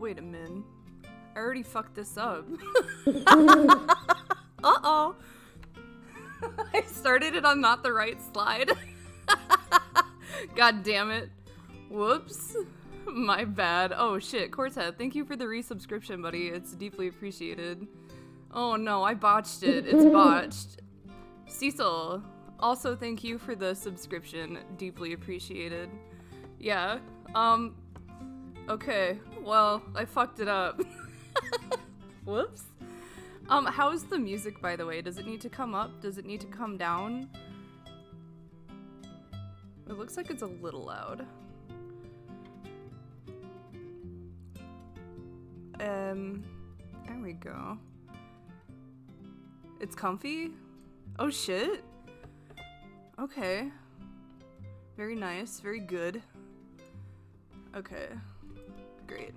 wait a minute. I already fucked this up. Uh-oh. I started it on not the right slide. God damn it. Whoops. My bad. Oh shit, Quartet, thank you for the resubscription, buddy. It's deeply appreciated. Oh no, I botched it. It's botched. Cecil, also thank you for the subscription. Deeply appreciated. Yeah. Okay. Well, I fucked it up. Whoops. How's the music, by the way? Does it need to come up? Does it need to come down? It looks like it's a little loud. There we go. It's comfy? Oh shit. Okay. Very nice, very good. Okay. Great.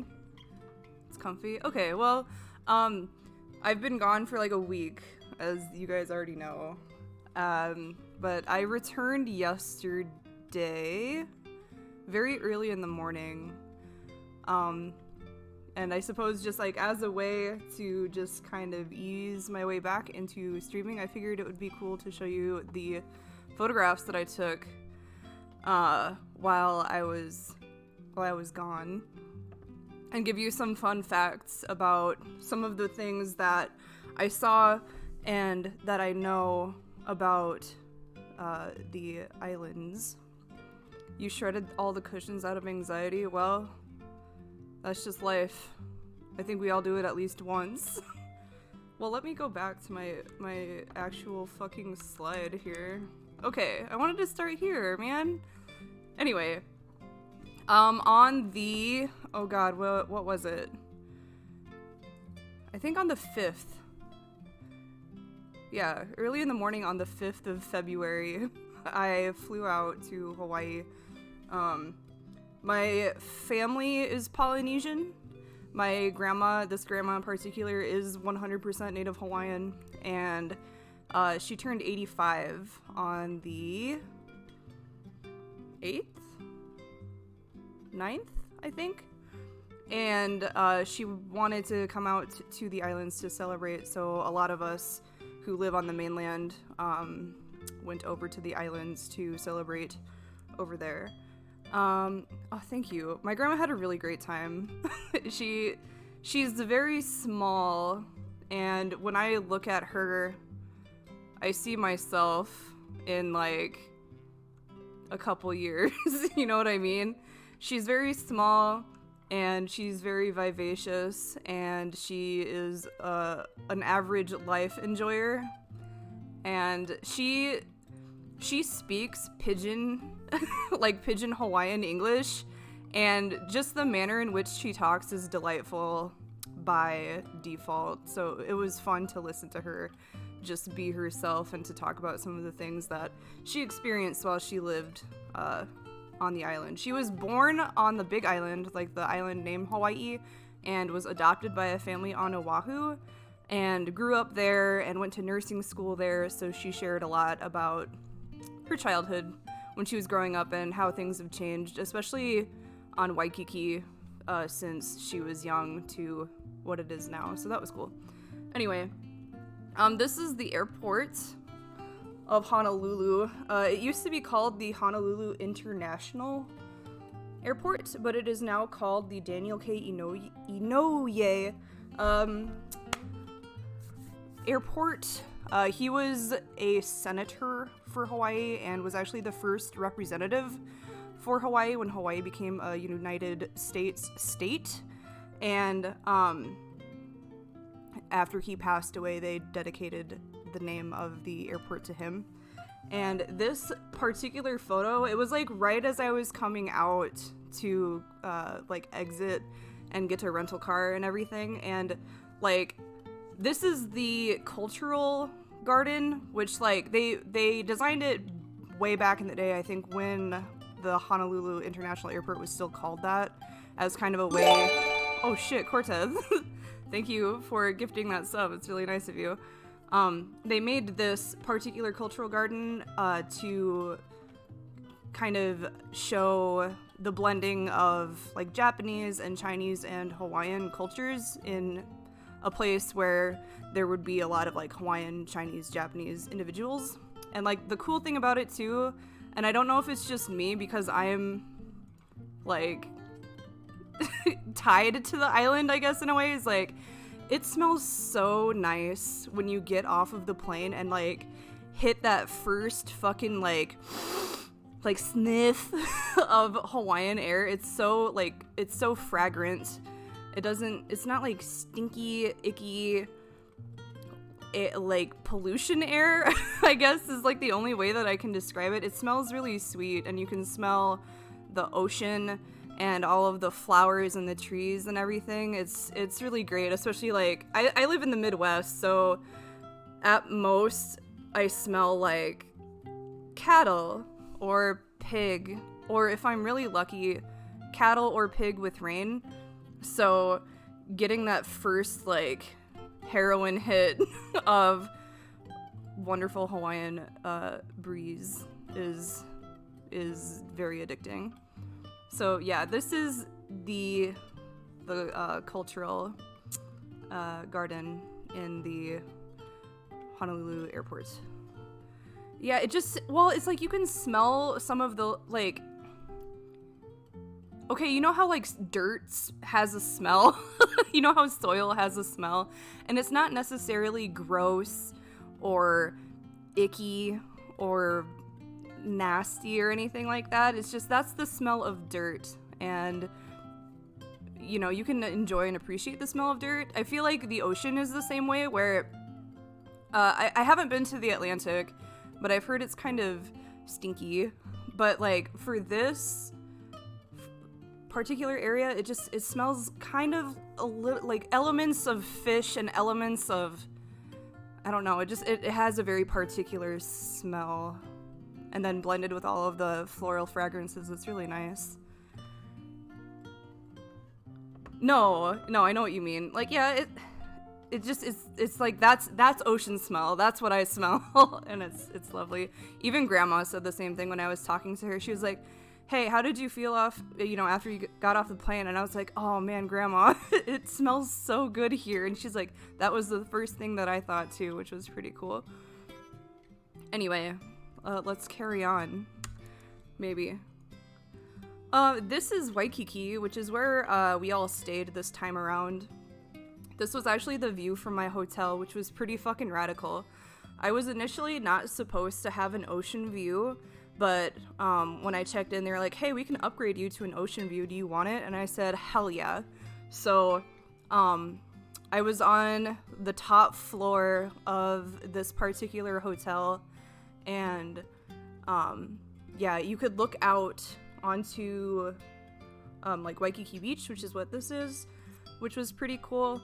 It's comfy. Okay, well, I've been gone for like a week, as you guys already know. But I returned yesterday, very early in the morning. And I suppose just like as a way to just kind of ease my way back into streaming, I figured it would be cool to show you the photographs that I took while I was gone, and give you some fun facts about some of the things that I saw and that I know about the islands. You shredded all the cushions out of anxiety? Well, that's just life. I think we all do it at least once. Well, let me go back to my actual fucking slide here. Okay, I wanted to start here, man. Anyway, on the, oh god, what was it? I think on the 5th. Yeah, early in the morning on the 5th of February, I flew out to Hawaii. My family is Polynesian. My grandma, this grandma in particular, is 100% Native Hawaiian, and she turned 85 on the 8th? 9th, I think? And she wanted to come out to the islands to celebrate, so a lot of us who live on the mainland went over to the islands to celebrate over there. Oh, thank you. My grandma had a really great time. She's very small, and when I look at her, I see myself in like a couple years. You know what I mean? She's very small, and she's very vivacious, and she is an average life enjoyer, and she speaks pidgin, like pidgin Hawaiian English, and just the manner in which she talks is delightful by default. So it was fun to listen to her just be herself and to talk about some of the things that she experienced while she lived on the island. She was born on the big island, like the island named Hawaii, and was adopted by a family on Oahu, and grew up there and went to nursing school there, so she shared a lot about her childhood when she was growing up and how things have changed, especially on Waikiki, since she was young to what it is now. So that was cool. Anyway, this is the airport of Honolulu. It used to be called the Honolulu International Airport, but it is now called the Daniel K. Inouye Airport. He was a senator for Hawaii and was actually the first representative for Hawaii when Hawaii became a United States state. And after he passed away, they dedicated the name of the airport to him. And this particular photo, it was like right as I was coming out to like exit and get a rental car and everything. And like, this is the cultural garden, which like they designed it way back in the day, I think, when the Honolulu International Airport was still called that, as kind of a way. Oh shit, Cortez. Thank you for gifting that sub. It's really nice of you. They made this particular cultural garden to kind of show the blending of like Japanese and Chinese and Hawaiian cultures in a place where there would be a lot of like Hawaiian, Chinese, Japanese individuals. And like the cool thing about it too, and I don't know if it's just me because I'm like tied to the island, I guess, in a way, is like it smells so nice when you get off of the plane and like hit that first fucking like sniff of Hawaiian air. It's so fragrant. It's not like stinky, icky, like pollution air, I guess is like the only way that I can describe it. It smells really sweet, and you can smell the ocean and all of the flowers and the trees and everything. It's really great, especially like I live in the Midwest, so at most I smell like cattle or pig, or if I'm really lucky, cattle or pig with rain. So getting that first like heroin hit of wonderful Hawaiian breeze is very addicting. So yeah, this is the cultural garden in the Honolulu airport. Yeah, it's like you can smell some of the like, okay, you know how like dirt has a smell? You know how soil has a smell? And it's not necessarily gross or icky or nasty or anything like that. It's just that's the smell of dirt, and you know, you can enjoy and appreciate the smell of dirt. I feel like the ocean is the same way, where I haven't been to the Atlantic, but I've heard it's kind of stinky. But like for this particular area, it smells kind of a little like elements of fish and elements of, I don't know, it has a very particular smell, and then blended with all of the floral fragrances. It's really nice. No, I know what you mean. Like, yeah, it's like that's ocean smell. That's what I smell, and it's lovely. Even Grandma said the same thing when I was talking to her. She was like, "Hey, how did you feel after you got off the plane?" And I was like, "Oh man, Grandma, it smells so good here." And she's like, "That was the first thing that I thought too," which was pretty cool. Anyway, let's carry on. Maybe. This is Waikiki, which is where we all stayed this time around. This was actually the view from my hotel, which was pretty fucking radical. I was initially not supposed to have an ocean view, but when I checked in, they were like, "Hey, we can upgrade you to an ocean view. Do you want it?" And I said, "Hell yeah." So I was on the top floor of this particular hotel, and yeah, you could look out onto like Waikiki Beach, which is what this is, which was pretty cool.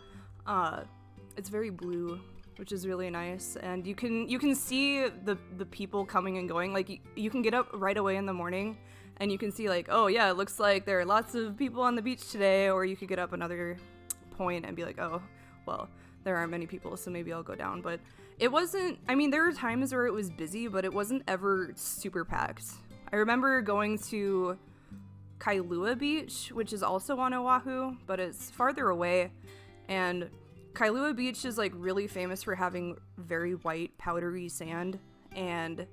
It's very blue, which is really nice, and you can see the people coming and going. Like you can get up right away in the morning and you can see like, oh yeah, it looks like there are lots of people on the beach today. Or you could get up another point and be like, oh well, there aren't many people, so maybe I'll go down. But it wasn't, I mean, there were times where it was busy, but it wasn't ever super packed. I remember going to Kailua Beach, which is also on Oahu, but it's farther away. And Kailua Beach is like really famous for having very white powdery sand, and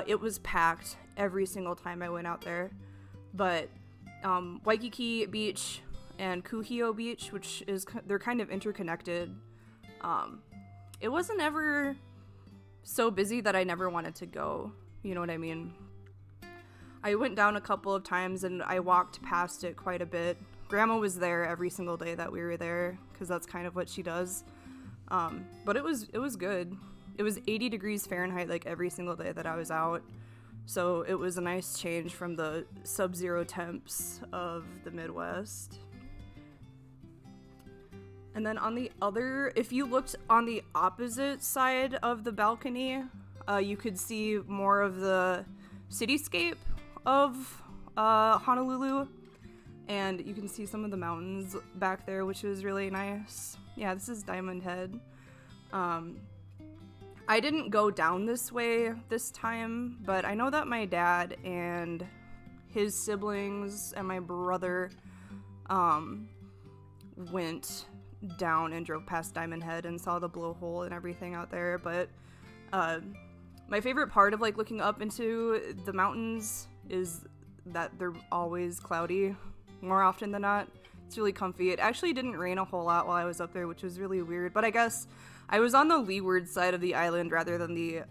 it was packed every single time I went out there. But Waikiki Beach and Kuhio Beach, which is, they're kind of interconnected, it wasn't ever so busy that I never wanted to go, you know what I mean? I went down a couple of times and I walked past it quite a bit. Grandma was there every single day that we were there, because that's kind of what she does. But it was good. It was 80 degrees Fahrenheit like every single day that I was out. So it was a nice change from the sub-zero temps of the Midwest. And then on the other, if you looked on the opposite side of the balcony, you could see more of the cityscape of Honolulu. And you can see some of the mountains back there, which is really nice. Yeah, this is Diamond Head. I didn't go down this way this time, but I know that my dad and his siblings and my brother went down and drove past Diamond Head and saw the blowhole and everything out there. But my favorite part of like looking up into the mountains is that they're always cloudy more often than not. It's really comfy. It actually didn't rain a whole lot while I was up there, which was really weird, but I guess I was on the leeward side of the island rather than the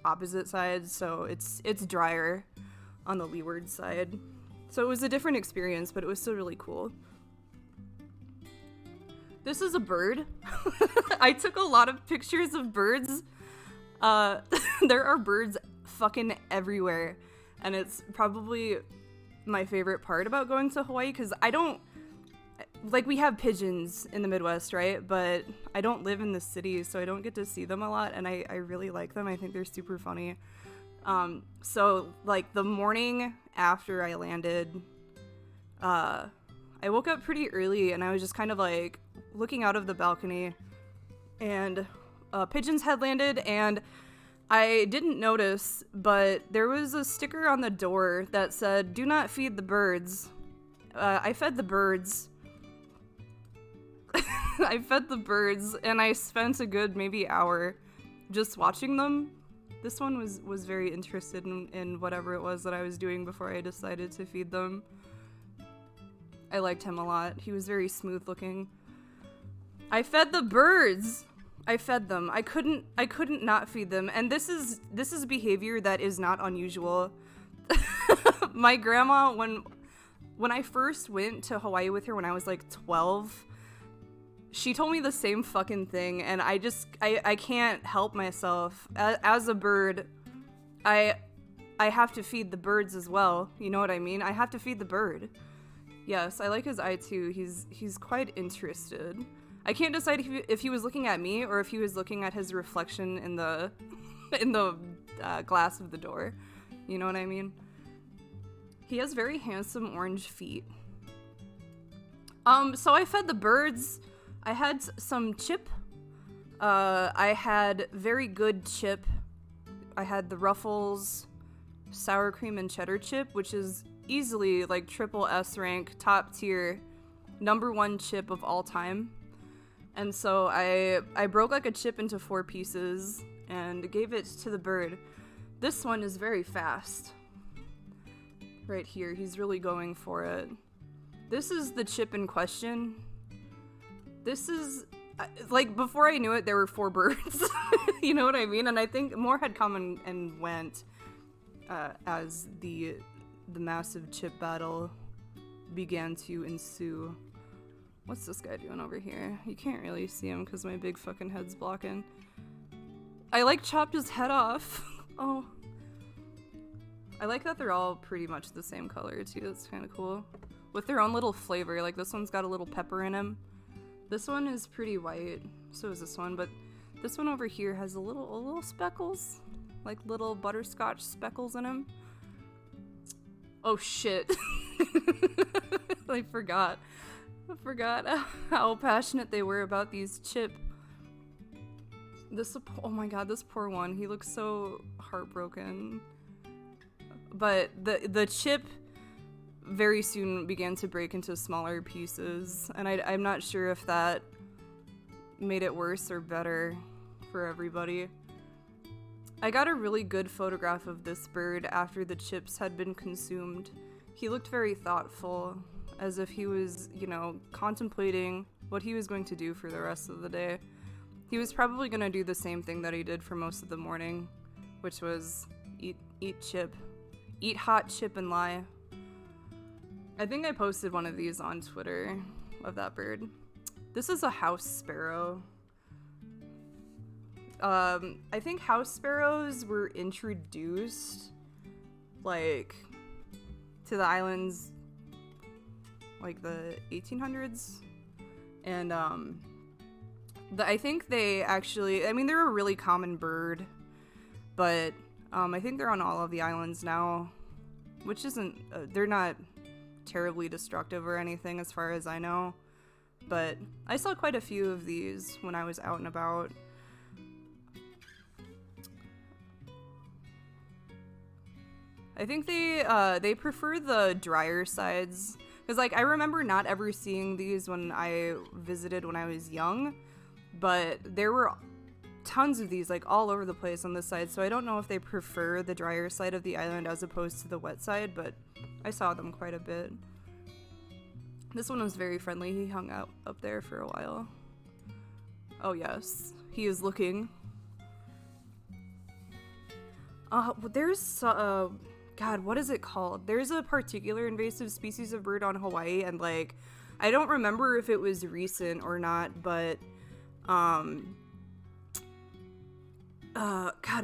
opposite side, so it's drier on the leeward side. So it was a different experience, but it was still really cool. This is a bird. I took a lot of pictures of birds. There are birds fucking everywhere, and it's probably my favorite part about going to Hawaii, because I don't, like, we have pigeons in the Midwest, right? But I don't live in the city, so I don't get to see them a lot, and I really like them. I think they're super funny. So, like, the morning after I landed, I woke up pretty early, and I was just kind of, like, looking out of the balcony, and pigeons had landed, and I didn't notice, but there was a sticker on the door that said, "Do not feed the birds." I fed the birds. I fed the birds, and I spent a good maybe hour just watching them. This one was very interested in whatever it was that I was doing before I decided to feed them. I liked him a lot. He was very smooth looking. I fed the birds. I fed them. I couldn't not feed them. And this is behavior that is not unusual. My grandma, when I first went to Hawaii with her when I was like 12, she told me the same fucking thing, and I can't help myself. As a bird, I have to feed the birds as well. You know what I mean? I have to feed the bird. Yes, I like his eye too. He's quite interested. I can't decide if he was looking at me or if he was looking at his reflection in the glass of the door. You know what I mean? He has very handsome orange feet. So I fed the birds. I had some chip. I had very good chip. I had the Ruffles sour cream and cheddar chip, which is easily like triple S rank, top tier, #1 chip of all time. And so I broke like a chip into 4 pieces and gave it to the bird. This one is very fast. Right here, he's really going for it. This is the chip in question. This is, like, before I knew it, there were 4 birds. You know what I mean? And I think more had come and went as the massive chip battle began to ensue. What's this guy doing over here? You can't really see him because my big fucking head's blocking. I, like, chopped his head off. Oh. I like that they're all pretty much the same color, too. That's kind of cool. With their own little flavor. Like, this one's got a little pepper in him. This one is pretty white. So is this one. But this one over here has a little speckles. Like, little butterscotch speckles in him. Oh, shit. I forgot how passionate they were about these chip. Oh my god, this poor one. He looks so heartbroken. But the chip very soon began to break into smaller pieces, and I'm not sure if that made it worse or better for everybody. I got a really good photograph of this bird after the chips had been consumed. He looked very thoughtful, as if he was, you know, contemplating what he was going to do for the rest of the day. He was probably going to do the same thing that he did for most of the morning, which was eat chip. Eat hot chip and lie. I think I posted one of these on Twitter of that bird. This is a house sparrow. I think house sparrows were introduced, like, to the islands like the 1800s, and I think they actually, I mean, they're a really common bird, but I think they're on all of the islands now, which isn't, they're not terribly destructive or anything as far as I know, but I saw quite a few of these when I was out and about. I think they prefer the drier sides. Because, like, I remember not ever seeing these when I visited when I was young. But there were tons of these, like, all over the place on this side. So I don't know if they prefer the drier side of the island as opposed to the wet side. But I saw them quite a bit. This one was very friendly. He hung out up there for a while. Oh, yes. He is looking. There's, God, what is it called? There's a particular invasive species of bird on Hawaii, and, like, I don't remember if it was recent or not, but, God,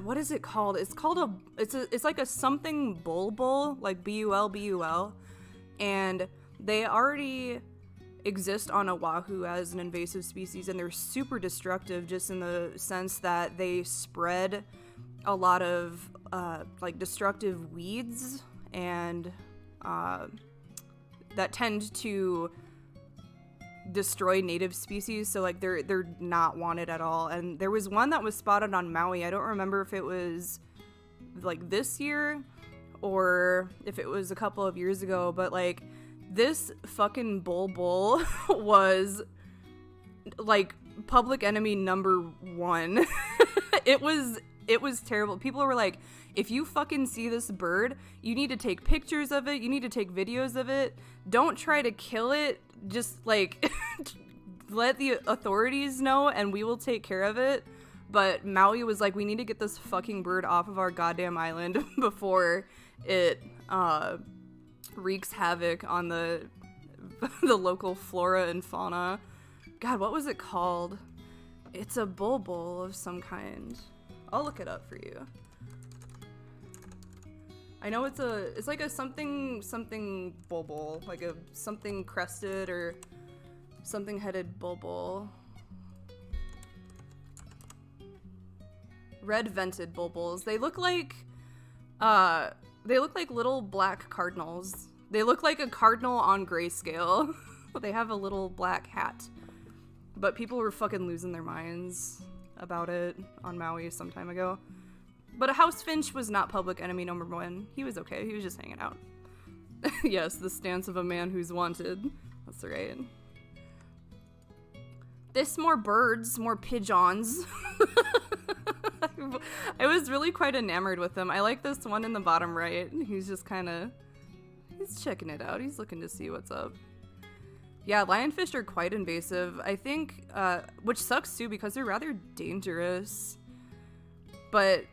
what is it called? It's called it's like a something bulbul, like B-U-L, and they already exist on Oahu as an invasive species, and they're super destructive just in the sense that they spread a lot of like destructive weeds and that tend to destroy native species, so like they're not wanted at all. And there was one that was spotted on Maui. I don't remember if it was like this year or if it was a couple of years ago, but like this fucking bulbul was like public enemy number 1. It was terrible. People were like, if you fucking see this bird, you need to take pictures of it. You need to take videos of it. Don't try to kill it. Just like let the authorities know and we will take care of it. But Maui was like, we need to get this fucking bird off of our goddamn island before it wreaks havoc on the local flora and fauna. God, what was it called? It's a bulbul of some kind. I'll look it up for you. I know it's like a something bulbul, like a something crested or something headed bulbul. Red vented bulbuls. They look like little black cardinals. They look like a cardinal on grayscale. They have a little black hat. But people were fucking losing their minds about it on Maui some time ago. But a house finch was not public enemy number 1. He was okay. He was just hanging out. Yes, the stance of a man who's wanted. That's right. This more birds, more pigeons. I was really quite enamored with them. I like this one in the bottom right. He's just kind of... He's checking it out. He's looking to see what's up. Yeah, lionfish are quite invasive. I think, which sucks too because they're rather dangerous. But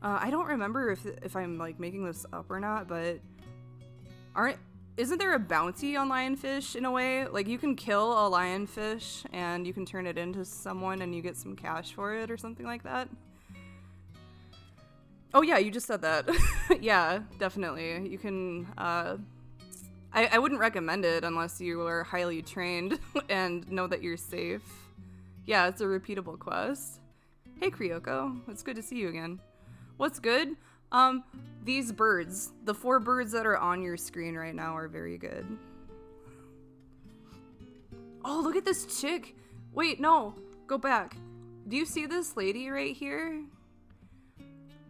I don't remember if I'm like making this up or not, but isn't there a bounty on lionfish in a way? Like you can kill a lionfish and you can turn it into someone and you get some cash for it or something like that. Oh yeah, you just said that. Yeah, definitely. You can, I wouldn't recommend it unless you are highly trained and know that you're safe. Yeah, it's a repeatable quest. Hey Kryoko, it's good to see you again. What's good? These birds, the 4 birds that are on your screen right now are very good. Oh, look at this chick. Wait, no, go back. Do you see this lady right here?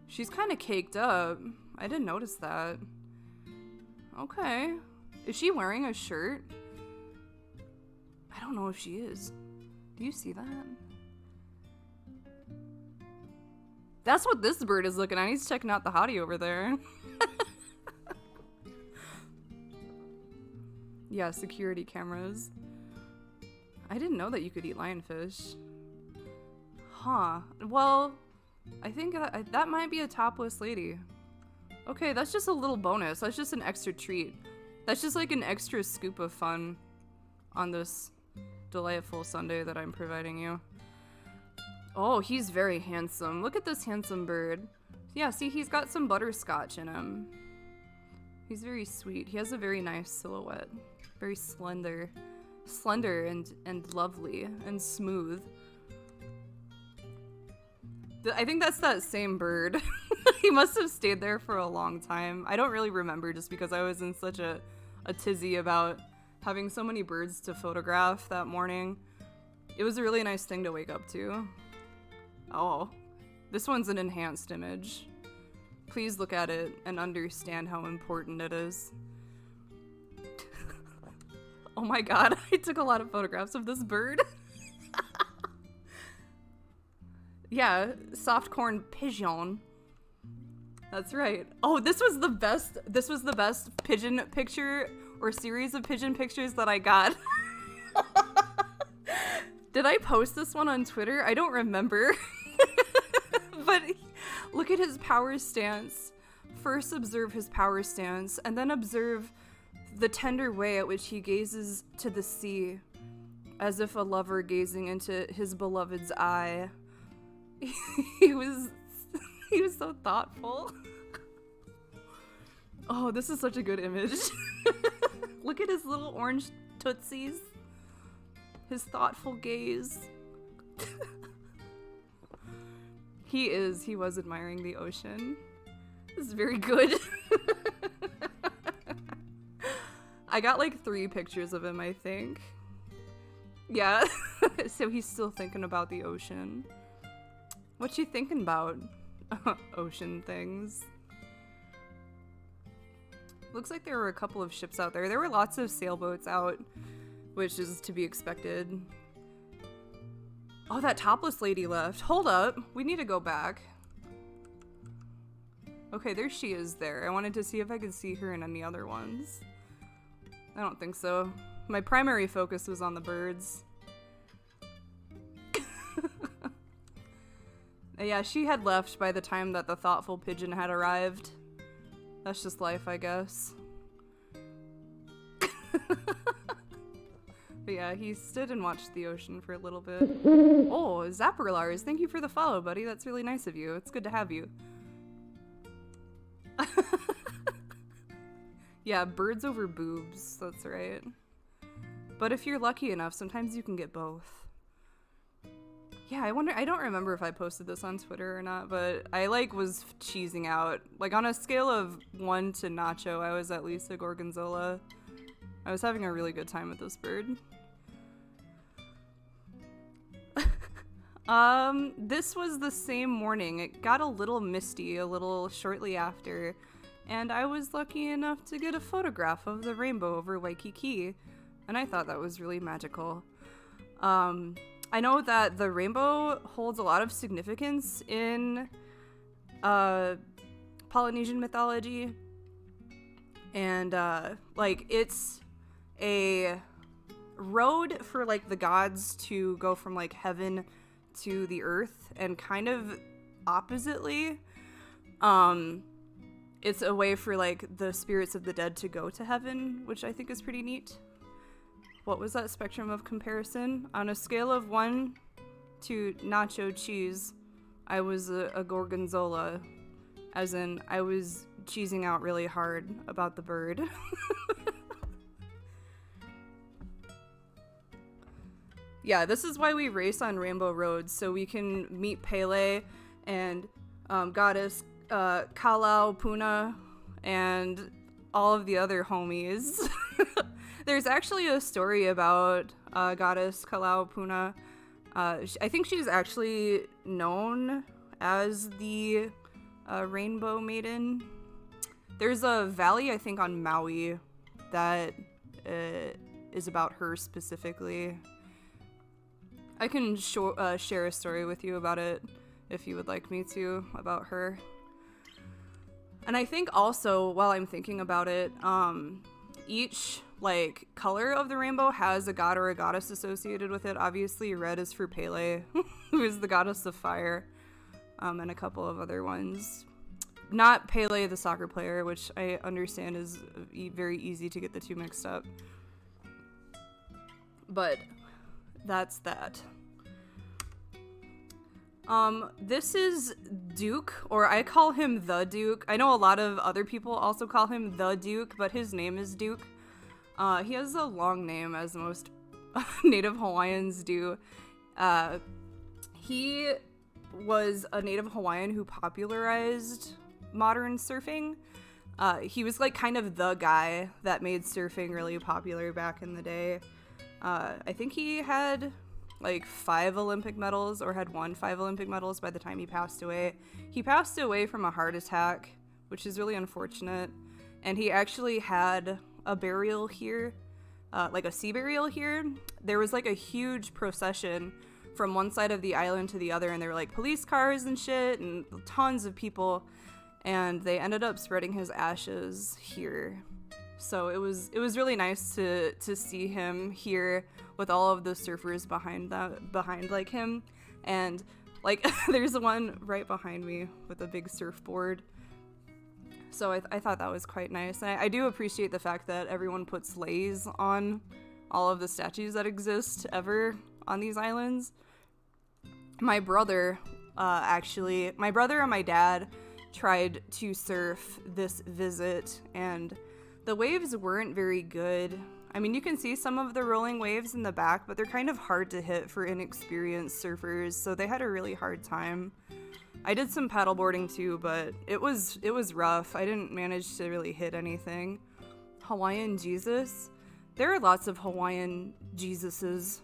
She's kind of caked up. I didn't notice that. Okay. Is she wearing a shirt? I don't know if she is. Do you see that? That's what this bird is looking at. He's checking out the hottie over there. Yeah, security cameras. I didn't know that you could eat lionfish. Huh. Well, I think that might be a topless lady. Okay, that's just a little bonus. That's just an extra treat. That's just like an extra scoop of fun on this delightful Sunday that I'm providing you. Oh, he's very handsome. Look at this handsome bird. Yeah, see, he's got some butterscotch in him. He's very sweet. He has a very nice silhouette. Very slender. Slender and lovely and smooth. I think that's that same bird. He must have stayed there for a long time. I don't really remember just because I was in such a tizzy about having so many birds to photograph that morning. It was a really nice thing to wake up to. Oh, this one's an enhanced image. Please look at it and understand how important it is. Oh my god, I took a lot of photographs of this bird. Yeah, soft corn pigeon. That's right. Oh, this was the best pigeon picture or series of pigeon pictures that I got. Did I post this one on Twitter? I don't remember. But look at his power stance. First observe his power stance, and then observe the tender way at which he gazes to the sea, as if a lover gazing into his beloved's eye. He was so thoughtful. Oh, this is such a good image. Look at his little orange tootsies. His thoughtful gaze. He was admiring the ocean. This is very good. I got like 3 pictures of him, I think. Yeah. So he's still thinking about the ocean. What you thinking about? Ocean things. Looks like there were a couple of ships out there. There were lots of sailboats out, which is to be expected. Oh, that topless lady left. Hold up. We need to go back. Okay, there she is there. I wanted to see if I could see her in any other ones. I don't think so. My primary focus was on the birds. Yeah, she had left by the time that the thoughtful pigeon had arrived. That's just life, I guess. But yeah, he stood and watched the ocean for a little bit. Oh, Zapperlars, thank you for the follow, buddy. That's really nice of you. It's good to have you. Yeah, birds over boobs. That's right. But if you're lucky enough, sometimes you can get both. Yeah, I don't remember if I posted this on Twitter or not, but I was cheesing out. Like on a scale of 1 to Nacho, I was at least a Gorgonzola. I was having a really good time with this bird. This was the same morning. It got a little misty a little shortly after, and I was lucky enough to get a photograph of the rainbow over Waikiki, and I thought that was really magical. I know that the rainbow holds a lot of significance in Polynesian mythology, and it's a road for the gods to go from heaven to the earth, and kind of oppositely, it's a way for the spirits of the dead to go to heaven, which I think is pretty neat. What was that spectrum of comparison? On a scale of 1 to nacho cheese, I was a Gorgonzola, as in I was cheesing out really hard about the bird. Yeah, this is why we race on rainbow roads, so we can meet Pele and goddess Kalau Puna and all of the other homies. There's actually a story about goddess Kalau Puna. I think she's actually known as the Rainbow Maiden. There's a valley, I think, on Maui that is about her specifically. I can share a story with you about it if you would like me to, about her. And I think also, while I'm thinking about it, each color of the rainbow has a god or a goddess associated with it. Obviously, red is for Pele, who is the goddess of fire, and a couple of other ones. Not Pele, the soccer player, which I understand is very easy to get the two mixed up. But that's that. This is Duke, or I call him the Duke. I know a lot of other people also call him the Duke, but his name is Duke. He has a long name, as most Native Hawaiians do. He was a Native Hawaiian who popularized modern surfing. He was kind of the guy that made surfing really popular back in the day. I think he had 5 Olympic medals, or had won 5 Olympic medals by the time he passed away. He passed away from a heart attack which is really unfortunate. And he actually had a burial here, like a sea burial here. There was like a huge procession from one side of the island to the other, and there were like police cars and shit and tons of people, and they ended up spreading his ashes here. So it was really nice to see him here with all of the surfers behind like him. And like there's one right behind me with a big surfboard. So I thought that was quite nice. And I do appreciate the fact that everyone puts leis on all of the statues that exist ever on these islands. My brother and my dad tried to surf this visit, and the waves weren't very good. I mean, you can see some of the rolling waves in the back, but they're kind of hard to hit for inexperienced surfers, so they had a really hard time. I did some paddleboarding too, but it was rough. I didn't manage to really hit anything. Hawaiian Jesus? There are lots of Hawaiian Jesuses.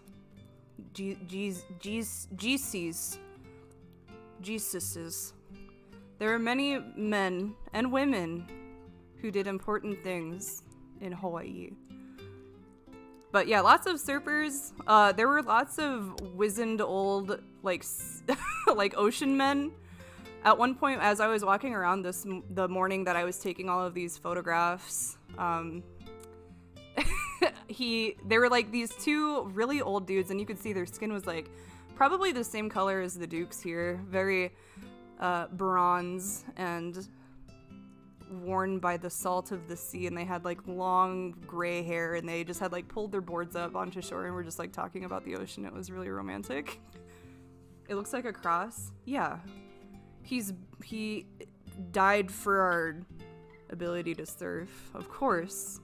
Jesuses. There are many men and women who did important things in Hawaii. But yeah, lots of surfers. There were lots of wizened old, like ocean men. At one point, as I was walking around the morning that I was taking all of these photographs, there were like these two really old dudes, and you could see their skin was like probably the same color as the Dukes here, very bronze and worn by the salt of the sea, and they had like long gray hair, and they just had like pulled their boards up onto shore and were just like talking about the ocean. It was really romantic. It looks like a cross. Yeah, he died for our ability to surf, of course.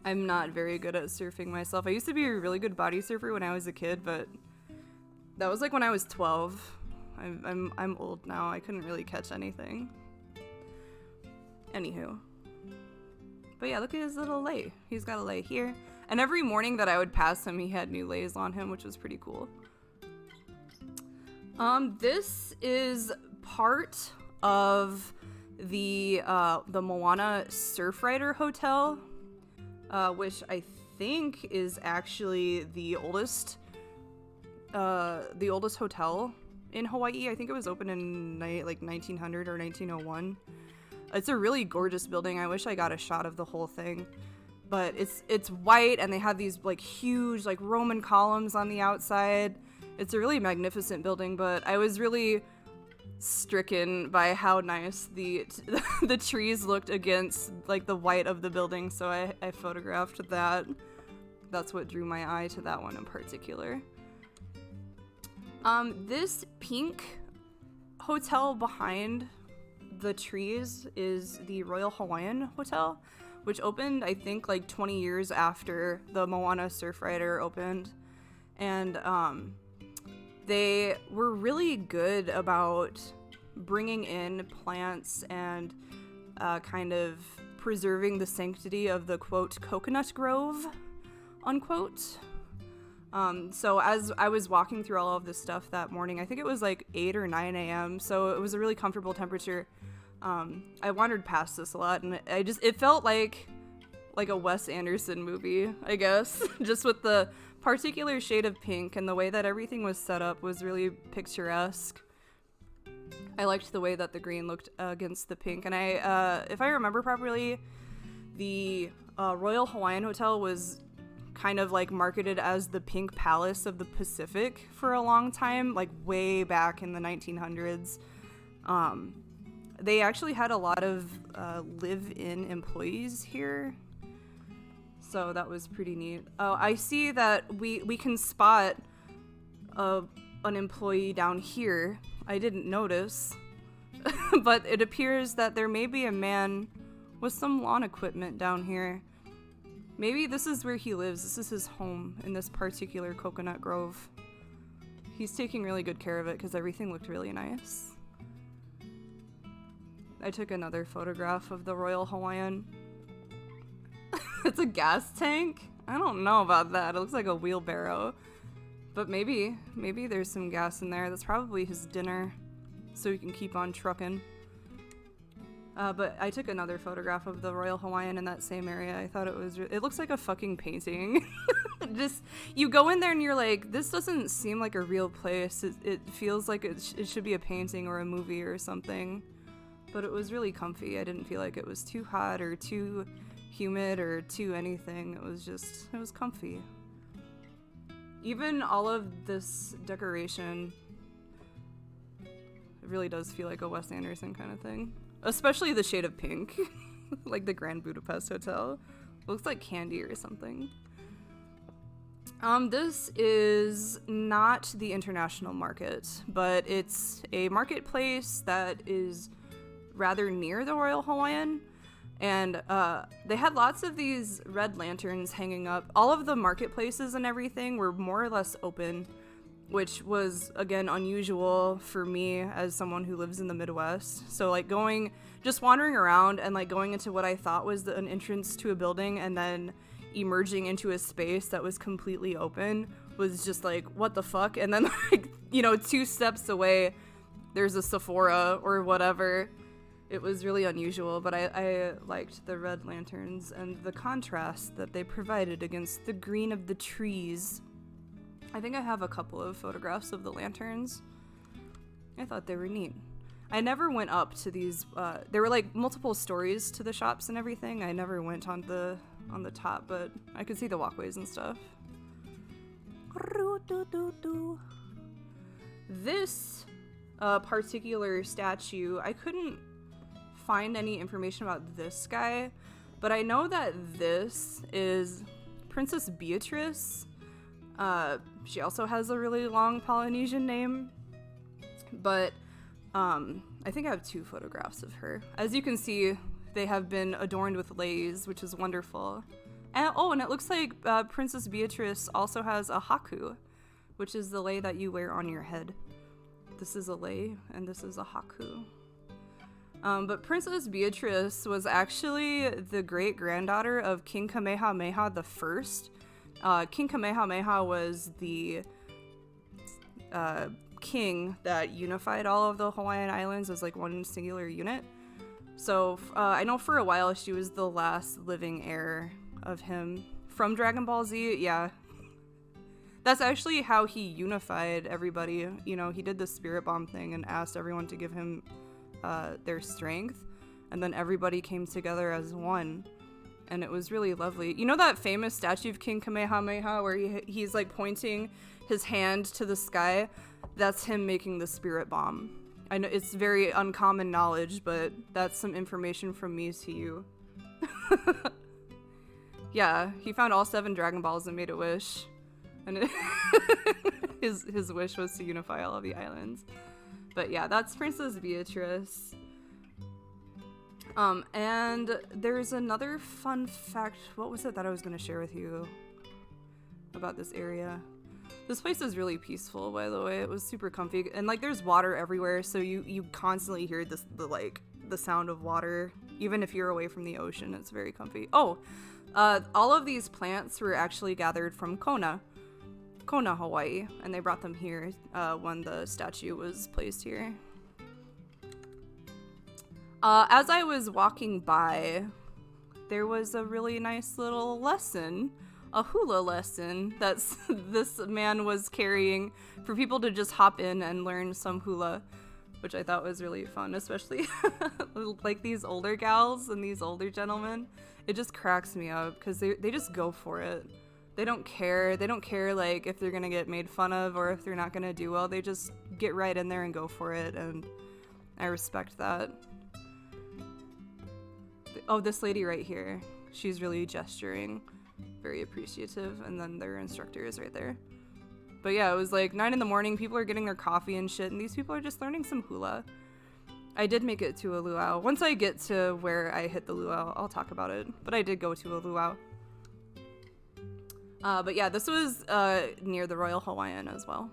I'm not very good at surfing myself. I used to be a really good body surfer when I was a kid, but that was like when I was 12. I'm old now. I couldn't really catch anything. Anywho. But yeah, look at his little lei. He's got a lei here. And every morning that I would pass him, he had new leis on him, which was pretty cool. This is part of the Moana Surfrider Hotel, which I think is actually the oldest hotel in Hawaii. I think it was opened in like 1900 or 1901. It's a really gorgeous building. I wish I got a shot of the whole thing, but it's white, and they have these like huge like Roman columns on the outside. It's a really magnificent building, but I was really stricken by how nice the trees looked against like the white of the building, so I photographed that. That's what drew my eye to that one in particular. This pink hotel behind the trees is the Royal Hawaiian Hotel, which opened I think like 20 years after the Moana Surfrider opened, and they were really good about bringing in plants and kind of preserving the sanctity of the, quote, coconut grove, unquote. So as I was walking through all of this stuff that morning, I think it was like 8 or 9 a.m., so it was a really comfortable temperature. I wandered past this a lot, and it felt like a Wes Anderson movie, I guess, just with the particular shade of pink, and the way that everything was set up was really picturesque. I liked the way that the green looked against the pink, and if I remember properly, the Royal Hawaiian Hotel was kind of like marketed as the Pink Palace of the Pacific for a long time, like way back in the 1900s. They actually had a lot of live-in employees here, so that was pretty neat. Oh, I see that we can spot an employee down here. I didn't notice, but it appears that there may be a man with some lawn equipment down here. Maybe this is where he lives. This is his home in this particular coconut grove. He's taking really good care of it because everything looked really nice. I took another photograph of the Royal Hawaiian. It's a gas tank? I don't know about that. It looks like a wheelbarrow. But maybe there's some gas in there. That's probably his dinner, so he can keep on trucking. But I took another photograph of the Royal Hawaiian in that same area. I thought it looks like a fucking painting. Just, you go in there and you're like, this doesn't seem like a real place. It feels like it should be a painting or a movie or something. But it was really comfy. I didn't feel like it was too hot or too humid or too anything. It was comfy. Even all of this decoration, it really does feel like a Wes Anderson kind of thing. Especially the shade of pink, like the Grand Budapest Hotel. Looks like candy or something. This is not the international market, but it's a marketplace that is rather near the Royal Hawaiian. And they had lots of these red lanterns hanging up. All of the marketplaces and everything were more or less open, which was, again, unusual for me as someone who lives in the Midwest. So, like, just wandering around and, like, going into what I thought was an entrance to a building and then emerging into a space that was completely open was just like, what the fuck? And then, like, 2 steps away, there's a Sephora or whatever. It was really unusual, but I liked the red lanterns and the contrast that they provided against the green of the trees. I think I have a couple of photographs of the lanterns. I thought they were neat. I never went up to these, there were like multiple stories to the shops and everything. I never went on the top, but I could see the walkways and stuff. This particular statue, I couldn't find any information about this guy, but I know that this is Princess Beatrice. She also has a really long Polynesian name, but I think I have 2 photographs of her. As you can see, they have been adorned with leis, which is wonderful. And it looks like Princess Beatrice also has a haku, which is the lei that you wear on your head. This is a lei, and this is a haku. But Princess Beatrice was actually the great-granddaughter of King Kamehameha I. King Kamehameha was the king that unified all of the Hawaiian Islands as like one singular unit. So I know for a while she was the last living heir of him. From Dragon Ball Z, yeah. That's actually how he unified everybody. He did the spirit bomb thing and asked everyone to give him their strength, and then everybody came together as one, and it was really lovely. You know that famous statue of King Kamehameha where he's like pointing his hand to the sky? That's him making the spirit bomb. I know it's very uncommon knowledge, but that's some information from me to you. Yeah, he found all 7 Dragon Balls and made a wish, and his wish was to unify all of the islands. But yeah, that's Princess Beatrice. And there's another fun fact. What was it that I was going to share with you about this area? This place is really peaceful, by the way. It was super comfy. And like there's water everywhere, so you constantly hear the sound of water. Even if you're away from the ocean, it's very comfy. Oh, all of these plants were actually gathered from Kona, Hawaii, and they brought them here when the statue was placed here. As I was walking by, there was a really nice little lesson, a hula lesson that this man was carrying for people to just hop in and learn some hula, which I thought was really fun, especially like these older gals and these older gentlemen. It just cracks me up because they just go for it. They don't care. They don't care like if they're gonna get made fun of or if they're not gonna do well. They just get right in there and go for it, and I respect that. Oh, this lady right here. She's really gesturing. Very appreciative. And then their instructor is right there. But yeah, it was like 9 in the morning. People are getting their coffee and shit, and these people are just learning some hula. I did make it to a luau. Once I get to where I hit the luau, I'll talk about it. But I did go to a luau. But yeah, this was near the Royal Hawaiian as well.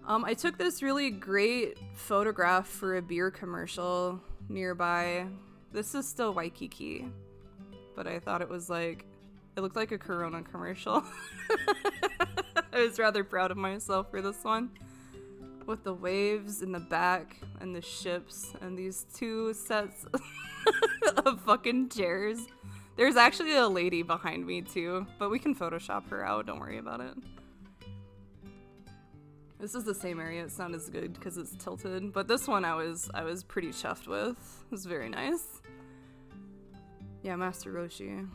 I took this really great photograph for a beer commercial nearby. This is still Waikiki, but I thought it looked like a Corona commercial. I was rather proud of myself for this one. with the waves in the back and the ships and these 2 sets of fucking chairs. There's actually a lady behind me too, but we can Photoshop her out, don't worry about it. This is the same area, it's not as good because it's tilted, but this one I was pretty chuffed with. It was very nice. Yeah, Master Roshi.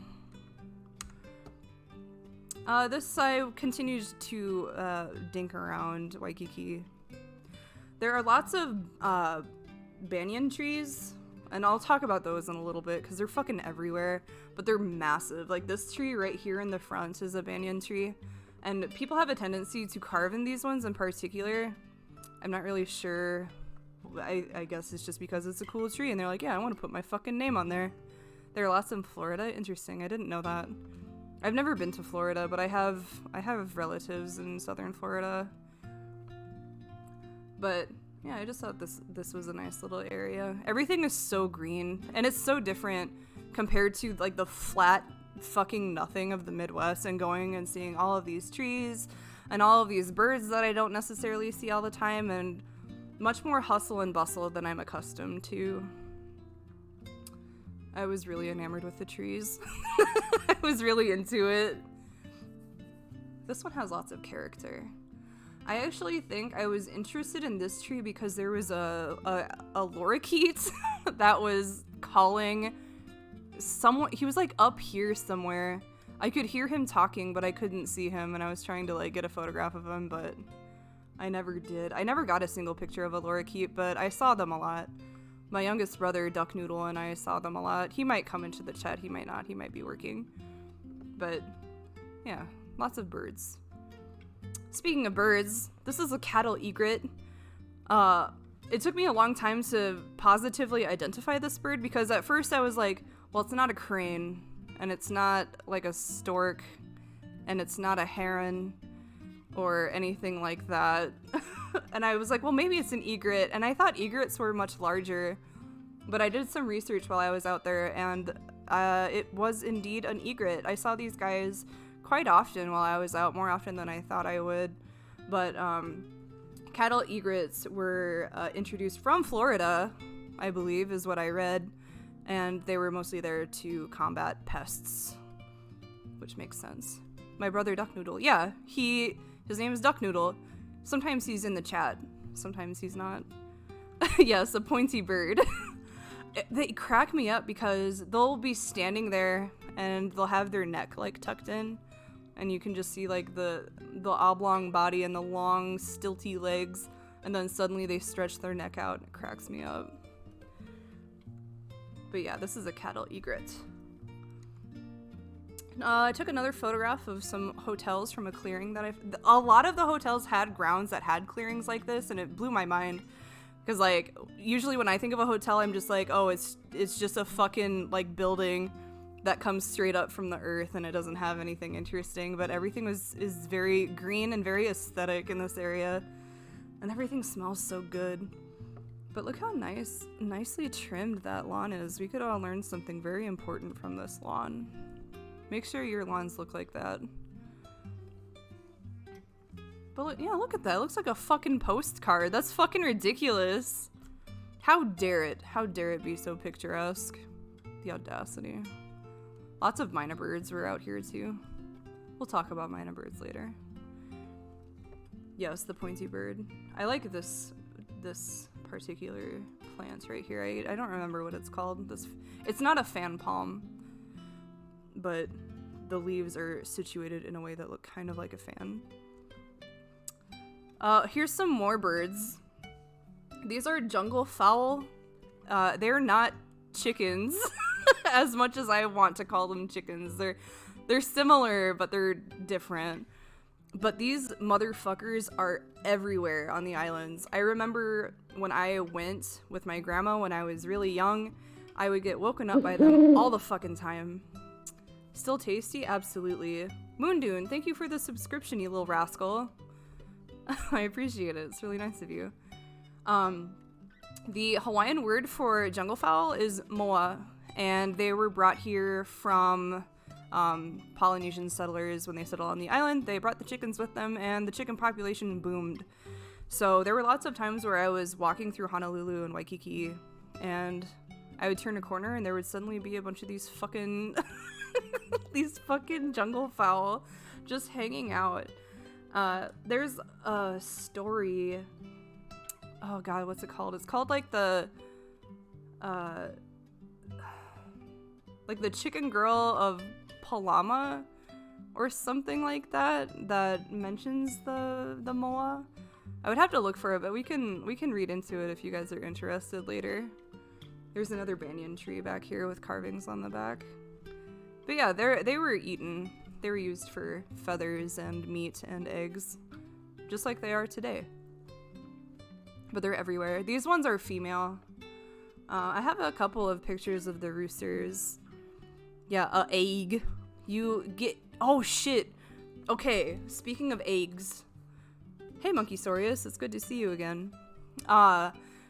This I continued to dink around Waikiki. There are lots of banyan trees, and I'll talk about those in a little bit because they're fucking everywhere, but they're massive. Like this tree right here in the front is a banyan tree, and people have a tendency to carve in these ones in particular. I'm not really sure. I guess it's just because it's a cool tree and they're like, yeah, I want to put my fucking name on there. There are lots in Florida. Interesting. I didn't know that. I've never been to Florida, but I have relatives in southern Florida. But yeah, I just thought this was a nice little area. Everything is so green, and it's so different compared to like the flat fucking nothing of the Midwest, and going and seeing all of these trees and all of these birds that I don't necessarily see all the time, and much more hustle and bustle than I'm accustomed to. I was really enamored with the trees. I was really into it. This one has lots of character. I actually think I was interested in this tree because there was a lorikeet that was calling someone. He was like up here somewhere. I could hear him talking, but I couldn't see him, and I was trying to like get a photograph of him, but I never did. I never got a single picture of a lorikeet, but I saw them a lot. My youngest brother, Duck Noodle, and I saw them a lot. He might come into the chat, he might not, he might be working. But yeah, lots of birds. Speaking of birds, this is a cattle egret. It took me a long time to positively identify this bird because at first I was like, well, it's not a crane, and it's not like a stork, and it's not a heron or anything like that. And I was like, well, maybe it's an egret, and I thought egrets were much larger, but I did some research while I was out there, and it was indeed an egret. I saw these guys quite often while I was out, more often than I thought I would, but cattle egrets were introduced from Florida, I believe is what I read, and they were mostly there to combat pests, which makes sense. My brother Duck Noodle, yeah, his name is Duck Noodle. Sometimes he's in the chat, sometimes he's not. Yes, a pointy bird. They crack me up because they'll be standing there and they'll have their neck like tucked in, and you can just see like the oblong body and the long stilty legs, and then suddenly they stretch their neck out. It cracks me up. But yeah, this is a cattle egret. I took another photograph of some hotels from a clearing that a lot of the hotels had grounds that had clearings like this, and it blew my mind. Because, like, usually when I think of a hotel, I'm just like, oh, it's just a fucking, like, building that comes straight up from the earth, and it doesn't have anything interesting. But everything is very green and very aesthetic in this area, and everything smells so good. But look how nicely trimmed that lawn is. We could all learn something very important from this lawn. Make sure your lawns look like that. But look, yeah, look at that. It looks like a fucking postcard. That's fucking ridiculous. How dare it? How dare it be so picturesque? The audacity. Lots of mynah birds were out here too. We'll talk about mynah birds later. Yes, the pointy bird. I like this particular plant right here. I don't remember what it's called. It's not a fan palm, but the leaves are situated in a way that look kind of like a fan. Here's some more birds. These are jungle fowl. They're not chickens as much as I want to call them chickens. They're similar, but they're different. But these motherfuckers are everywhere on the islands. I remember when I went with my grandma when I was really young, I would get woken up by them all the fucking time. Still tasty? Absolutely. Moondune, thank you for the subscription, you little rascal. I appreciate it. It's really nice of you. The Hawaiian word for jungle fowl is moa, and they were brought here from Polynesian settlers when they settled on the island. They brought the chickens with them, and the chicken population boomed. So there were lots of times where I was walking through Honolulu and Waikiki, and I would turn a corner and there would suddenly be a bunch of these fucking these fucking jungle fowl just hanging out. There's a story, oh god, what's it called? It's called like the Chicken Girl of Palama or something like that, that mentions the moa. I would have to look for it, but we can read into it if you guys are interested later. There's another banyan tree back here with carvings on the back. But yeah, they were eaten. They were used for feathers and meat and eggs, just like they are today. But they're everywhere. These ones are female. I have a couple of pictures of the roosters. Yeah, egg. You get... Oh, shit. Okay, speaking of eggs. Hey, Monkeysaurus, it's good to see you again.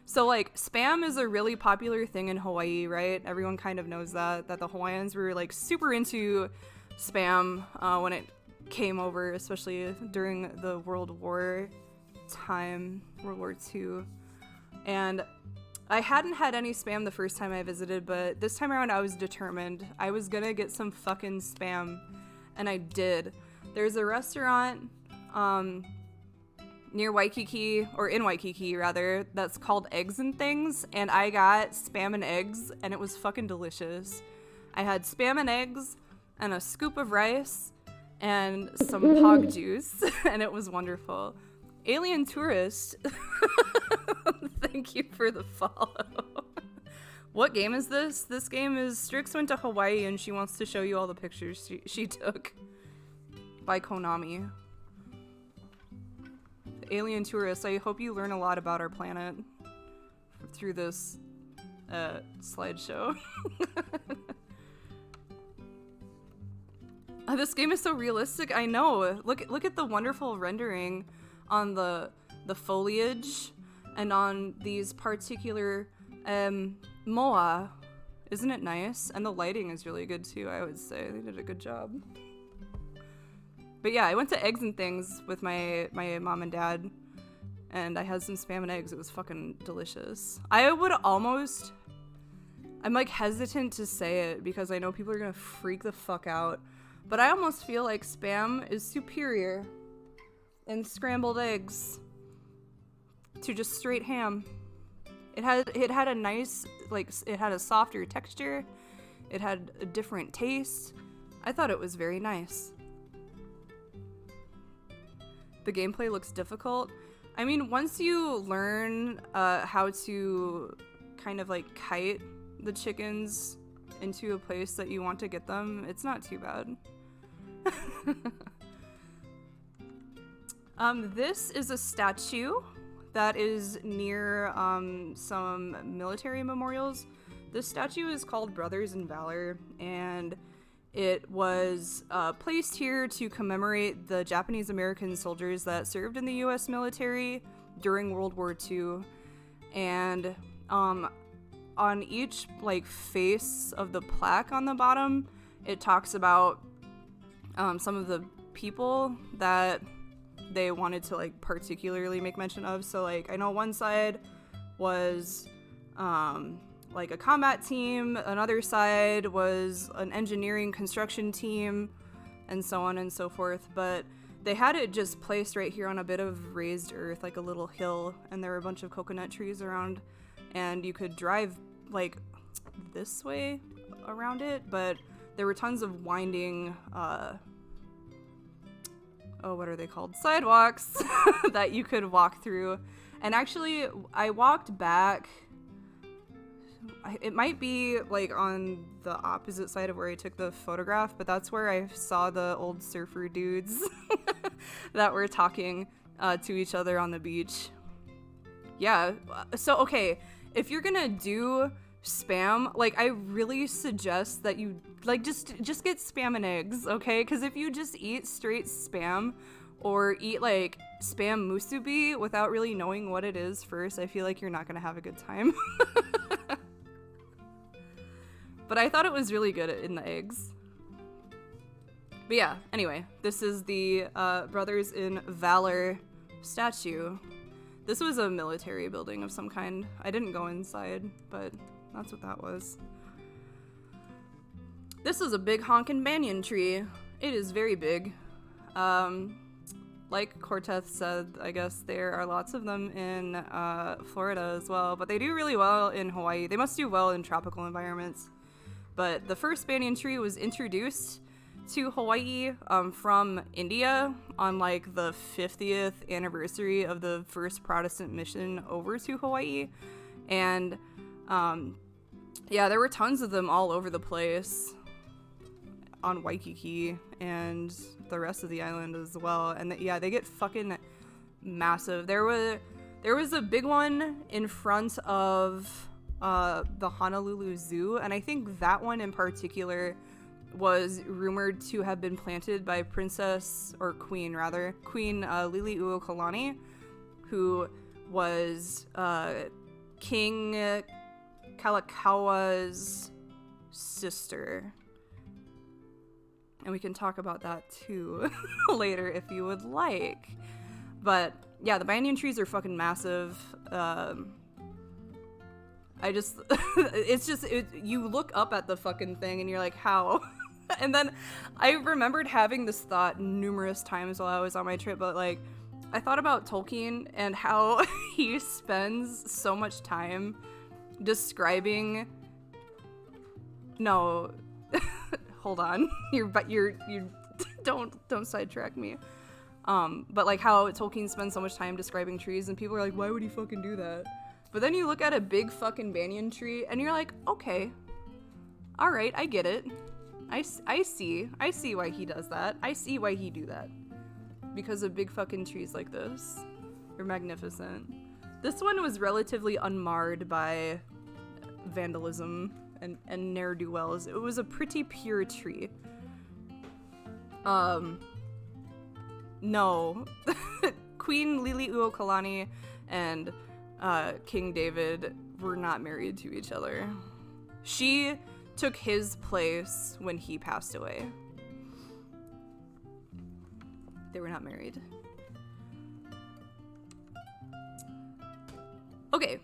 So, like, Spam is a really popular thing in Hawaii, right? Everyone kind of knows that the Hawaiians were, like, super into Spam when it came over, especially during the World War time, World War II. And I hadn't had any Spam the first time I visited, but this time around I was determined. I was gonna get some fucking Spam, and I did. There's a restaurant, near Waikiki, or in Waikiki rather, that's called Eggs and Things, and I got Spam and eggs, and it was fucking delicious. I had Spam and eggs, and a scoop of rice, and some pog juice, and it was wonderful. Alien Tourist, thank you for the follow. What game is this? This game is Strix went to Hawaii, and she wants to show you all the pictures she took by Konami. Alien Tourist, I hope you learn a lot about our planet through this slideshow. This game is so realistic. I know. Look at the wonderful rendering on the foliage and on these particular moa. Isn't it nice? And the lighting is really good too, I would say. They did a good job. But yeah, I went to Eggs and Things with my mom and dad, and I had some Spam and eggs. It was fucking delicious. I'm like hesitant to say it because I know people are gonna freak the fuck out, but I almost feel like Spam is superior in scrambled eggs to just straight ham. It had a nice, like, it had a softer texture. It had a different taste. I thought it was very nice. The gameplay looks difficult. I mean, once you learn how to kind of like kite the chickens into a place that you want to get them, it's not too bad. This is a statue that is near some military memorials. This statue is called Brothers in Valor, and it was placed here to commemorate the Japanese American soldiers that served in the U.S. military during World War II. And on each like face of the plaque on the bottom, it talks about some of the people that they wanted to like particularly make mention of. So like I know one side was like a combat team, another side was an engineering construction team, and so on and so forth. But they had it just placed right here on a bit of raised earth, like a little hill, and there were a bunch of coconut trees around, and you could drive like this way around it, but there were tons of winding what are they called? Sidewalks that you could walk through. And actually, I walked back. It might be like on the opposite side of where I took the photograph, but that's where I saw the old surfer dudes that were talking to each other on the beach. Yeah, so okay, if you're gonna do Spam, like I really suggest that you like just get Spam and eggs, okay? Because if you just eat straight Spam or eat like Spam musubi without really knowing what it is first, I feel like you're not gonna have a good time. But I thought it was really good in the eggs. But yeah, anyway, this is the Brothers in Valor statue. This was a military building of some kind. I didn't go inside, but that's what that was. This is a big honkin' banyan tree. It is very big. Like Cortez said, I guess there are lots of them in Florida as well, but they do really well in Hawaii. They must do well in tropical environments. But the first banyan tree was introduced to Hawaii from India on like the 50th anniversary of the first Protestant mission over to Hawaii. And yeah, there were tons of them all over the place on Waikiki and the rest of the island as well. And yeah, they get fucking massive. There was a big one in front of the Honolulu Zoo, and I think that one in particular was rumored to have been planted by Queen Liliuokalani, who was King Kalakaua sister. And we can talk about that too later if you would like. But yeah, the banyan trees are fucking massive. You look up at the fucking thing and you're like, how? And then I remembered having this thought numerous times while I was on my trip, but like, I thought about Tolkien and how he spends so much time describing. No, hold on. You don't sidetrack me. But like how Tolkien spends so much time describing trees, and people are like, why would he fucking do that? But then you look at a big fucking banyan tree and you're like, okay, all right, I get it. I see why he does that. I see why he do that. Because of big fucking trees like this. They're magnificent. This one was relatively unmarred by vandalism and ne'er-do-wells. It was a pretty pure tree. No. Queen Liliuokalani and King David were not married to each other. She took his place when he passed away. They were not married. Okay,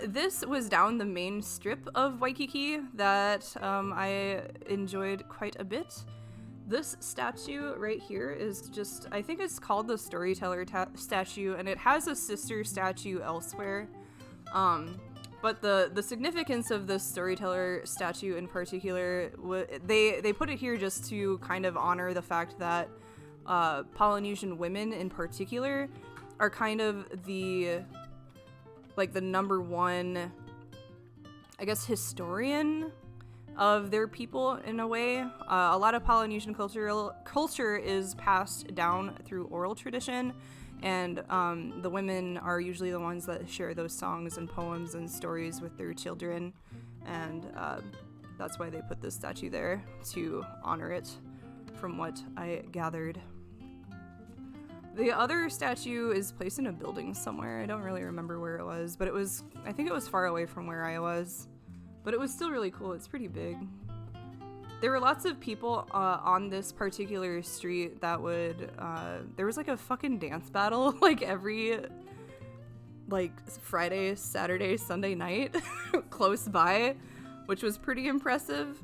this was down the main strip of Waikiki that I enjoyed quite a bit. This statue right here is just, I think it's called the Storyteller statue, and it has a sister statue elsewhere. But the significance of this Storyteller statue in particular, they put it here just to kind of honor the fact that Polynesian women in particular are kind of the number one, I guess, historian of their people in a way. A lot of Polynesian culture is passed down through oral tradition, and the women are usually the ones that share those songs and poems and stories with their children, and that's why they put this statue there, to honor it, from what I gathered. The other statue is placed in a building somewhere. I don't really remember where it was, but I think it was far away from where I was. But it was still really cool. It's pretty big. There were lots of people on this particular street that would, there was like a fucking dance battle like every Friday, Saturday, Sunday night close by, which was pretty impressive.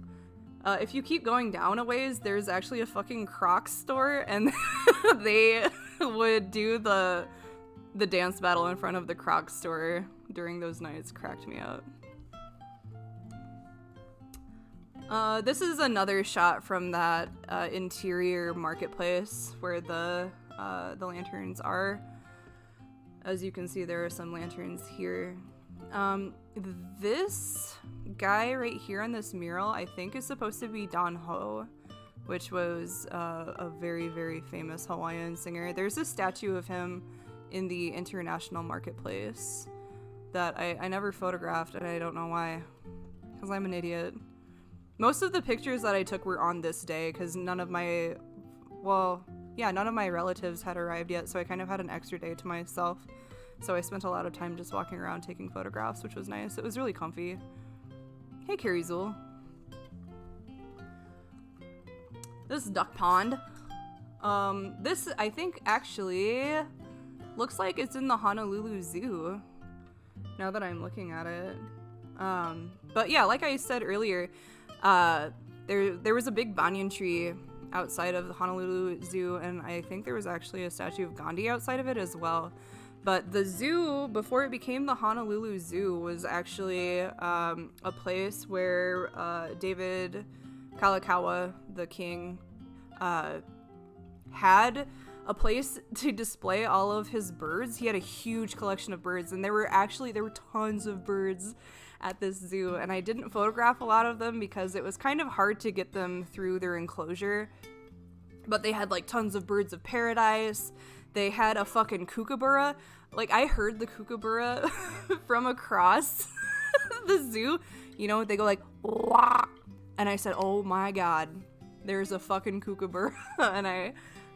If you keep going down a ways, there's actually a fucking Crocs store, and they would do the dance battle in front of the Crocs store during those nights. Cracked me up. This is another shot from that interior marketplace where the lanterns are. As you can see, there are some lanterns here. This guy right here on this mural, I think, is supposed to be Don Ho, which was a very, very famous Hawaiian singer. There's a statue of him in the international marketplace that I never photographed, and I don't know why, because I'm an idiot. Most of the pictures that I took were on this day, because none of my relatives had arrived yet, so I kind of had an extra day to myself. So I spent a lot of time just walking around taking photographs, which was nice. It was really comfy. Hey, Carrie Zool. This is Duck Pond. This, I think, actually looks like it's in the Honolulu Zoo, now that I'm looking at it. But yeah, like I said earlier, there was a big banyan tree outside of the Honolulu Zoo, and I think there was actually a statue of Gandhi outside of it as well. But the zoo, before it became the Honolulu Zoo, was actually a place where David Kalakaua, the king, had a place to display all of his birds. He had a huge collection of birds, and there were tons of birds at this zoo, and I didn't photograph a lot of them because it was kind of hard to get them through their enclosure. But they had like tons of birds of paradise. They had a fucking kookaburra. Like, I heard the kookaburra from across the zoo. You know, they go like, wah! And I said, oh my god, there's a fucking kookaburra. And I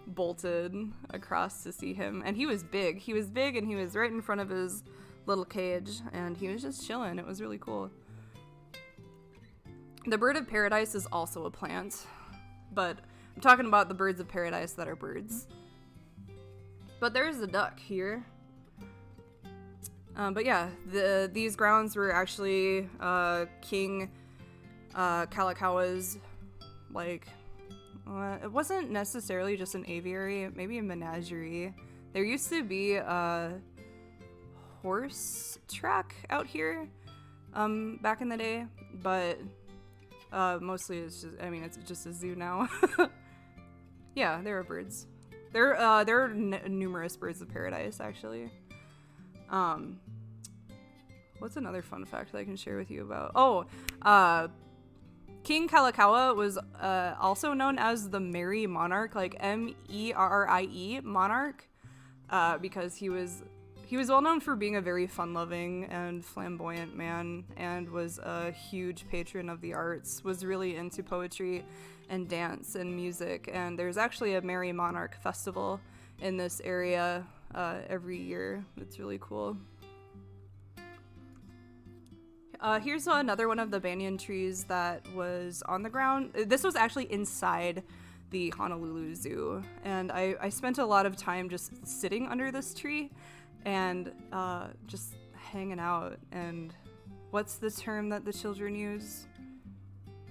bolted across to see him. And he was big. He was big, and he was right in front of his little cage, and he was just chilling. It was really cool. The bird of paradise is also a plant, but I'm talking about the birds of paradise that are birds. But there's a duck here. But yeah, these grounds were actually King Kalakaua's, like, it wasn't necessarily just an aviary, maybe a menagerie. There used to be a horse track out here back in the day, but mostly it's just a zoo now. Yeah, there are birds. There are numerous birds of paradise, actually. What's another fun fact that I can share with you about? King Kalakaua was also known as the Merry Monarch, like Merie monarch, because he was well known for being a very fun-loving and flamboyant man, and was a huge patron of the arts, was really into poetry and dance and music, and there's actually a Merry Monarch festival in this area every year. It's really cool. Here's another one of the banyan trees that was on the ground. This was actually inside the Honolulu Zoo, and I spent a lot of time just sitting under this tree and just hanging out, and what's the term that the children use?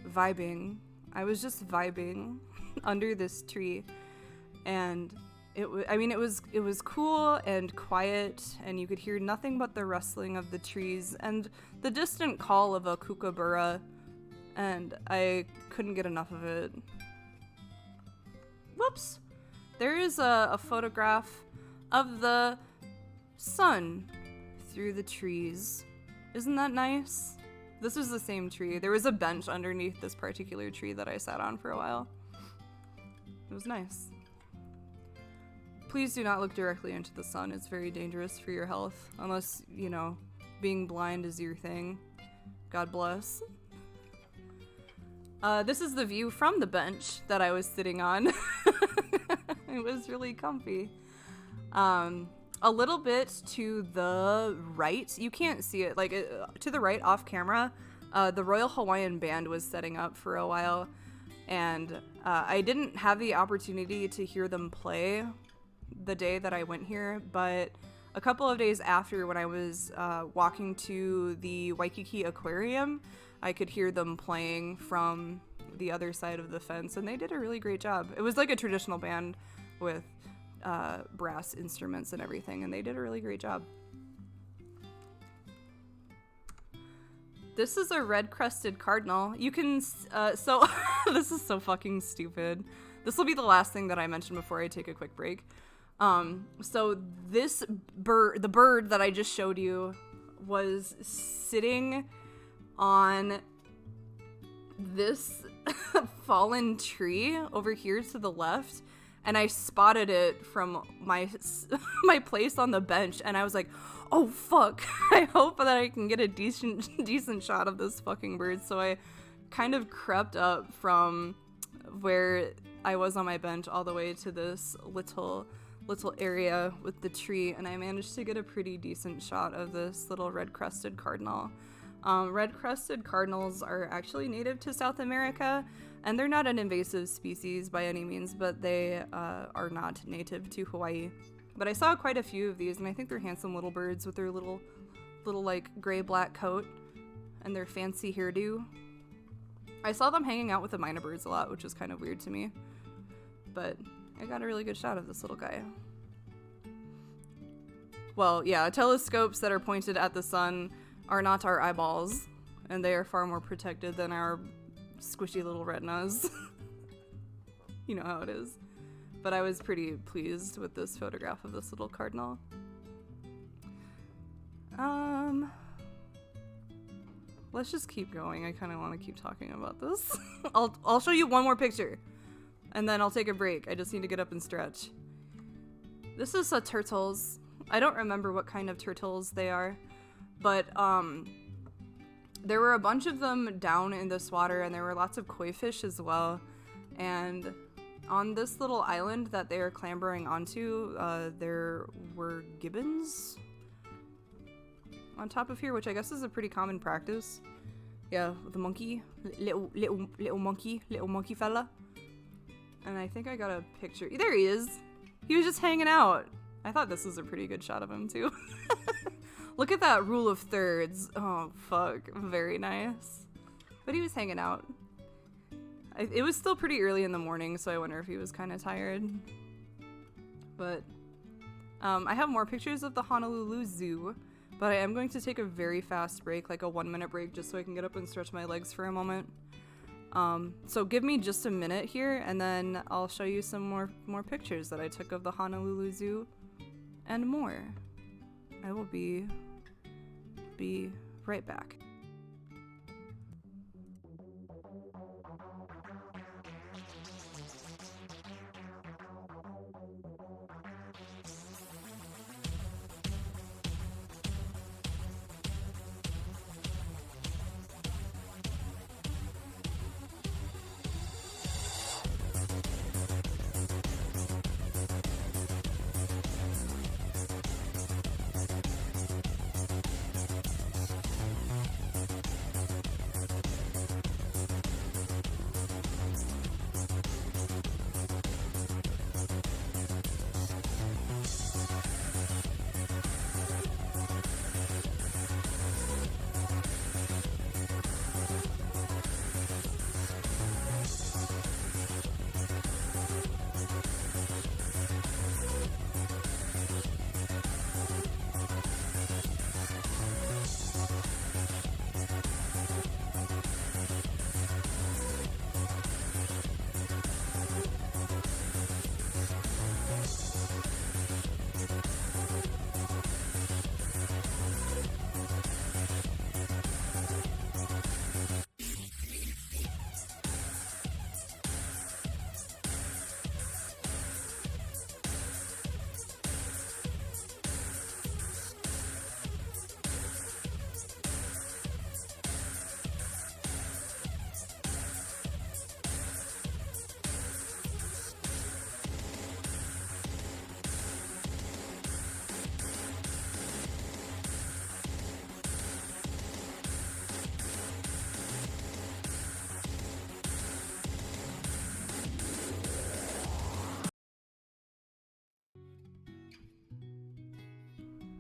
Vibing. I was just vibing under this tree, and it was cool and quiet, and you could hear nothing but the rustling of the trees and the distant call of a kookaburra, and I couldn't get enough of it. Whoops! There is a photograph of the sun through the trees. Isn't that nice? This is the same tree. There was a bench underneath this particular tree that I sat on for a while. It was nice. Please do not look directly into the sun. It's very dangerous for your health. Unless, you know, being blind is your thing. God bless. This is the view from the bench that I was sitting on. It was really comfy. A little bit to the right, you can't see it, like to the right off camera, the Royal Hawaiian Band was setting up for a while, and I didn't have the opportunity to hear them play the day that I went here, but a couple of days after, when I was walking to the Waikiki Aquarium, I could hear them playing from the other side of the fence, and they did a really great job. It was like a traditional band with brass instruments and everything, and they did a really great job. This is a red-crested cardinal. You can, so, this is so fucking stupid. This will be the last thing that I mention before I take a quick break. So this bird, the bird that I just showed you, was sitting on this fallen tree over here to the left, and I spotted it from my place on the bench, and I was like, oh fuck, I hope that I can get a decent shot of this fucking bird. So I kind of crept up from where I was on my bench all the way to this little area with the tree, and I managed to get a pretty decent shot of this little red-crested cardinal. Red-crested cardinals are actually native to South America, and they're not an invasive species by any means, but they are not native to Hawaii. But I saw quite a few of these, and I think they're handsome little birds with their little like gray-black coat and their fancy hairdo. I saw them hanging out with the myna birds a lot, which is kind of weird to me. But I got a really good shot of this little guy. Well, yeah, telescopes that are pointed at the sun are not our eyeballs, and they are far more protected than our squishy little retinas. You know how it is. But I was pretty pleased with this photograph of this little cardinal. Let's just keep going. I kind of want to keep talking about this. I'll show you one more picture, and then I'll take a break. I just need to get up and stretch. This is turtles. I don't remember what kind of turtles they are, but there were a bunch of them down in this water, and there were lots of koi fish as well. And on this little island that they are clambering onto, there were gibbons on top of here, which I guess is a pretty common practice. Yeah, the monkey, little monkey fella. And I think I got a picture. There he is. He was just hanging out. I thought this was a pretty good shot of him too. Look at that rule of thirds. Oh fuck, very nice. But he was hanging out. It was still pretty early in the morning, so I wonder if he was kind of tired. But I have more pictures of the Honolulu Zoo. But I am going to take a very fast break, like a 1-minute break, just so I can get up and stretch my legs for a moment. So give me just a minute here, and then I'll show you some more pictures that I took of the Honolulu Zoo and more. I will be right back.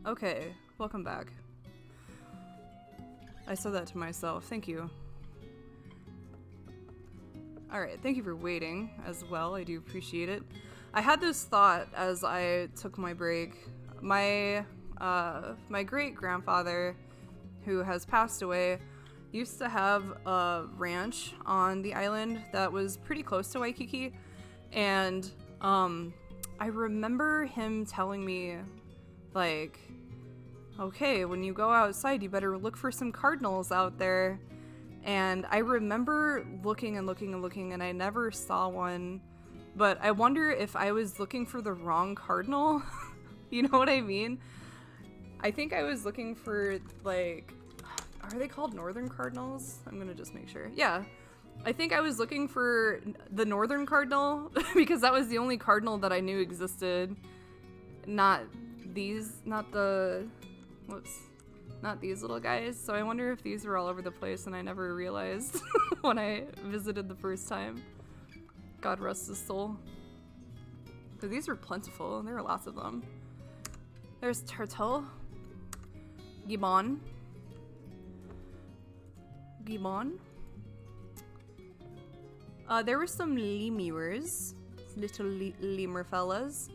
Okay, welcome back. I said that to myself. Thank you. Alright, thank you for waiting as well. I do appreciate it. I had this thought as I took my break. My great-grandfather, who has passed away, used to have a ranch on the island that was pretty close to Waikiki. And I remember him telling me, like, okay, when you go outside, you better look for some cardinals out there. And I remember looking and looking and looking, and I never saw one. But I wonder if I was looking for the wrong cardinal. You know what I mean? I think I was looking for, like, are they called northern cardinals? I'm gonna just make sure. Yeah. I think I was looking for the northern cardinal because that was the only cardinal that I knew existed. Not these little guys. So I wonder if these were all over the place and I never realized when I visited the first time. God rest his soul. Because these were plentiful and there were lots of them. There's turtle. Gibbon. There were some lemurs. Little lemur fellas.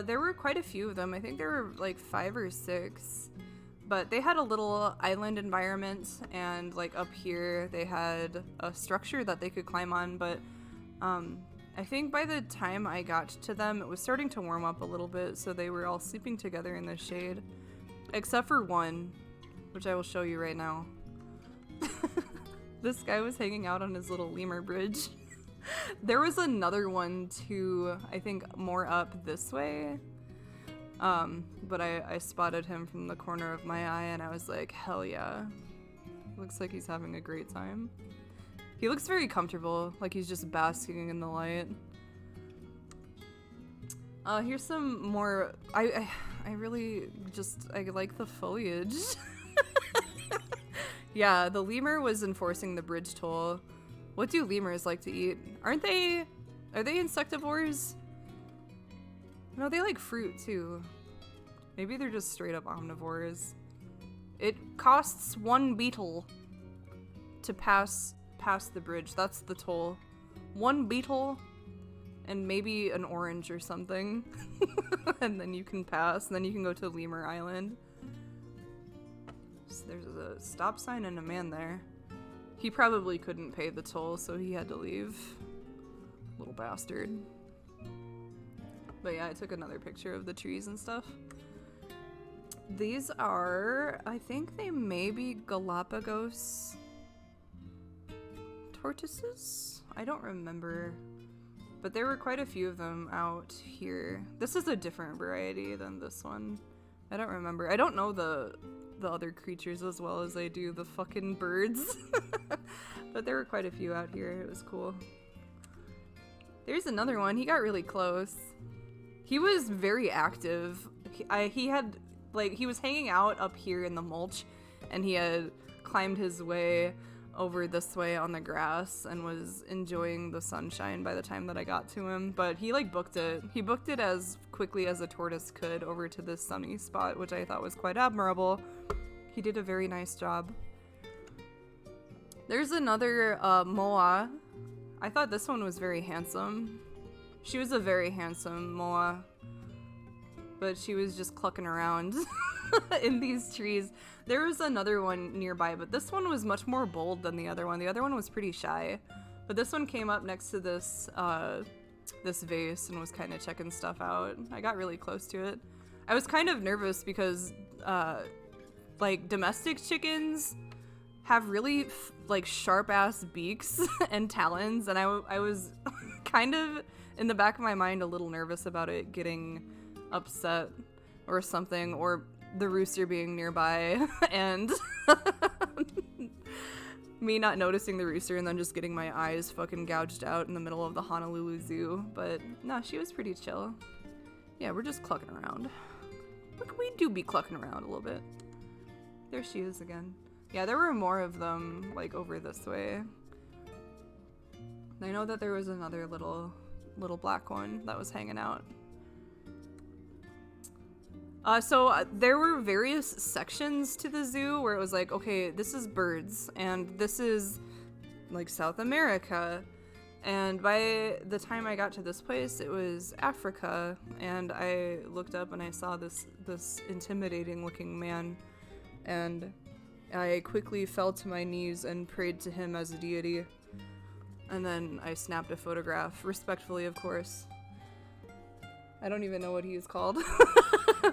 There were quite a few of them. I think there were like 5 or 6. But they had a little island environment, and like up here they had a structure that they could climb on, but I think by the time I got to them, it was starting to warm up a little bit, so they were all sleeping together in the shade. Except for one, which I will show you right now. This guy was hanging out on his little lemur bridge. There was another one too, I think more up this way. But I spotted him from the corner of my eye and I was like, hell yeah. Looks like he's having a great time. He looks very comfortable, like he's just basking in the light. Here's some more, I really just, I like the foliage. Yeah, the lemur was enforcing the bridge toll. What do lemurs like to eat? Are they insectivores? No, they like fruit too. Maybe they're just straight up omnivores. It costs 1 beetle to pass the bridge. That's the toll. 1 beetle and maybe an orange or something. And then you can pass, and then you can go to Lemur Island. So there's a stop sign and a man there. He probably couldn't pay the toll, so he had to leave. Little bastard. But yeah, I took another picture of the trees and stuff. These are, I think they may be Galapagos tortoises? I don't remember. But there were quite a few of them out here. This is a different variety than this one. I don't remember. I don't know the other creatures as well as I do the fucking birds. But there were quite a few out here. It was cool. There's another one. He got really close. He was very active. He had, like, he was hanging out up here in the mulch, and he had climbed his way over this way on the grass and was enjoying the sunshine by the time that I got to him. But he, like, booked it. He booked it as quickly as a tortoise could over to this sunny spot, which I thought was quite admirable. He did a very nice job. There's another moa. I thought this one was very handsome. She was a very handsome moa, but she was just clucking around in these trees. There was another one nearby, but this one was much more bold than the other one. The other one was pretty shy, but this one came up next to this this vase and was kind of checking stuff out. I got really close to it. I was kind of nervous because like domestic chickens have really like sharp ass beaks and talons, and I was kind of in the back of my mind a little nervous about it getting upset or something, or the rooster being nearby and me not noticing the rooster and then just getting my eyes fucking gouged out in the middle of the Honolulu Zoo. But no, she was pretty chill. Yeah, we're just clucking around. Look, we do be clucking around a little bit. There she is again. Yeah, there were more of them, like, over this way. I know that there was another little black one that was hanging out. So there were various sections to the zoo where it was like, okay, this is birds, and this is, like, South America. And by the time I got to this place, it was Africa, and I looked up and I saw this intimidating-looking man, and I quickly fell to my knees and prayed to him as a deity. And then I snapped a photograph, respectfully, of course. I don't even know what he is called,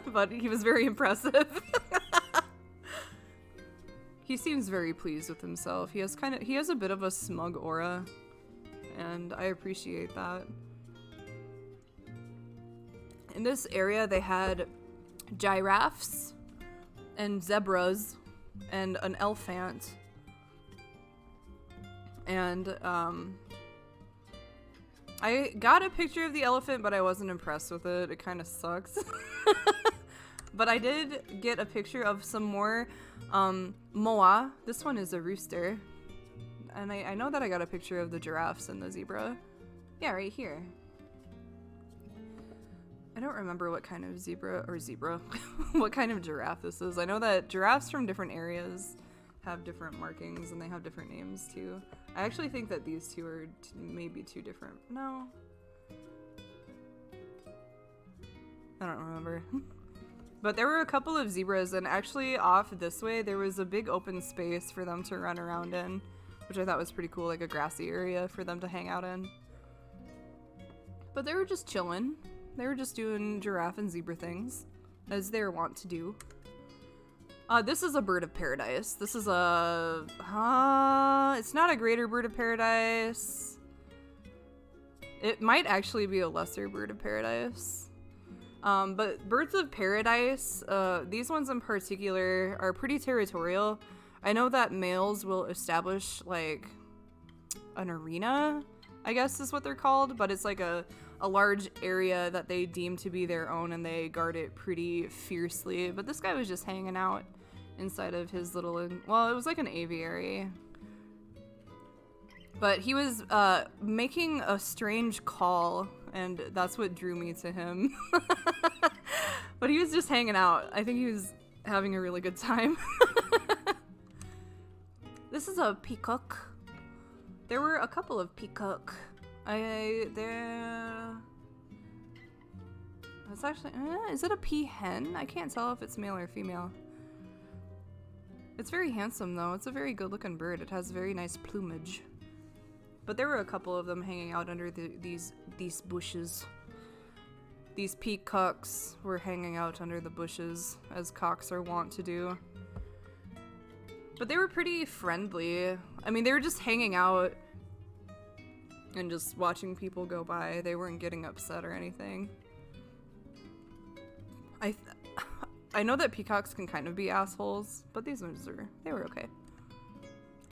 but he was very impressive. He seems very pleased with himself. He has a bit of a smug aura, and I appreciate that. In this area, they had giraffes and zebras and an elephant. And I got a picture of the elephant, but I wasn't impressed with it. It kind of sucks. But I did get a picture of some more moa. This one is a rooster. And I know that I got a picture of the giraffes and the zebra. Yeah, right here. I don't remember what kind of zebra, what kind of giraffe this is. I know that giraffes from different areas have different markings and they have different names too. I actually think that these two are maybe two different. No. I don't remember. But there were a couple of zebras, and actually off this way there was a big open space for them to run around in, which I thought was pretty cool, like a grassy area for them to hang out in. But they were just chilling. They were just doing giraffe and zebra things, as they wont to do. This is a bird of paradise. This is a... it's not a greater bird of paradise. It might actually be a lesser bird of paradise. But birds of paradise, these ones in particular, are pretty territorial. I know that males will establish, like, an arena, I guess is what they're called, but it's like a large area that they deem to be their own, and they guard it pretty fiercely. But this guy was just hanging out inside of his little, well, it was like an aviary. But he was making a strange call, and that's what drew me to him. But he was just hanging out. I think he was having a really good time. This is a peacock. There were a couple of peacock. It's actually, is it a peahen? I can't tell if it's male or female. It's very handsome though. It's a very good looking bird. It has very nice plumage. But there were a couple of them hanging out under these bushes. These peacocks were hanging out under the bushes, as cocks are wont to do. But they were pretty friendly. I mean, they were just hanging out and just watching people go by. They weren't getting upset or anything. I know that peacocks can kind of be assholes, but these ones they were okay.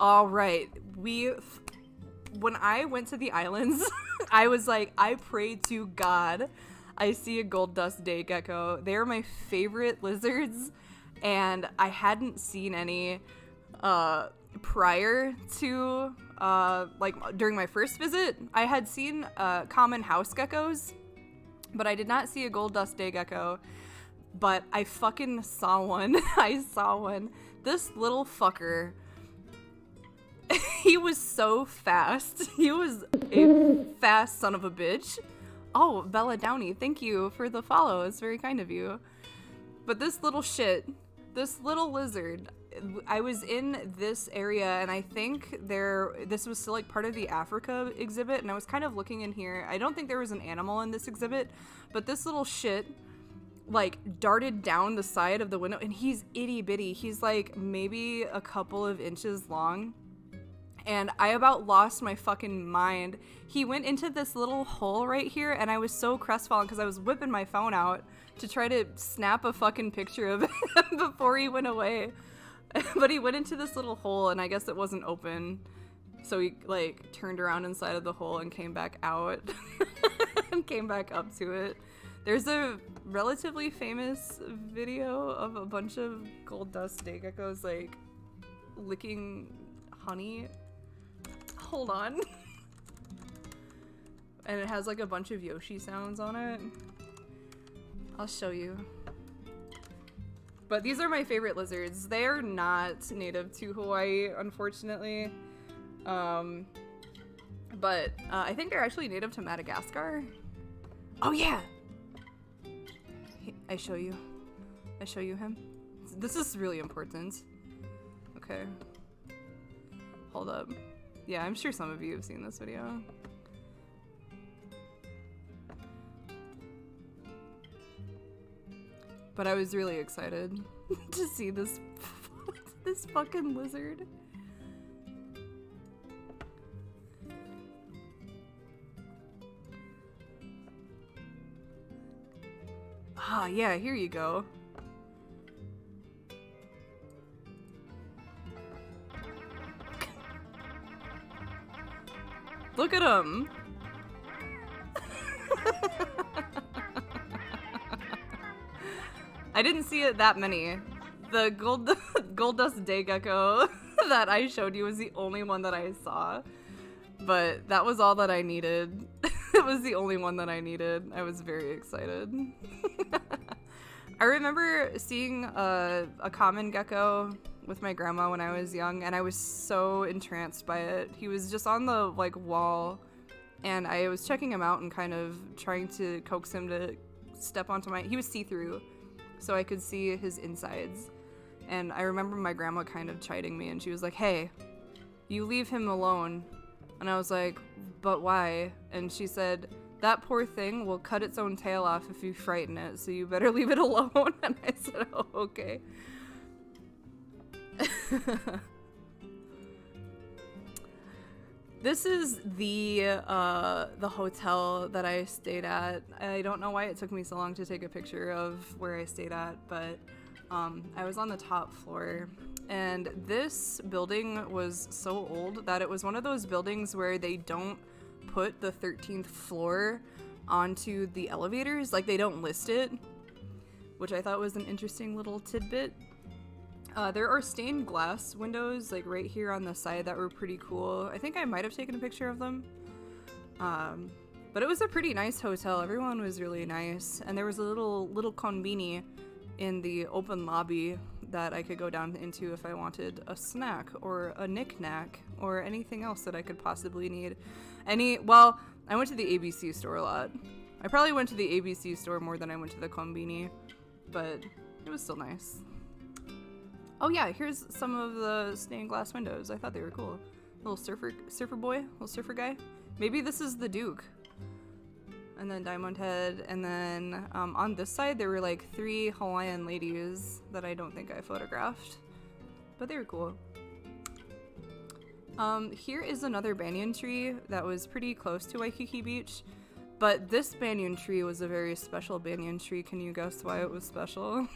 All right, when I went to the islands, I was like, I pray to God I see a gold dust day gecko. They are my favorite lizards, and I hadn't seen any prior to like during my first visit. I had seen common house geckos, but I did not see a gold dust day gecko. But I fucking saw one. I saw one. This little fucker, he was so fast. He was a fast son of a bitch. Oh, Bella Downey, thank you for the follow. It's very kind of you. But this little shit, this little lizard, I was in this area, and I think this was still like part of the Africa exhibit, and I was kind of looking in here. I don't think there was an animal in this exhibit, but this little shit like darted down the side of the window, and he's itty bitty. He's like maybe a couple of inches long, and I about lost my fucking mind. He went into this little hole right here, and I was so crestfallen because I was whipping my phone out to try to snap a fucking picture of him before he went away. But he went into this little hole, and I guess it wasn't open, so he like turned around inside of the hole and came back out and came back up to it. There's a relatively famous video of a bunch of gold dust day geckos like licking honey. Hold on. And it has like a bunch of Yoshi sounds on it. I'll show you. But these are my favorite lizards. They are not native to Hawaii, unfortunately. But I think they're actually native to Madagascar. Oh yeah! I show you him. This is really important. Okay. Hold up. Yeah, I'm sure some of you have seen this video. But I was really excited to see this fucking lizard. Ah, yeah, here you go. Look at him. I didn't see it that many. The gold dust day gecko that I showed you was the only one that I saw. But that was all that I needed. It was the only one that I needed. I was very excited. I remember seeing a common gecko with my grandma when I was young, and I was so entranced by it. He was just on the like wall, and I was checking him out and kind of trying to coax him to step onto my... He was see-through, so I could see his insides. And I remember my grandma kind of chiding me, and she was like, "Hey, you leave him alone." And I was like, "But why?" And she said, "That poor thing will cut its own tail off if you frighten it, so you better leave it alone." And I said, "Oh, okay." This is the hotel that I stayed at. I don't know why it took me so long to take a picture of where I stayed at, but I was on the top floor, and this building was so old that it was one of those buildings where they don't put the 13th floor onto the elevators, like they don't list it, which I thought was an interesting little tidbit. There are stained glass windows like right here on the side that were pretty cool. I think I might have taken a picture of them. But it was a pretty nice hotel. Everyone was really nice, and there was a little konbini in the open lobby that I could go down into if I wanted a snack or a knick-knack or anything else that I could possibly need. Well, I went to the ABC store a lot. I probably went to the ABC store more than I went to the konbini, but it was still nice. Oh yeah, here's some of the stained glass windows. I thought they were cool. Little surfer boy, little surfer guy. Maybe this is the Duke. And then Diamond Head, and then on this side there were like 3 Hawaiian ladies that I don't think I photographed, but they were cool. Here is another banyan tree that was pretty close to Waikiki Beach, but this banyan tree was a very special banyan tree. Can you guess why it was special?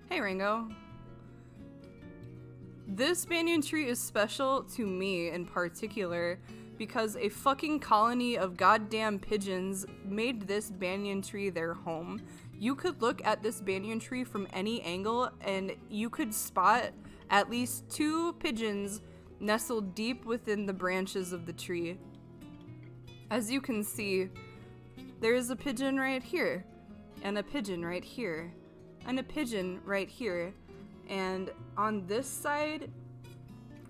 Hey Ringo. This banyan tree is special to me in particular because a fucking colony of goddamn pigeons made this banyan tree their home. You could look at this banyan tree from any angle and you could spot at least 2 pigeons nestled deep within the branches of the tree. As you can see, there is a pigeon right here, and a pigeon right here, and a pigeon right here. And on this side,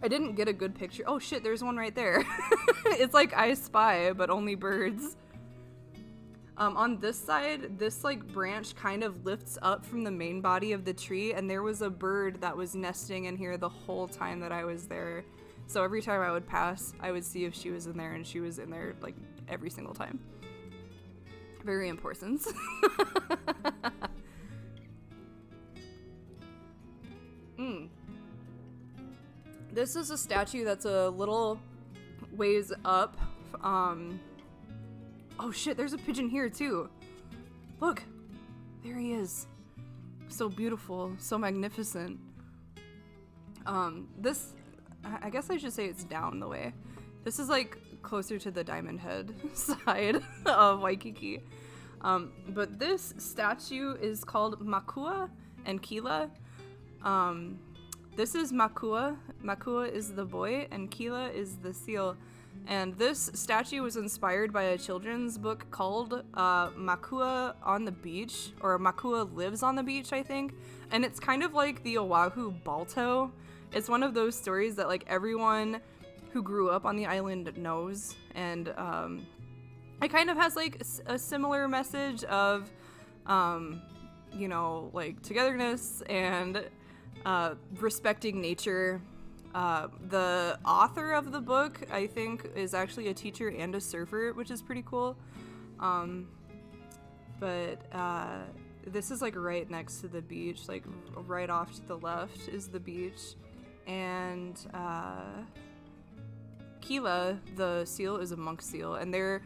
I didn't get a good picture. Oh shit, there's one right there. It's like I Spy, but only birds. On this side, this like branch kind of lifts up from the main body of the tree, and there was a bird that was nesting in here the whole time that I was there. So every time I would pass, I would see if she was in there, and she was in there like every single time. Very important. This is a statue that's a little ways up. Oh shit, there's a pigeon here too. Look, there he is. So beautiful, so magnificent. This, I guess I should say it's down the way. This is like closer to the Diamond Head side of Waikiki. But this statue is called Makua and Kila. This is Makua. Makua is the boy, and Kila is the seal. And this statue was inspired by a children's book called Makua on the Beach, or Makua Lives on the Beach, I think. And it's kind of like the Oahu Balto. It's one of those stories that like everyone who grew up on the island knows. And it kind of has like a similar message of, you know, like togetherness and respecting nature. The author of the book, I think, is actually a teacher and a surfer, which is pretty cool. But this is like right next to the beach, like right off to the left is the beach. And Kila, the seal, is a monk seal, and there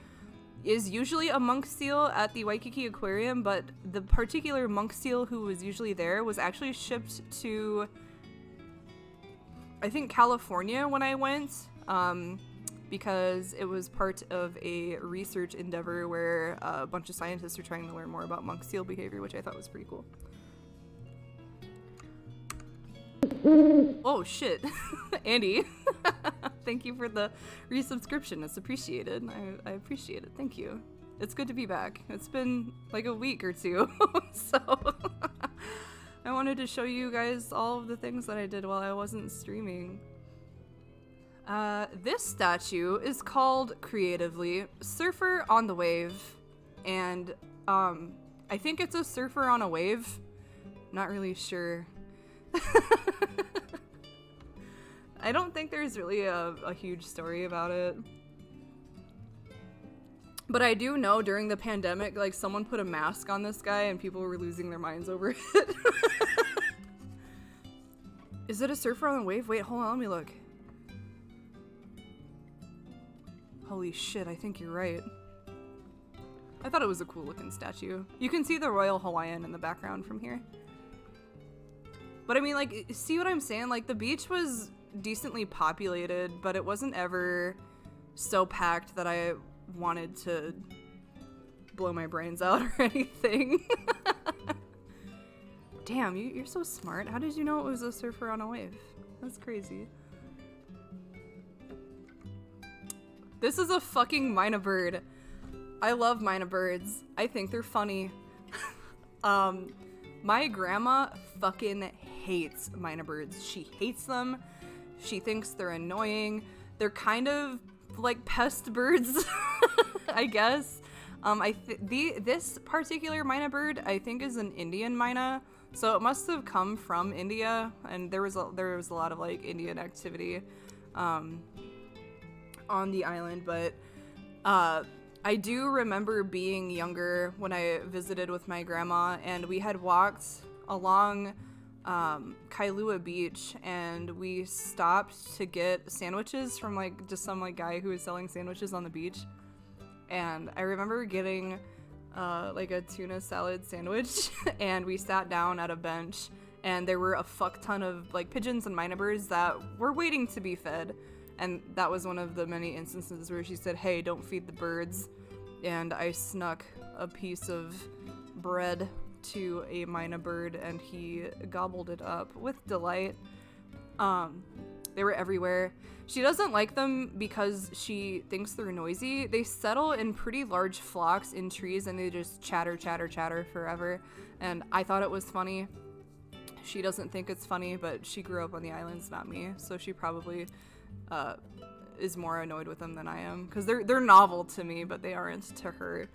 is usually a monk seal at the Waikiki Aquarium, but the particular monk seal who was usually there was actually shipped to, I think, California when I went, because it was part of a research endeavor where a bunch of scientists are trying to learn more about monk seal behavior, which I thought was pretty cool. Oh shit, Andy. Thank you for the resubscription. It's appreciated. I appreciate it. Thank you. It's good to be back. It's been like a week or two, so I wanted to show you guys all of the things that I did while I wasn't streaming. This statue is called, creatively, Surfer on the Wave, and I think it's a surfer on a wave. Not really sure. I don't think there's really a huge story about it. But I do know during the pandemic, like, someone put a mask on this guy and people were losing their minds over it. Is it a surfer on a wave? Wait, hold on, let me look. Holy shit, I think you're right. I thought it was a cool looking statue. You can see the Royal Hawaiian in the background from here. But I mean, like, see what I'm saying? Like, the beach was decently populated, but it wasn't ever so packed that I wanted to blow my brains out or anything. Damn, you're so smart. How did you know it was a surfer on a wave? That's crazy. This is a fucking mynah bird. I love mynah birds. I think they're funny. My grandma fucking hates mynah birds. She hates them. She thinks they're annoying. They're kind of like pest birds, I guess. This particular mynah bird, I think, is an Indian mynah, so it must have come from India, and there was a lot of like Indian activity on the island. But I do remember being younger when I visited with my grandma, and we had walked along Kailua Beach, and we stopped to get sandwiches from like just some like guy who was selling sandwiches on the beach. And I remember getting like a tuna salad sandwich, and we sat down at a bench, and there were a fuck ton of like pigeons and mynah birds that were waiting to be fed. And that was one of the many instances where she said, "Hey, don't feed the birds." And I snuck a piece of bread to a mynah bird, and he gobbled it up with delight. They were everywhere. She doesn't like them because she thinks they're noisy. They settle in pretty large flocks in trees, and they just chatter, chatter, chatter forever. And I thought it was funny. She doesn't think it's funny, but she grew up on the islands, not me. So she probably is more annoyed with them than I am, because they're novel to me, but they aren't to her.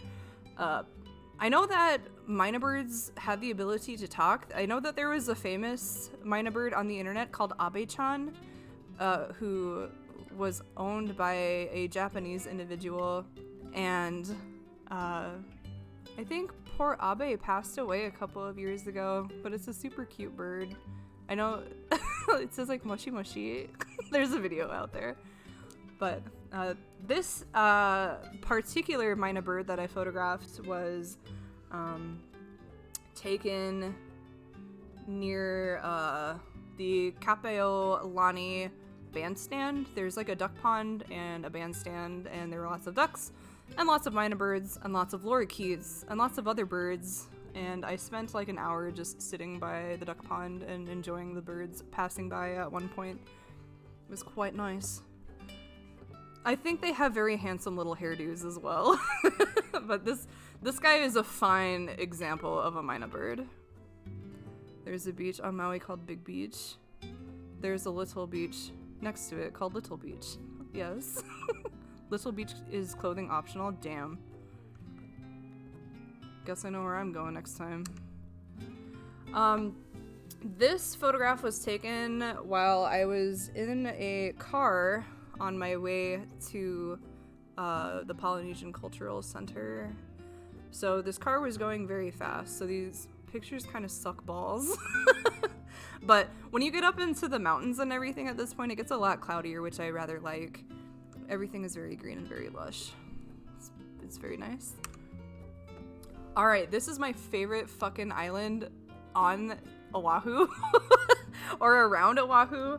I know that mynah birds have the ability to talk. I know that there was a famous mynah bird on the internet called Abe-chan, who was owned by a Japanese individual, and I think poor Abe passed away a couple of years ago, but it's a super cute bird. I know it says like moshi moshi. There's a video out there. But this particular mynah bird that I photographed was taken near the Kapeolani bandstand. There's like a duck pond and a bandstand, and there were lots of ducks and lots of mynah birds and lots of lorikeets and lots of other birds. And I spent like an hour just sitting by the duck pond and enjoying the birds passing by at one point. It was quite nice. I think they have very handsome little hairdos as well. But this guy is a fine example of a mynah bird. There's a beach on Maui called Big Beach. There's a little beach next to it called Little Beach. Yes. Little Beach is clothing optional. Damn. Guess I know where I'm going next time. This photograph was taken while I was in a car on my way to the Polynesian Cultural Center. So this car was going very fast, so these pictures kind of suck balls. But when you get up into the mountains and everything at this point, it gets a lot cloudier, which I rather like. Everything is very green and very lush. It's very nice. Alright, this is my favorite fucking island on Oahu. Or around Oahu.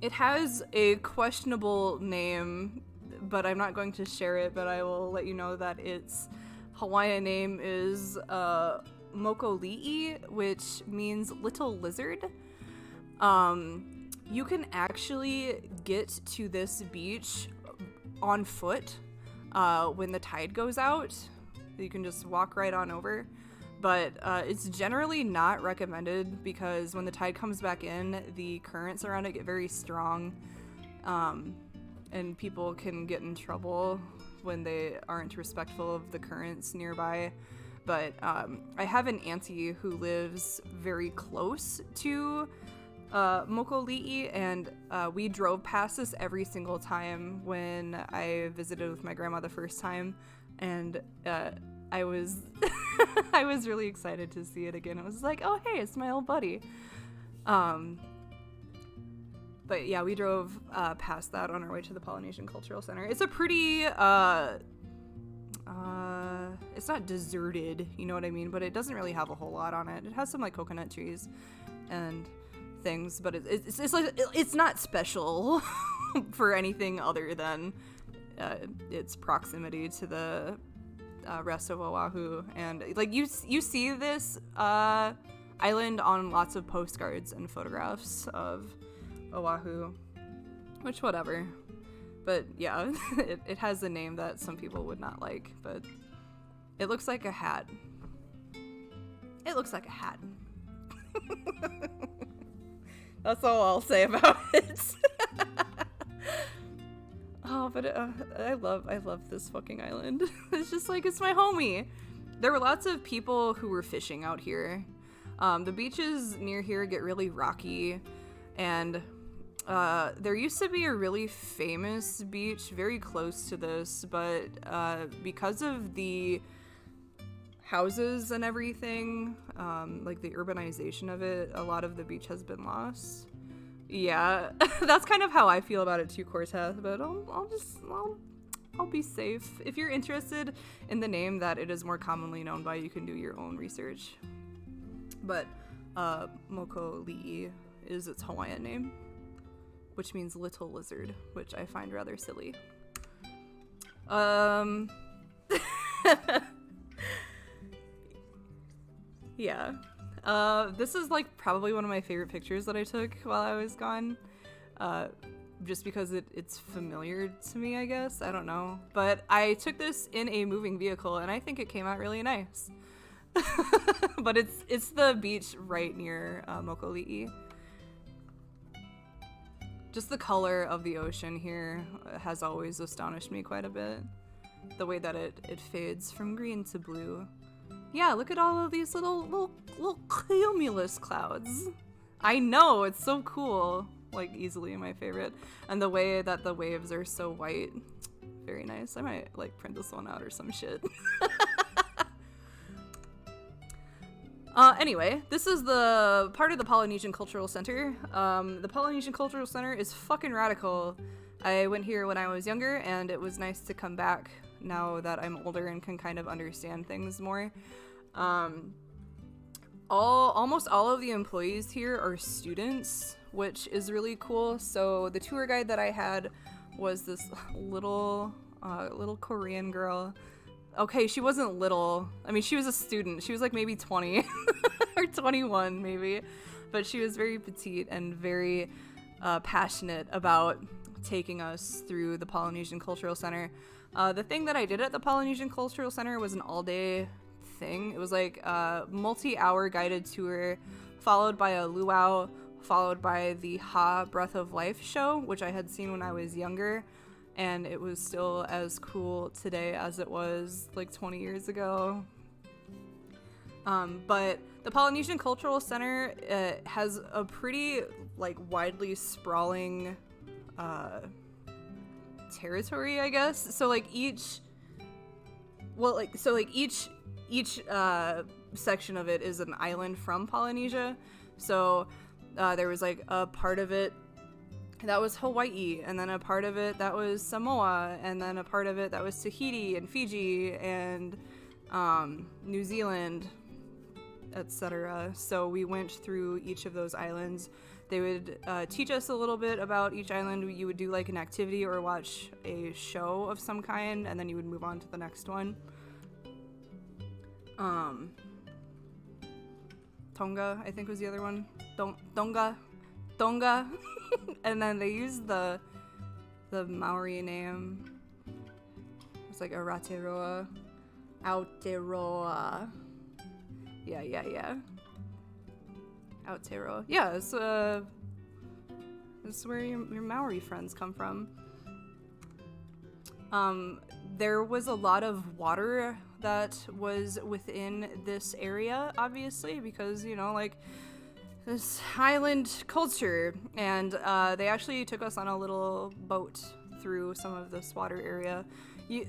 It has a questionable name, but I'm not going to share it, but I will let you know that its Hawaiian name is Mokoli'i, which means little lizard. you can actually get to this beach on foot when the tide goes out. You can just walk right on over. But it's generally not recommended because when the tide comes back in, the currents around it get very strong. And people can get in trouble when they aren't respectful of the currents nearby. But I have an auntie who lives very close to Moko'ili'i, and we drove past this every single time when I visited with my grandma the first time, and I was I was really excited to see it again. It was like, oh hey, it's my old buddy. But yeah, we drove past that on our way to the Polynesian Cultural Center. It's a pretty it's not deserted, you know what I mean, but it doesn't really have a whole lot on it. It has some like coconut trees and things, but it's like it's not special for anything other than its proximity to the rest of Oahu. And like you see this island on lots of postcards and photographs of Oahu, which whatever. But yeah, it has a name that some people would not like, but it looks like a hat. It looks like a hat. That's all I'll say about it. Oh, but I love this fucking island. It's just like, it's my homie. There were lots of people who were fishing out here. The beaches near here get really rocky, and there used to be a really famous beach very close to this, but because of the houses and everything, like the urbanization of it, a lot of the beach has been lost. Yeah, that's kind of how I feel about it too, Cortez, but I'll be safe. If you're interested in the name that it is more commonly known by, you can do your own research. But Moko'ili'i is its Hawaiian name, which means little lizard, which I find rather silly. Yeah. This is like probably one of my favorite pictures that I took while I was gone. Just because it's familiar to me, I guess. I don't know. But I took this in a moving vehicle, and I think it came out really nice. But it's the beach right near Moko'ili'i. Just the color of the ocean here has always astonished me quite a bit. The way that it fades from green to blue. Yeah, look at all of these little cumulus clouds. I know, it's so cool. Like, easily my favorite. And the way that the waves are so white. Very nice. I might, like, print this one out or some shit. Anyway, this is the part of the Polynesian Cultural Center. The Polynesian Cultural Center is fucking radical. I went here when I was younger, and it was nice to come back now that I'm older and can kind of understand things more. Almost all of the employees here are students, which is really cool. So the tour guide that I had was this little Korean girl. Okay, she wasn't little. I mean, she was a student. She was like maybe 20 or 21 maybe, but she was very petite and very passionate about taking us through the Polynesian Cultural Center. The thing that I did at the Polynesian Cultural Center was an all-day thing. It was like a multi-hour guided tour, followed by a luau, followed by the Ha Breath of Life show, which I had seen when I was younger, and it was still as cool today as it was like 20 years ago. But the Polynesian Cultural Center has a pretty like widely sprawling territory, I guess. So like each section of it is an island from Polynesia. So there was like a part of it that was Hawaii, and then a part of it that was Samoa, and then a part of it that was Tahiti and Fiji and New Zealand, etc. So we went through each of those islands. They would teach us a little bit about each island. You would do like an activity or watch a show of some kind, and then you would move on to the next one. Tonga, I think, was the other one. Tonga. Tonga. And then they use the Maori name. It's like Aotearoa. Aotearoa. Yeah. Aotearoa. Yeah, it's where your Maori friends come from. There was a lot of water that was within this area, obviously, because, you know, like, this island culture. And they actually took us on a little boat through some of this water area.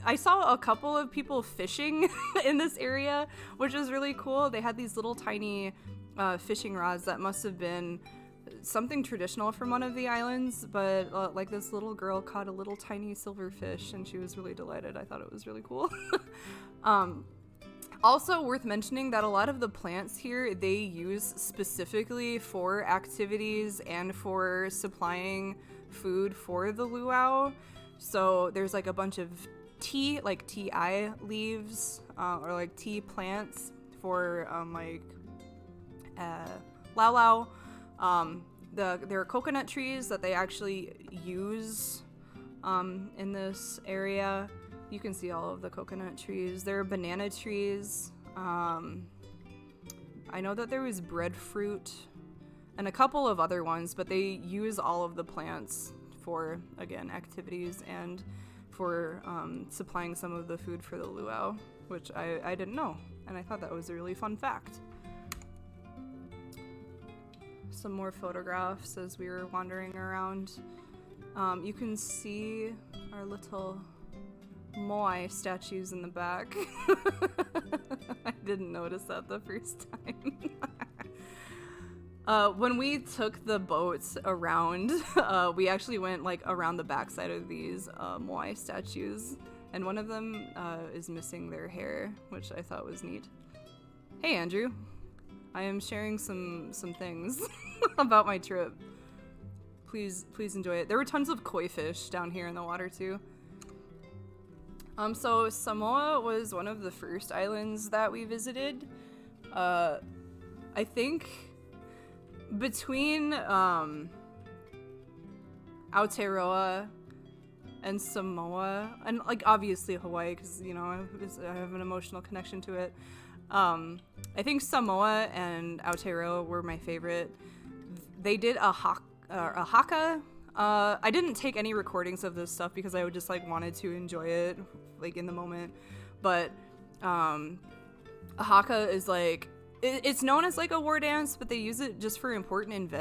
I saw a couple of people fishing in this area, which was really cool. They had these little tiny fishing rods that must have been something traditional from one of the islands, but like this little girl caught a little tiny silverfish and she was really delighted. I thought it was really cool. Also worth mentioning that a lot of the plants here they use specifically for activities and for supplying food for the luau. So there's like a bunch of tea, like ti leaves, or like tea plants for lau. There are coconut trees that they actually use in this area. You can see all of the coconut trees. There are banana trees. I know that there was breadfruit and a couple of other ones, but they use all of the plants for, again, activities and for supplying some of the food for the luau, which I didn't know, and I thought that was a really fun fact. Some more photographs as we were wandering around. You can see our little moai statues in the back. I didn't notice that the first time. When we took the boats around, we actually went like around the backside of these moai statues, and one of them is missing their hair, which I thought was neat. Hey Andrew, I am sharing some things about my trip. Please enjoy it. There were tons of koi fish down here in the water too. So Samoa was one of the first islands that we visited. I think between Aotearoa and Samoa, and like obviously Hawaii, because you know I have an emotional connection to it. I think Samoa and Aotearoa were my favorite. They did a haka. I didn't take any recordings of this stuff because I would just like wanted to enjoy it like in the moment. But a haka is like it's known as like a war dance, but they use it just for important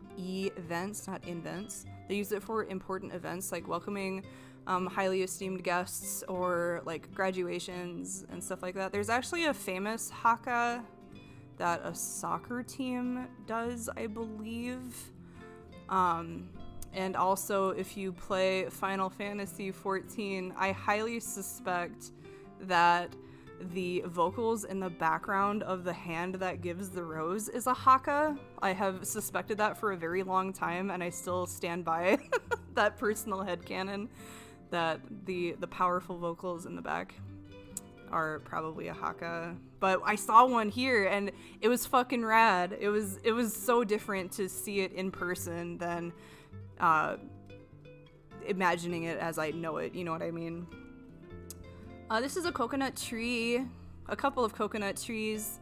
events, not invents. They use it for important events like welcoming highly esteemed guests or like graduations and stuff like that. There's actually a famous haka that a soccer team does, I believe. And also if you play Final Fantasy XIV, I highly suspect that the vocals in the background of the hand that gives the rose is a haka. I have suspected that for a very long time, and I still stand by that personal headcanon that the powerful vocals in the back are probably a haka. But I saw one here and it was fucking rad. It was so different to see it in person than imagining it as I know it, you know what I mean? This is a coconut tree, a couple of coconut trees.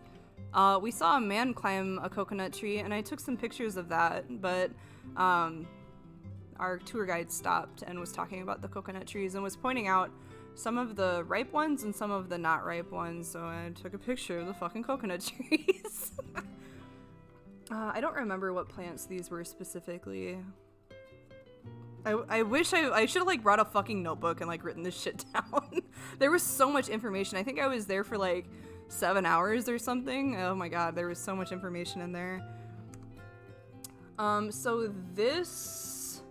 We saw a man climb a coconut tree and I took some pictures of that, but our tour guide stopped and was talking about the coconut trees and was pointing out some of the ripe ones and some of the not ripe ones, so I took a picture of the fucking coconut trees. I don't remember what plants these were specifically. I wish I should have like brought a fucking notebook and like written this shit down. There was so much information. I think I was there for like 7 hours or something. Oh my god, there was so much information in there. So this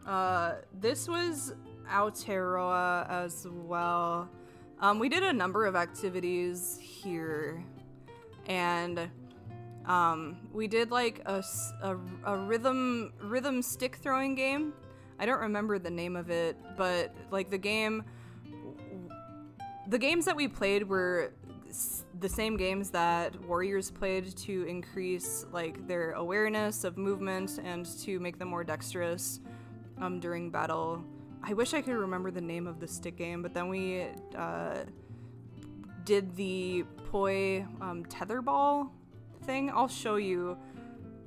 was Aotearoa as well. We did a number of activities here, and we did like a rhythm stick throwing game. I don't remember the name of it, but like the games that we played were the same games that warriors played to increase like their awareness of movement and to make them more dexterous during battle. I wish I could remember the name of the stick game, but then we did the poi tetherball thing. I'll show you.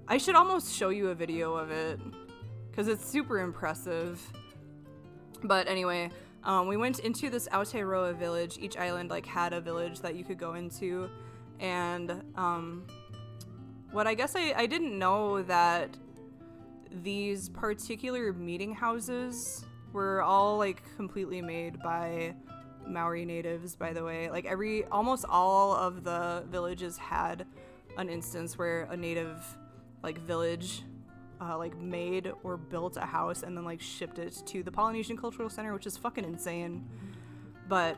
I should almost show you a video of it because it's super impressive. But anyway, we went into this Aotearoa village. Each island like had a village that you could go into, and what I guess I didn't know that these particular meeting houses were all like completely made by Maori natives, by the way. Like almost all of the villages had an instance where a native like village like made or built a house and then like shipped it to the Polynesian Cultural Center, which is fucking insane. But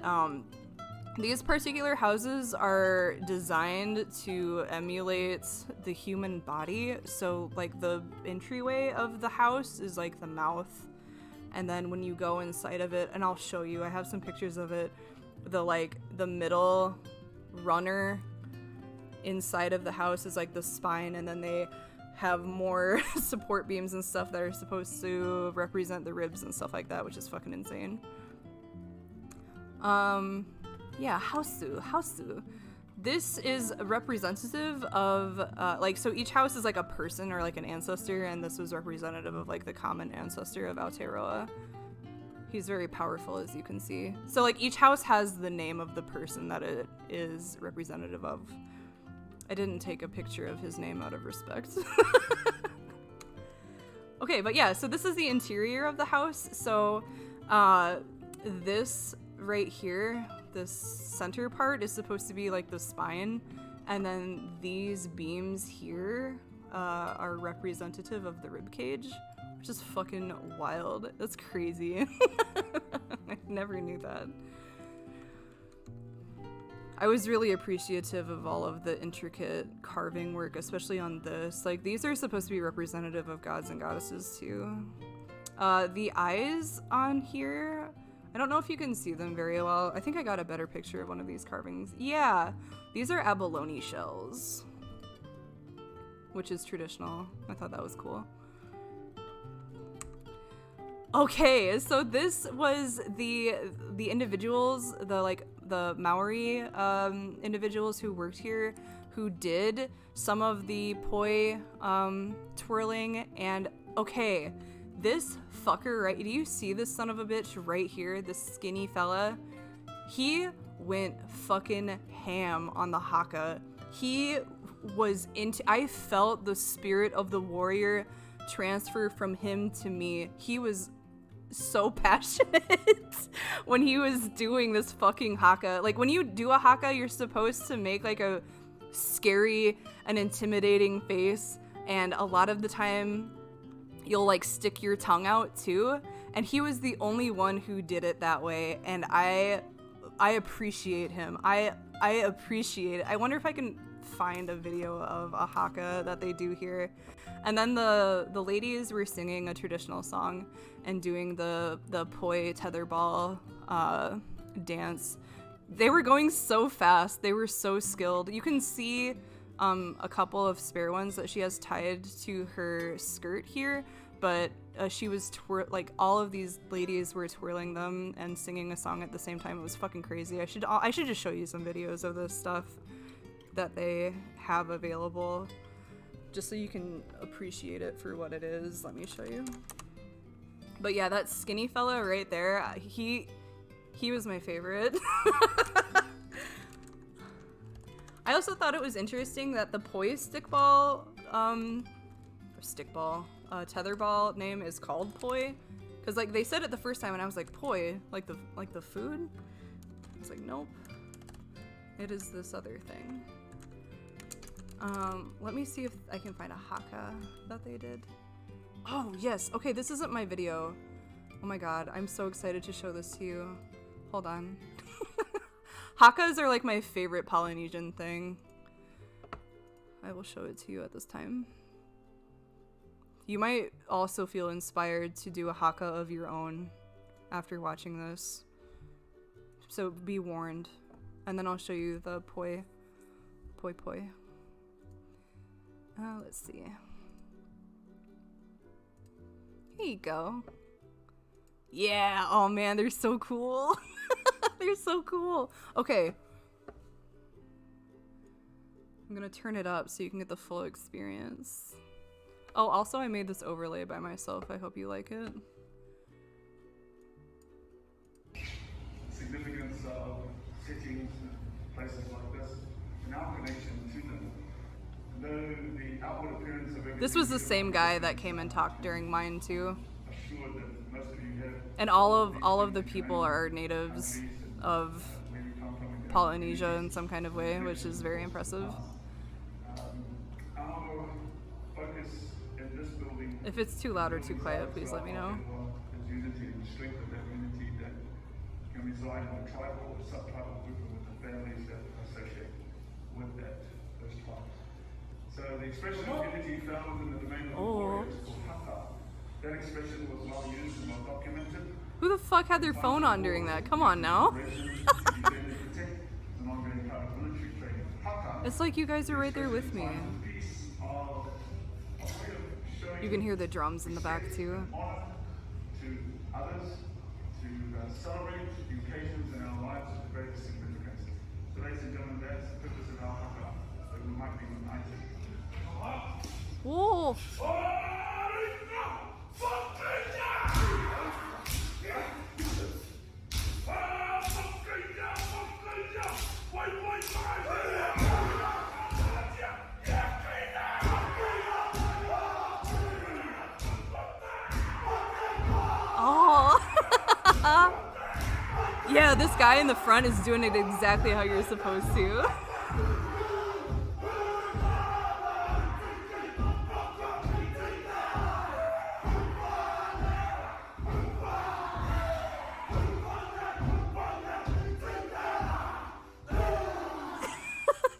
these particular houses are designed to emulate the human body. So like the entryway of the house is like the mouth, and then when you go inside of it, and I'll show you, I have some pictures of it, the middle runner inside of the house is like the spine, and then they have more support beams and stuff that are supposed to represent the ribs and stuff like that, which is fucking insane. Yeah, Hausu. This is representative of, so each house is like a person or like an ancestor, and this was representative of like the common ancestor of Aotearoa. He's very powerful, as you can see. So like each house has the name of the person that it is representative of. I didn't take a picture of his name out of respect. Okay, but yeah, so this is the interior of the house. So this right here, this center part is supposed to be like the spine, and then these beams here are representative of the rib cage, which is fucking wild. That's crazy. I never knew that. I was really appreciative of all of the intricate carving work, especially on this. Like, these are supposed to be representative of gods and goddesses too. The eyes on here, I don't know if you can see them very well. I think I got a better picture of one of these carvings. Yeah, these are abalone shells, which is traditional. I thought that was cool. Okay, so this was the individuals, the Maori individuals who worked here, who did some of the poi twirling. And okay, this fucker, right? Do you see this son of a bitch right here? This skinny fella? He went fucking ham on the haka. He was I felt the spirit of the warrior transfer from him to me. He was so passionate when he was doing this fucking haka. Like, when you do a haka, you're supposed to make like a scary and intimidating face, and a lot of the time you'll like stick your tongue out too, and he was the only one who did it that way, and I appreciate him. I appreciate it. I wonder if I can find a video of a haka that they do here. And then the ladies were singing a traditional song and doing the poi tetherball dance. They were going so fast. They were so skilled. You can see a couple of spare ones that she has tied to her skirt here, but she was all of these ladies were twirling them and singing a song at the same time. It was fucking crazy. I should just show you some videos of this stuff that they have available, just so you can appreciate it for what it is. Let me show you. But yeah, that skinny fella right there, he was my favorite. I also thought it was interesting that the poi tetherball name is called poi, because like they said it the first time and I was like, poi, like the food? It's like, nope, it is this other thing. Let me see if I can find a haka that they did. Oh, yes. Okay, this isn't my video. Oh my god, I'm so excited to show this to you. Hold on. Hakas are like my favorite Polynesian thing. I will show it to you at this time. You might also feel inspired to do a haka of your own after watching this. So be warned. and then I'll show you the poi. Let's see. Here you go. Yeah, oh man, they're so cool. They're so cool. Okay. I'm gonna turn it up so you can get the full experience. Oh, also I made this overlay by myself. I hope you like it. Significance of settings, places like this, and our connection to them. Though the outward appearance of this was the same guy that came and talked during mine too. assured that most of you have, and all of the people are natives of Polynesia in some kind of way, which is very impressive. our focus in this building If it's too loud or too quiet, please let me know. is unity and strength of that unity that can reside in a tribal or subtribal group with the families that associate with those tribes. So the expression of unity found within the domain of the warrior is called haka. That expression was well used and well documented. Who the fuck had their phone on during that? Come on now. It's like you guys are right there with me. You can hear the drums in the back too. To others, to celebrate the occasions in our lives of the greatest significance. So ladies and gentlemen, that's the purpose of our haka, that we might be united. Whoa! Oh! Yeah, this guy in the front is doing it exactly how you're supposed to.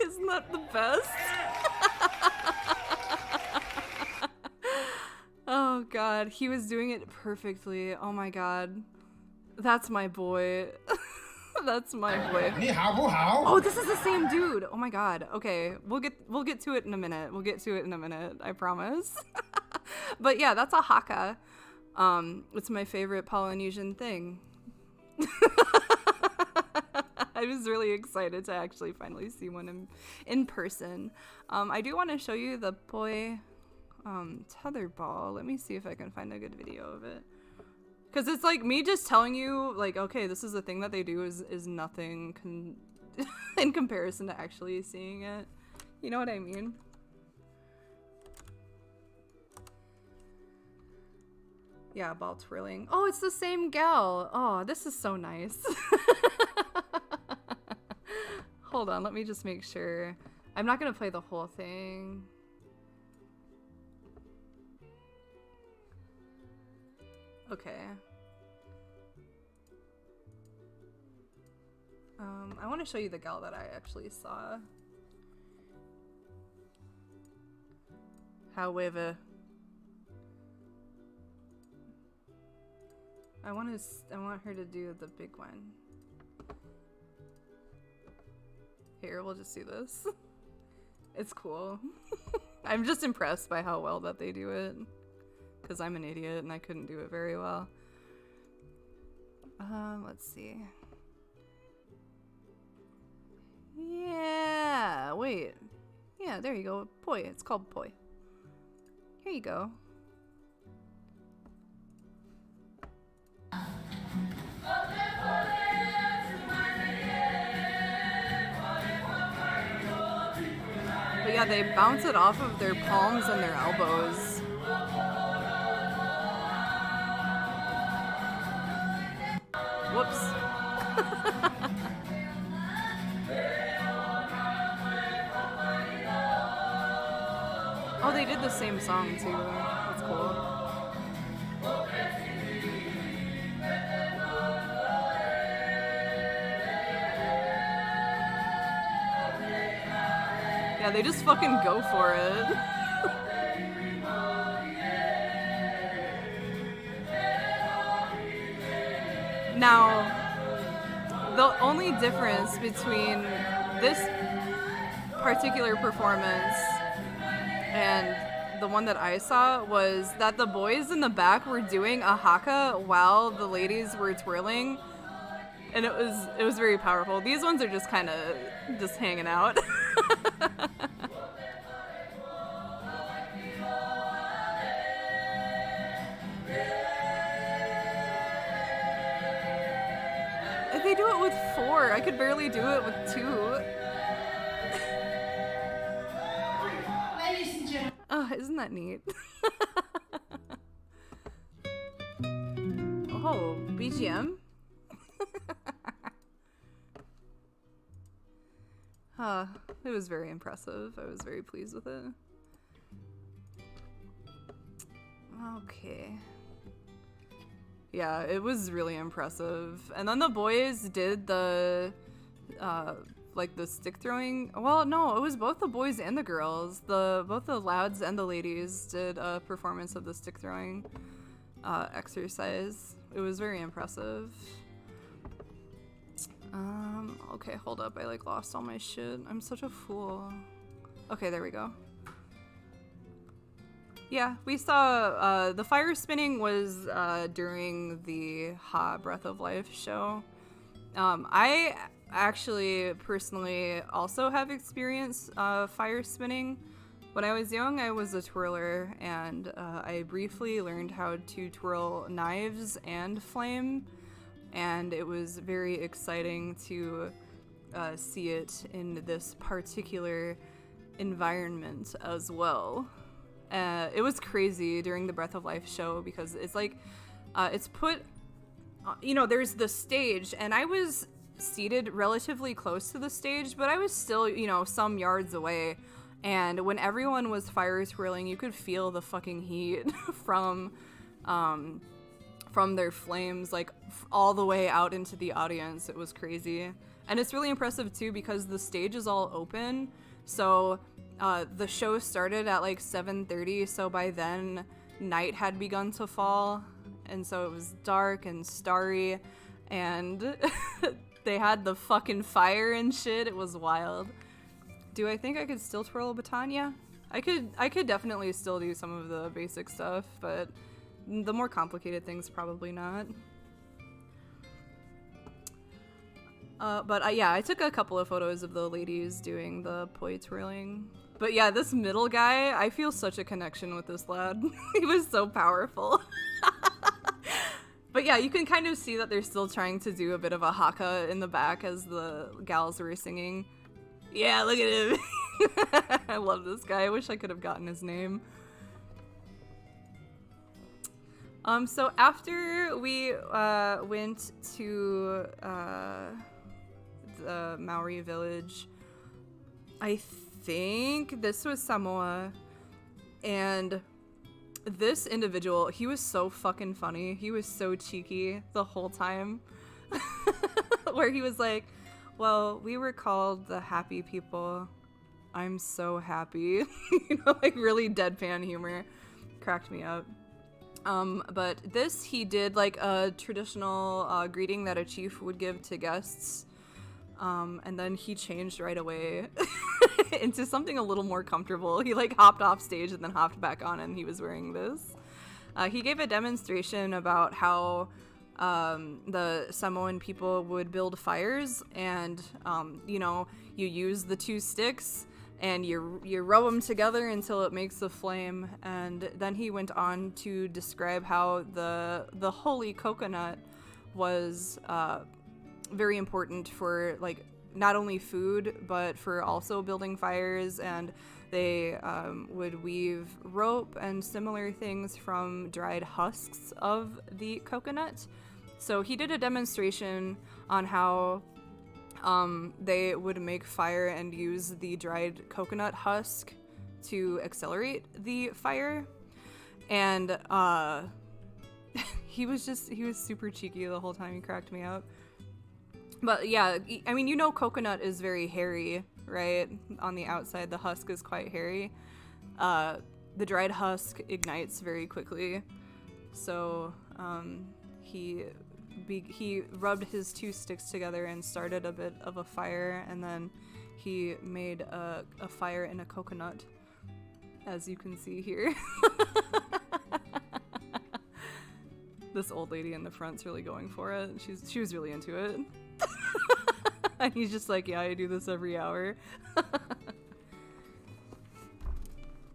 Isn't that the best? Oh god, he was doing it perfectly. Oh my god. That's my boy. That's my boy. Oh, this is the same dude. Oh my god. Okay, we'll get to it in a minute. We'll get to it in a minute, I promise. But yeah, that's a haka. It's my favorite Polynesian thing. I was really excited to actually finally see one in person. I do want to show you the poi tetherball. Let me see if I can find a good video of it. Because it's like me just telling you, like, okay, this is the thing that they do is nothing in comparison to actually seeing it. You know what I mean? Yeah, ball twirling. Oh, it's the same gal. Oh, this is so nice. Hold on, let me just make sure. I'm not gonna play the whole thing. Okay. I want to show you the gal that I actually saw. However, I want her to do the big one. Here, we'll just do this. It's cool. I'm just impressed by how well that they do it. Because I'm an idiot and I couldn't do it very well. Let's see. Yeah, wait. Yeah, there you go. Poi. It's called poi. Here you go. But yeah, they bounce it off of their palms and their elbows. Whoops. Oh, they did the same song too. That's cool. Yeah, they just fucking go for it. Now, the only difference between this particular performance and the one that I saw was that the boys in the back were doing a haka while the ladies were twirling, and it was very powerful. These ones are just kind of just hanging out. They do it with 4. I could barely do it with 2. Ladies and gentlemen. Oh, isn't that neat? Oh, BGM? It was very impressive. I was very pleased with it. Okay. Yeah, it was really impressive. And then the boys did the, like the stick throwing. Well, no, it was both the boys and the girls. Both the lads and the ladies did a performance of the stick throwing exercise. It was very impressive. Okay, hold up. I like lost all my shit. I'm such a fool. Okay, there we go. Yeah, we saw the fire spinning was during the Breath of Life show. I actually personally also have experienced fire spinning. When I was young, I was a twirler, and I briefly learned how to twirl knives and flame, and it was very exciting to see it in this particular environment as well. It was crazy during the Breath of Life show because it's like, it's put, there's the stage, and I was seated relatively close to the stage, but I was still, some yards away. And when everyone was fire twirling, you could feel the fucking heat from their flames, like all the way out into the audience. It was crazy. And it's really impressive too because the stage is all open. So the show started at like 7:30, so by then night had begun to fall, and so it was dark and starry, and they had the fucking fire and shit. It was wild. Do I think I could still twirl a baton? Yeah, I could definitely still do some of the basic stuff, but the more complicated things probably not. But yeah, I took a couple of photos of the ladies doing the poi twirling. But yeah, this middle guy, I feel such a connection with this lad. He was so powerful. But yeah, you can kind of see that they're still trying to do a bit of a haka in the back as the gals were singing. Yeah, look at him. I love this guy. I wish I could have gotten his name. So after we went to the Maori village, I think this was Samoa, and this individual, he was so fucking funny. He was so cheeky the whole time. Where he was like, well, we were called the happy people. I'm so happy. Like really deadpan humor. Cracked me up. But this, he did like a traditional greeting that a chief would give to guests. And then he changed right away into something a little more comfortable. He like hopped off stage and then hopped back on, and he was wearing this. He gave a demonstration about how the Samoan people would build fires, and you use the 2 sticks and you rub them together until it makes a flame. And then he went on to describe how the holy coconut was very important for like not only food but for also building fires, and they would weave rope and similar things from dried husks of the coconut. So he did a demonstration on how they would make fire and use the dried coconut husk to accelerate the fire. And he was super cheeky the whole time. He cracked me up. But yeah, I mean, coconut is very hairy, right? On the outside, the husk is quite hairy. The dried husk ignites very quickly. So he he rubbed his two sticks together and started a bit of a fire, and then he made a fire in a coconut, as you can see here. This old lady in the front's really going for it. She was really into it. And he's just like, yeah, I do this every hour.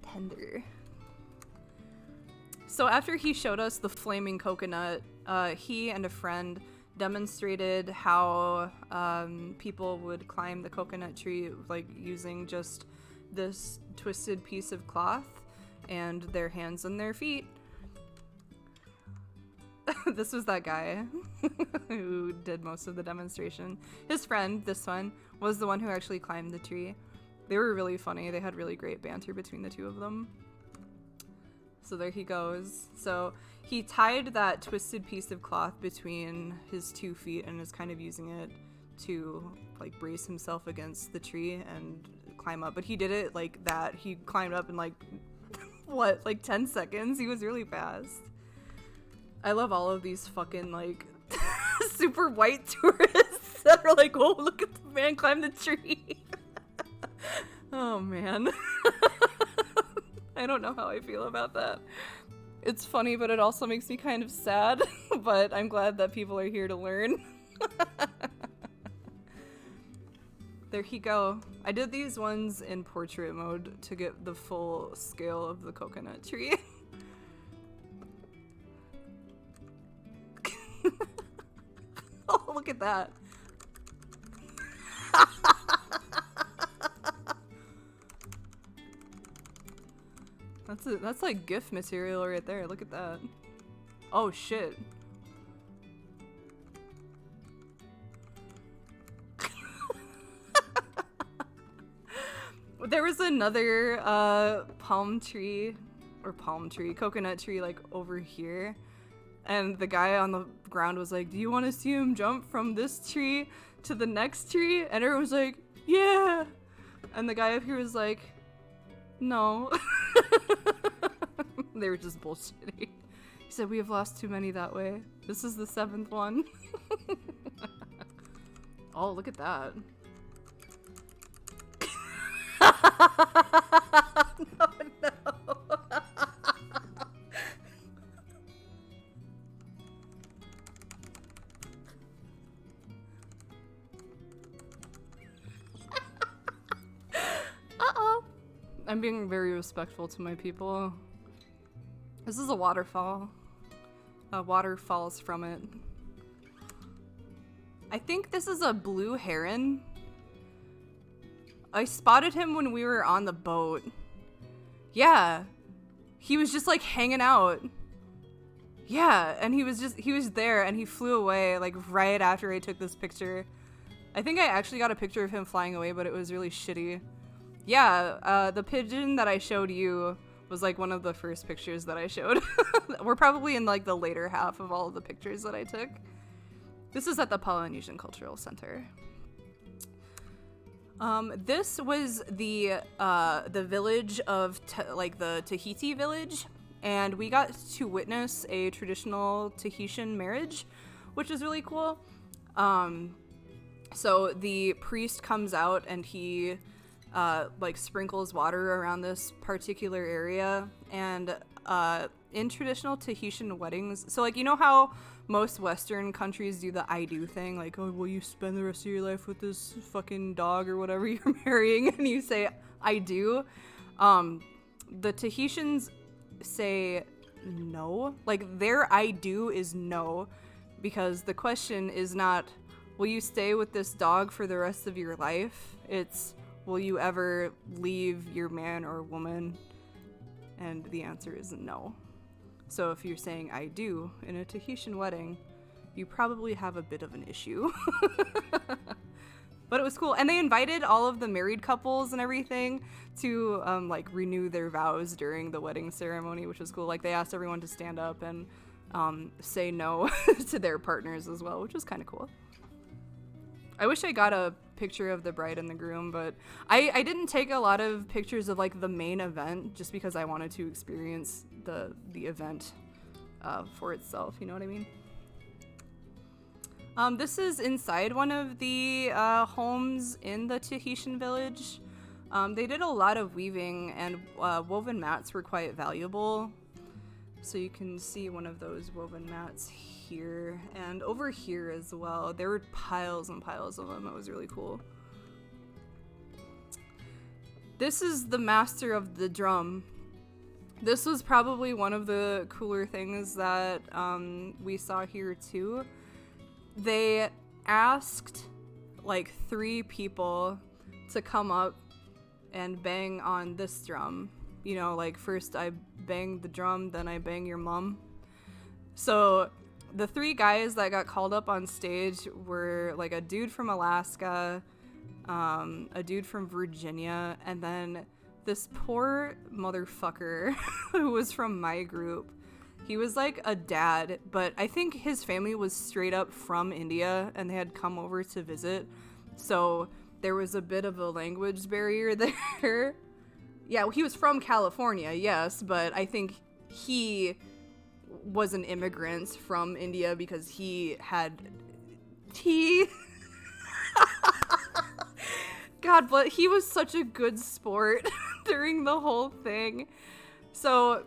Tender. So after he showed us the flaming coconut, he and a friend demonstrated how people would climb the coconut tree, like using just this twisted piece of cloth and their hands and their feet. This was that guy who did most of the demonstration. His friend, this one, was the one who actually climbed the tree. They were really funny. They had really great banter between the two of them. So there he goes. So he tied that twisted piece of cloth between his 2 feet and is kind of using it to like brace himself against the tree and climb up. But he did it like that. He climbed up in like, what, like 10 seconds? He was really fast. I love all of these fucking like super white tourists that are like, oh, look at the man climb the tree. Oh man. I don't know how I feel about that. It's funny, but it also makes me kind of sad, but I'm glad that people are here to learn. There he go. I did these ones in portrait mode to get the full scale of the coconut tree. Oh, look at that. That's like GIF material right there. Look at that. Oh shit. There was another coconut tree like over here. And the guy on the ground was like, do you want to see him jump from this tree to the next tree? And everyone was like, yeah. And the guy up here was like, no. They were just bullshitting. He said, we have lost too many that way. This is the 7th one. Oh, look at that. No, no. Uh-oh. I'm being very respectful to my people. This is a waterfall. Water falls from it. I think this is a blue heron. I spotted him when we were on the boat. Yeah. He was just like hanging out. Yeah, and he was there and he flew away like right after I took this picture. I think I actually got a picture of him flying away, but it was really shitty. Yeah, the pigeon that I showed you was like one of the first pictures that I showed. We're probably in like the later half of all of the pictures that I took. This is at the Polynesian Cultural Center. This was the village of the Tahiti village, and we got to witness a traditional Tahitian marriage, which is really cool. So the priest comes out and he like sprinkles water around this particular area, and in traditional Tahitian weddings, so like, you know how most Western countries do the I do thing, like, oh, will you spend the rest of your life with this fucking dog or whatever you're marrying, and you say I do. The Tahitians say no, like their I do is no, because the question is not, will you stay with this dog for the rest of your life? It's, will you ever leave your man or woman? And the answer is no. So if you're saying I do in a Tahitian wedding, you probably have a bit of an issue. But it was cool. And they invited all of the married couples and everything to like renew their vows during the wedding ceremony, which was cool. Like they asked everyone to stand up and say no to their partners as well, which was kind of cool. I wish I got a picture of the bride and the groom, but I didn't take a lot of pictures of like the main event just because I wanted to experience the event for itself, you know what I mean? This is inside one of the homes in the Tahitian village. They did a lot of weaving, and woven mats were quite valuable. So you can see one of those woven mats here, and over here as well. There were piles and piles of them. It was really cool. This is the master of the drum. This was probably one of the cooler things that we saw here too. They asked like 3 people to come up and bang on this drum. You know, like first I bang the drum, then I bang your mom. So the 3 guys that got called up on stage were like a dude from Alaska, a dude from Virginia, and then this poor motherfucker who was from my group. He was like a dad, but I think his family was straight up from India and they had come over to visit. So there was a bit of a language barrier there. Yeah, he was from California, yes, but I think he was an immigrant from India because he had God, but he was such a good sport during the whole thing. So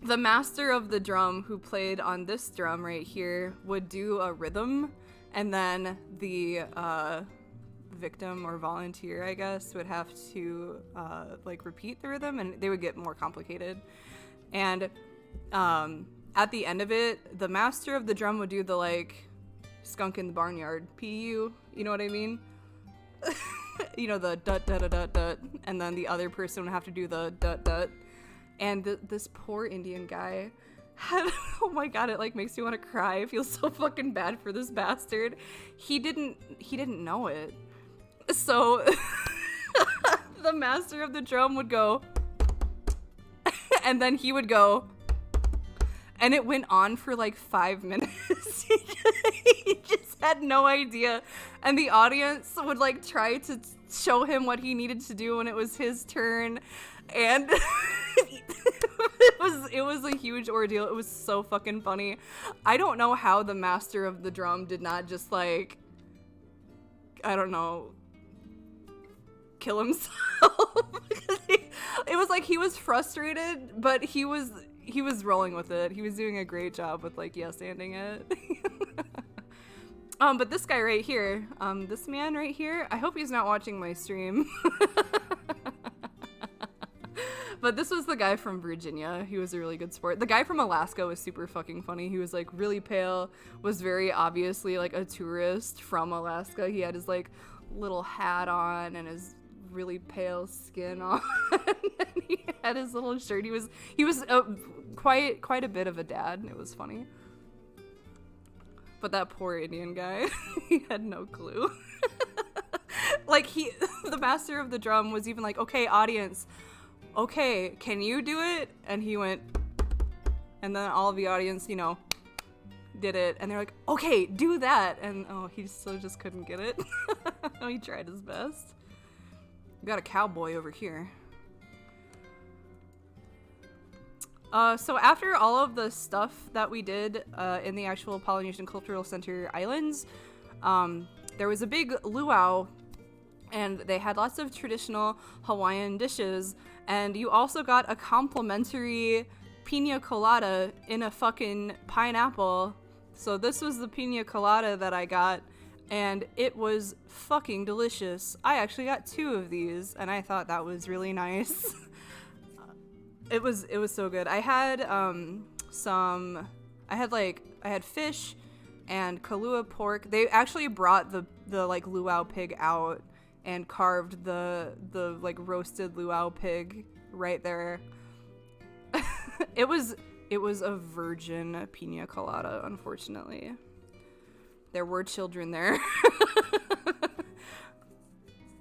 the master of the drum who played on this drum right here would do a rhythm, and then the victim or volunteer, I guess, would have to like repeat the rhythm, and they would get more complicated. And at the end of it, the master of the drum would do the like skunk in the barnyard PU, you know what I mean? You know, the dut dut dut dut, and then the other person would have to do the dut dut. And this poor Indian guy had, oh my god, it like makes me want to cry. I feel so fucking bad for this bastard. He didn't know it. So the master of the drum would go, and then he would go, and it went on for like 5 minutes. He just had no idea. And the audience would like try to show him what he needed to do when it was his turn. And it was a huge ordeal. It was so fucking funny. I don't know how the master of the drum did not just like, I don't know, kill himself. It was like he was frustrated, but he was rolling with it. He was doing a great job with like yes-anding it. But this guy right here, this man right here, I hope he's not watching my stream. But this was the guy from Virginia. He was a really good sport. The guy from Alaska was super fucking funny. He was like really pale, was very obviously like a tourist from Alaska. He had his like little hat on and his really pale skin on. And he had his little shirt. He was quite a bit of a dad. It was funny. But that poor Indian guy, he had no clue. Like the master of the drum was even like, okay, audience, okay, can you do it? And he went, and then all of the audience, you know, did it. And they're like, okay, do that. And oh, he still just couldn't get it. He tried his best. We got a cowboy over here. So after all of the stuff that we did in the actual Polynesian Cultural Center Islands, there was a big luau, and they had lots of traditional Hawaiian dishes, and you also got a complimentary pina colada in a fucking pineapple. So this was the pina colada that I got, and it was fucking delicious. I actually got 2 of these, and I thought that was really nice. It was so good. I had I had fish and Kahlua pork. They actually brought the like luau pig out and carved the like roasted luau pig right there. It was a virgin pina colada, unfortunately. There were children there.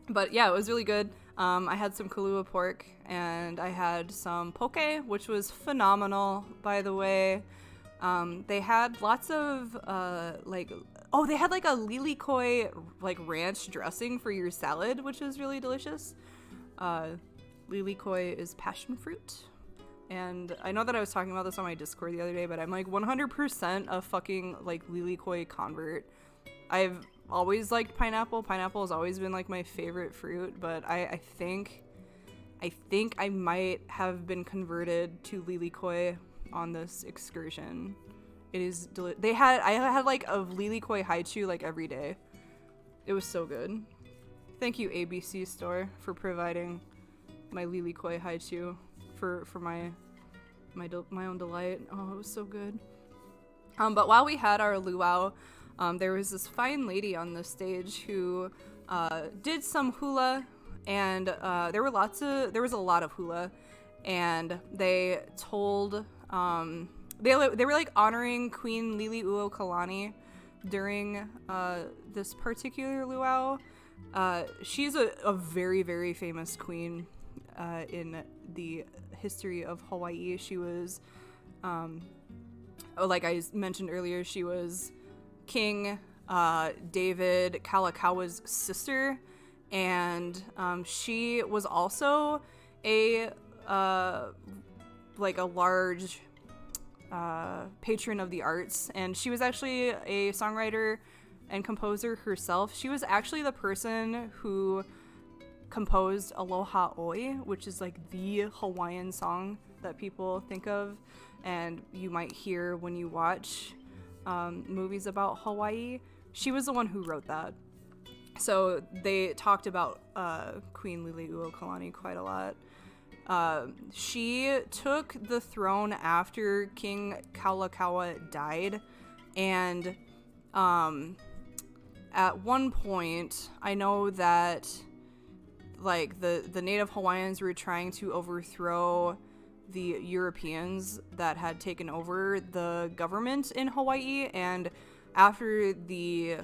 But yeah, it was really good. I had some Kahlua pork, and I had some poke, which was phenomenal, by the way. They had lots of, they had like a lilikoi, like ranch dressing for your salad, which was really delicious. Lilikoi is passion fruit. And I know that I was talking about this on my Discord the other day, but I'm like 100% a fucking like lilikoi convert. I've always liked pineapple. Pineapple has always been like my favorite fruit, but I think I might have been converted to lilikoi on this excursion. It is I had like a lilikoi haichu like every day. It was so good. Thank you, ABC store, for providing my lilikoi haichu for my own delight. Oh, it was so good. But while we had our luau, there was this fine lady on the stage who did some hula, and there was a lot of hula, and they told they were like honoring Queen Liliuokalani during this particular luau. She's a very, very famous queen in the history of Hawaii. She was, like I mentioned earlier, she was King David Kalakaua sister, and she was also a large patron of the arts, and she was actually a songwriter and composer herself. She was actually the person who composed Aloha Oi, which is like the Hawaiian song that people think of and you might hear when you watch movies about Hawaii. She was the one who wrote that. So they talked about Queen Liliuokalani quite a lot. She took the throne after King Kalakaua died, and at one point, I know that like the native Hawaiians were trying to overthrow the Europeans that had taken over the government in Hawaii, and after the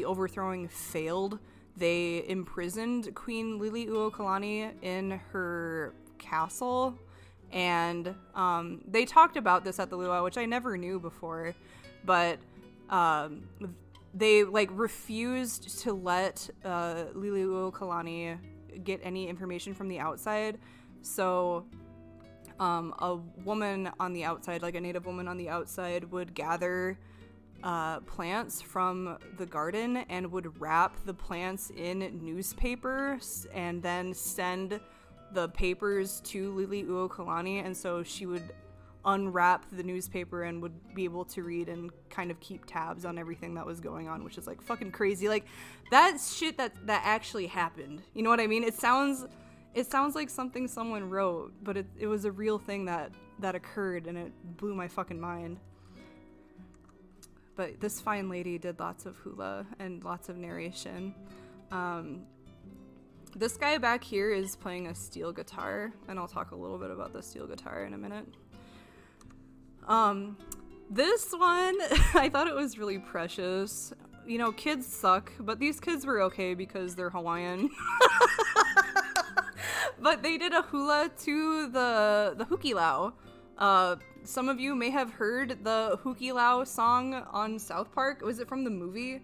overthrowing failed, they imprisoned Queen Liliuokalani in her castle, and they talked about this at the luau, which I never knew before, but they like refused to let Liliuokalani get any information from the outside. So a woman on the outside, like a native woman on the outside, would gather plants from the garden and would wrap the plants in newspapers and then send the papers to Liliuokalani, and so she would unwrap the newspaper and would be able to read and kind of keep tabs on everything that was going on, which is like fucking crazy. Like that's shit that actually happened. You know what I mean? It sounds like something someone wrote, but it was a real thing that occurred, and it blew my fucking mind. But this fine lady did lots of hula and lots of narration. This guy back here is playing a steel guitar, and I'll talk a little bit about the steel guitar in a minute. This one, I thought it was really precious. You know, kids suck, but these kids were okay because they're Hawaiian. But they did a hula to the hukilau. Some of you may have heard the hukilau song on South Park. Was it from the movie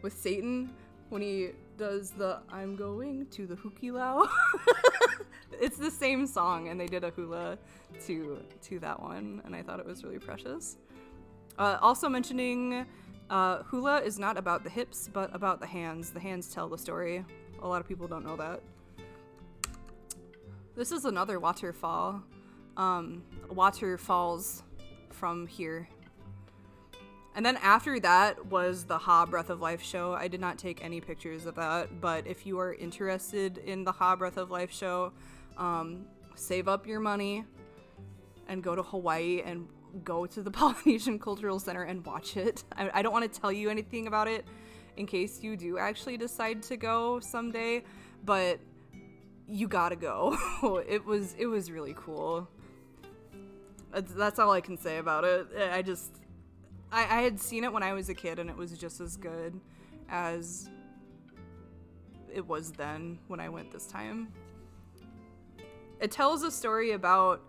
with Satan when he does the "I'm going to the hukilau"? It's the same song, and they did a hula to that one, and I thought it was really precious. Also mentioning hula is not about the hips, but about the hands. The hands tell the story. A lot of people don't know that. This is another waterfall. Water falls from here. And then after that was the Ha Breath of Life show. I did not take any pictures of that, but if you are interested in the Ha Breath of Life show, save up your money and go to Hawaii and go to the Polynesian Cultural Center and watch it. I don't want to tell you anything about it in case you do actually decide to go someday, but you gotta go. It was really cool. That's all I can say about it. I had seen it when I was a kid, and it was just as good as it was then when I went this time. It tells a story about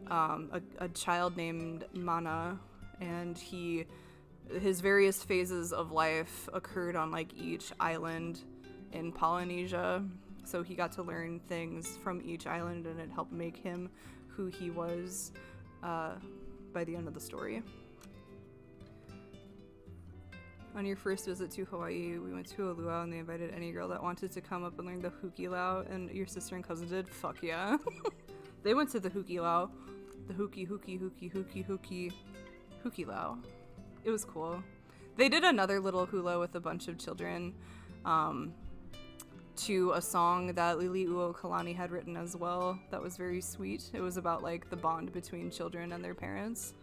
a child named Mana, and his various phases of life occurred on like each island in Polynesia. So he got to learn things from each island, and it helped make him who he was by the end of the story. On your first visit to Hawaii, we went to a luau and they invited any girl that wanted to come up and learn the hukilau, and your sister and cousin did? Fuck yeah. They went to the hukilau. The hukilau. It was cool. They did another little hula with a bunch of children to a song that Lili'uo Kalani had written as well. That was very sweet. It was about like the bond between children and their parents.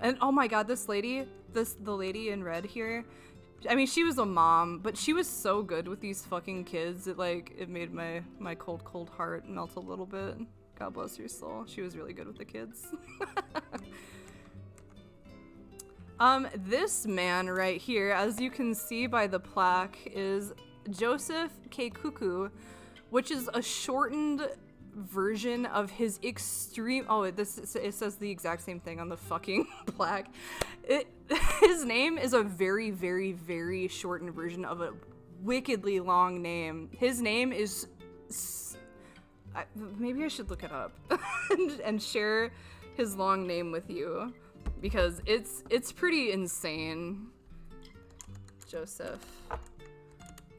And oh my god, the lady in red here, I mean, she was a mom, but she was so good with these fucking kids. It made my cold heart melt a little bit. God bless her soul. She was really good with the kids. This man right here, as you can see by the plaque, is Joseph Keikuku, which is a shortened version of his extreme. Oh, it says the exact same thing on the fucking plaque. His name is a very, very, very shortened version of a wickedly long name. His name is. Maybe I should look it up and share his long name with you because it's pretty insane. Joseph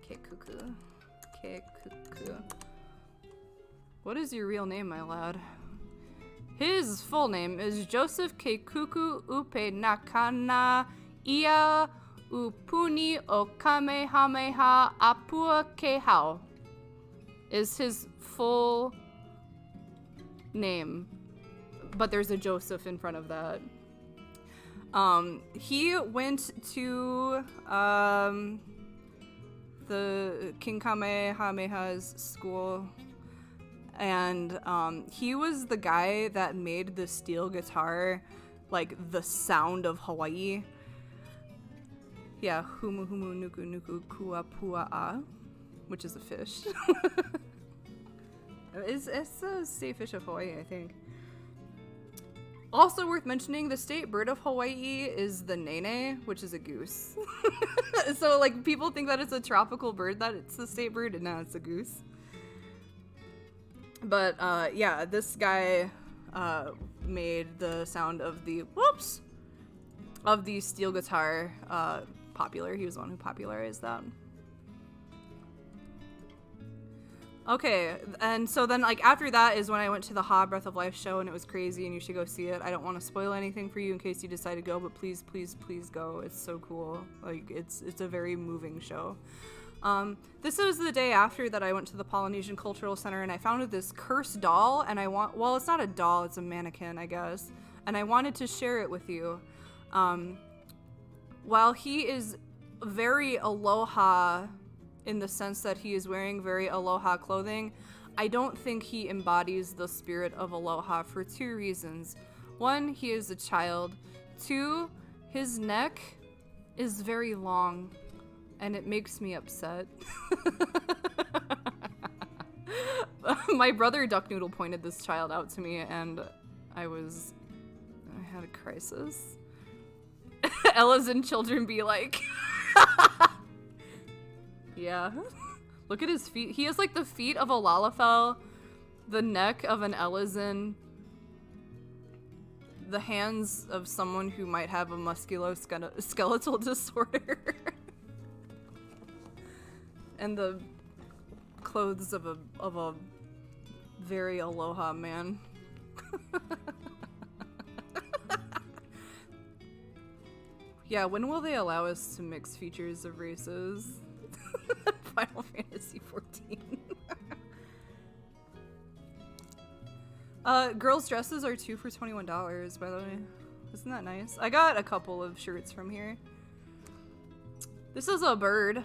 Keikuku. What is your real name, my lad? His full name is Joseph Keikuku Upe Nakana Ia Upuni o Kamehameha Apua Kehau is his full name, but there's a Joseph in front of that. He went to the King Kamehameha's school, and he was the guy that made the steel guitar like the sound of Hawaii. Yeah, humu humu nuku nuku kua pua a, which is a fish. It's a state fish of Hawaii, I think. Also worth mentioning, the state bird of Hawaii is the nene, which is a goose. So like people think that it's a tropical bird, that it's the state bird, and no, it's a goose. But yeah, this guy made the sound of the steel guitar popular. He was the one who popularized that. Okay, and so then like after that is when I went to the Ha Breath of Life show, and it was crazy, and you should go see it. I don't want to spoil anything for you in case you decide to go, but please, please, please go. It's so cool. Like it's a very moving show. This was the day after that I went to the Polynesian Cultural Center, and I found this cursed doll, and well, it's not a doll, it's a mannequin, I guess, and I wanted to share it with you. While he is very aloha in the sense that he is wearing very aloha clothing, I don't think he embodies the spirit of aloha for two reasons. One, he is a child. Two, his neck is very long, and it makes me upset. My brother Duck Noodle pointed this child out to me, and I had a crisis. Ella's and children be like, yeah. Look at his feet. He has like the feet of a lalafell, the neck of an Elizin, the hands of someone who might have a musculoskeletal disorder, and the clothes of a very aloha man. Yeah, when will they allow us to mix features of races? Final Fantasy 14. Girls' dresses are 2 for $21, by the way. Isn't that nice? I got a couple of shirts from here. This is a bird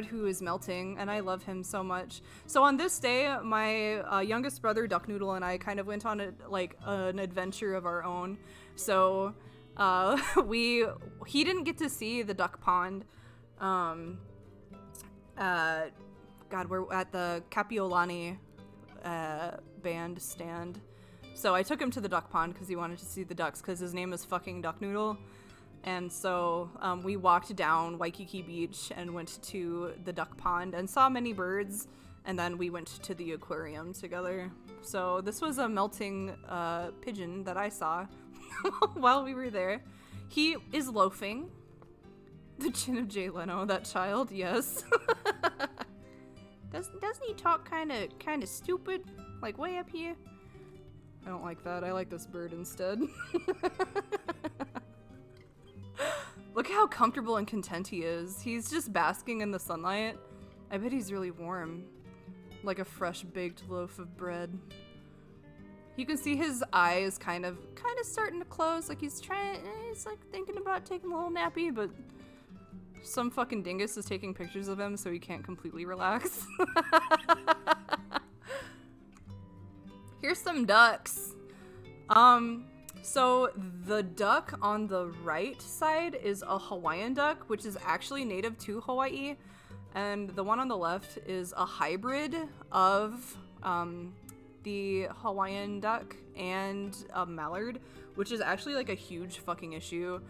who is melting, and I love him so much. So on this day, my youngest brother, Duck Noodle, and I kind of went on an adventure of our own. So he didn't get to see the duck pond. We're at the Kapiolani bandstand. So I took him to the duck pond because he wanted to see the ducks because his name is fucking Duck Noodle. And so we walked down Waikiki Beach and went to the duck pond and saw many birds, and then we went to the aquarium together. So this was a melting pigeon that I saw while we were there. He is loafing. The chin of Jay Leno, that child, yes. Doesn't he talk kind of stupid, like way up here? I don't like that. I like this bird instead. Look how comfortable and content he is. He's just basking in the sunlight. I bet he's really warm, like a fresh baked loaf of bread. You can see his eyes kind of starting to close, like he's like thinking about taking a little nappy, but some fucking dingus is taking pictures of him so he can't completely relax. Here's some ducks. So the duck on the right side is a Hawaiian duck, which is actually native to Hawaii. And the one on the left is a hybrid of the Hawaiian duck and a mallard, which is actually like a huge fucking issue.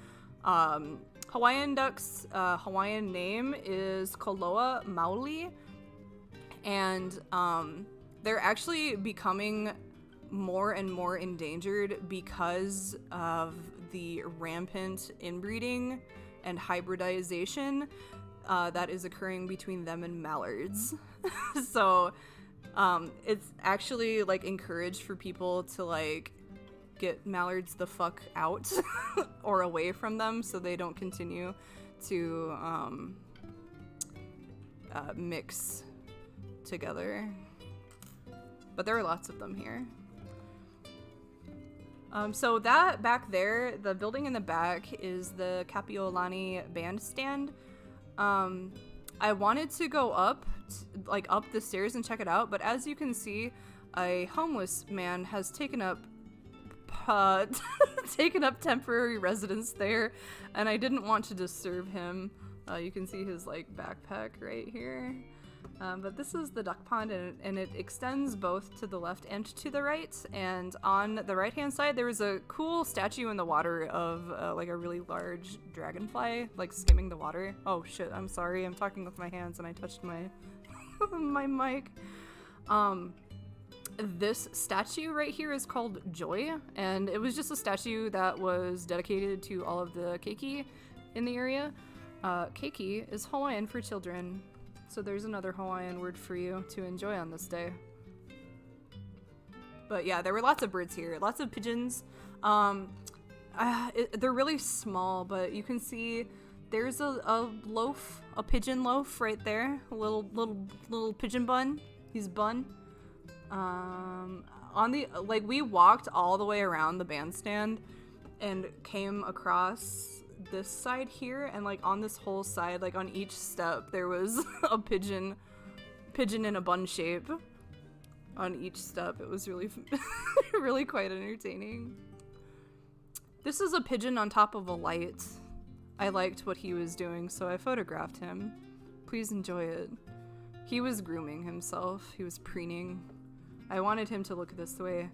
Hawaiian duck's Hawaiian name is Koloa mauli, and they're actually becoming more and more endangered because of the rampant inbreeding and hybridization that is occurring between them and mallards. So it's actually like encouraged for people to like get mallards the fuck out or away from them so they don't continue to mix together. But there are lots of them here. So that back there, the building in the back is the Kapiolani bandstand. I wanted to go up the stairs and check it out, but as you can see, a homeless man has taken up temporary residence there, and I didn't want to disturb him. You can see his like backpack right here. But this is the duck pond, and it extends both to the left and to the right. And on the right-hand side, there is a cool statue in the water of like a really large dragonfly, like skimming the water. Oh shit! I'm sorry. I'm talking with my hands, and I touched my my mic. This statue right here is called Joy, and it was just a statue that was dedicated to all of the keiki in the area. Keiki is Hawaiian for children. So there's another Hawaiian word for you to enjoy on this day. But yeah, there were lots of birds here, lots of pigeons. They're really small, but you can see there's a loaf, a pigeon loaf right there, a little pigeon bun. He's bun. We walked all the way around the bandstand and came across this side here, and like on this whole side, like on each step, there was a pigeon in a bun shape on each step. It was really really quite entertaining. This is a pigeon on top of a light. I liked what he was doing, so I photographed him. Please enjoy it. He was grooming himself. He was preening. I wanted him to look this way,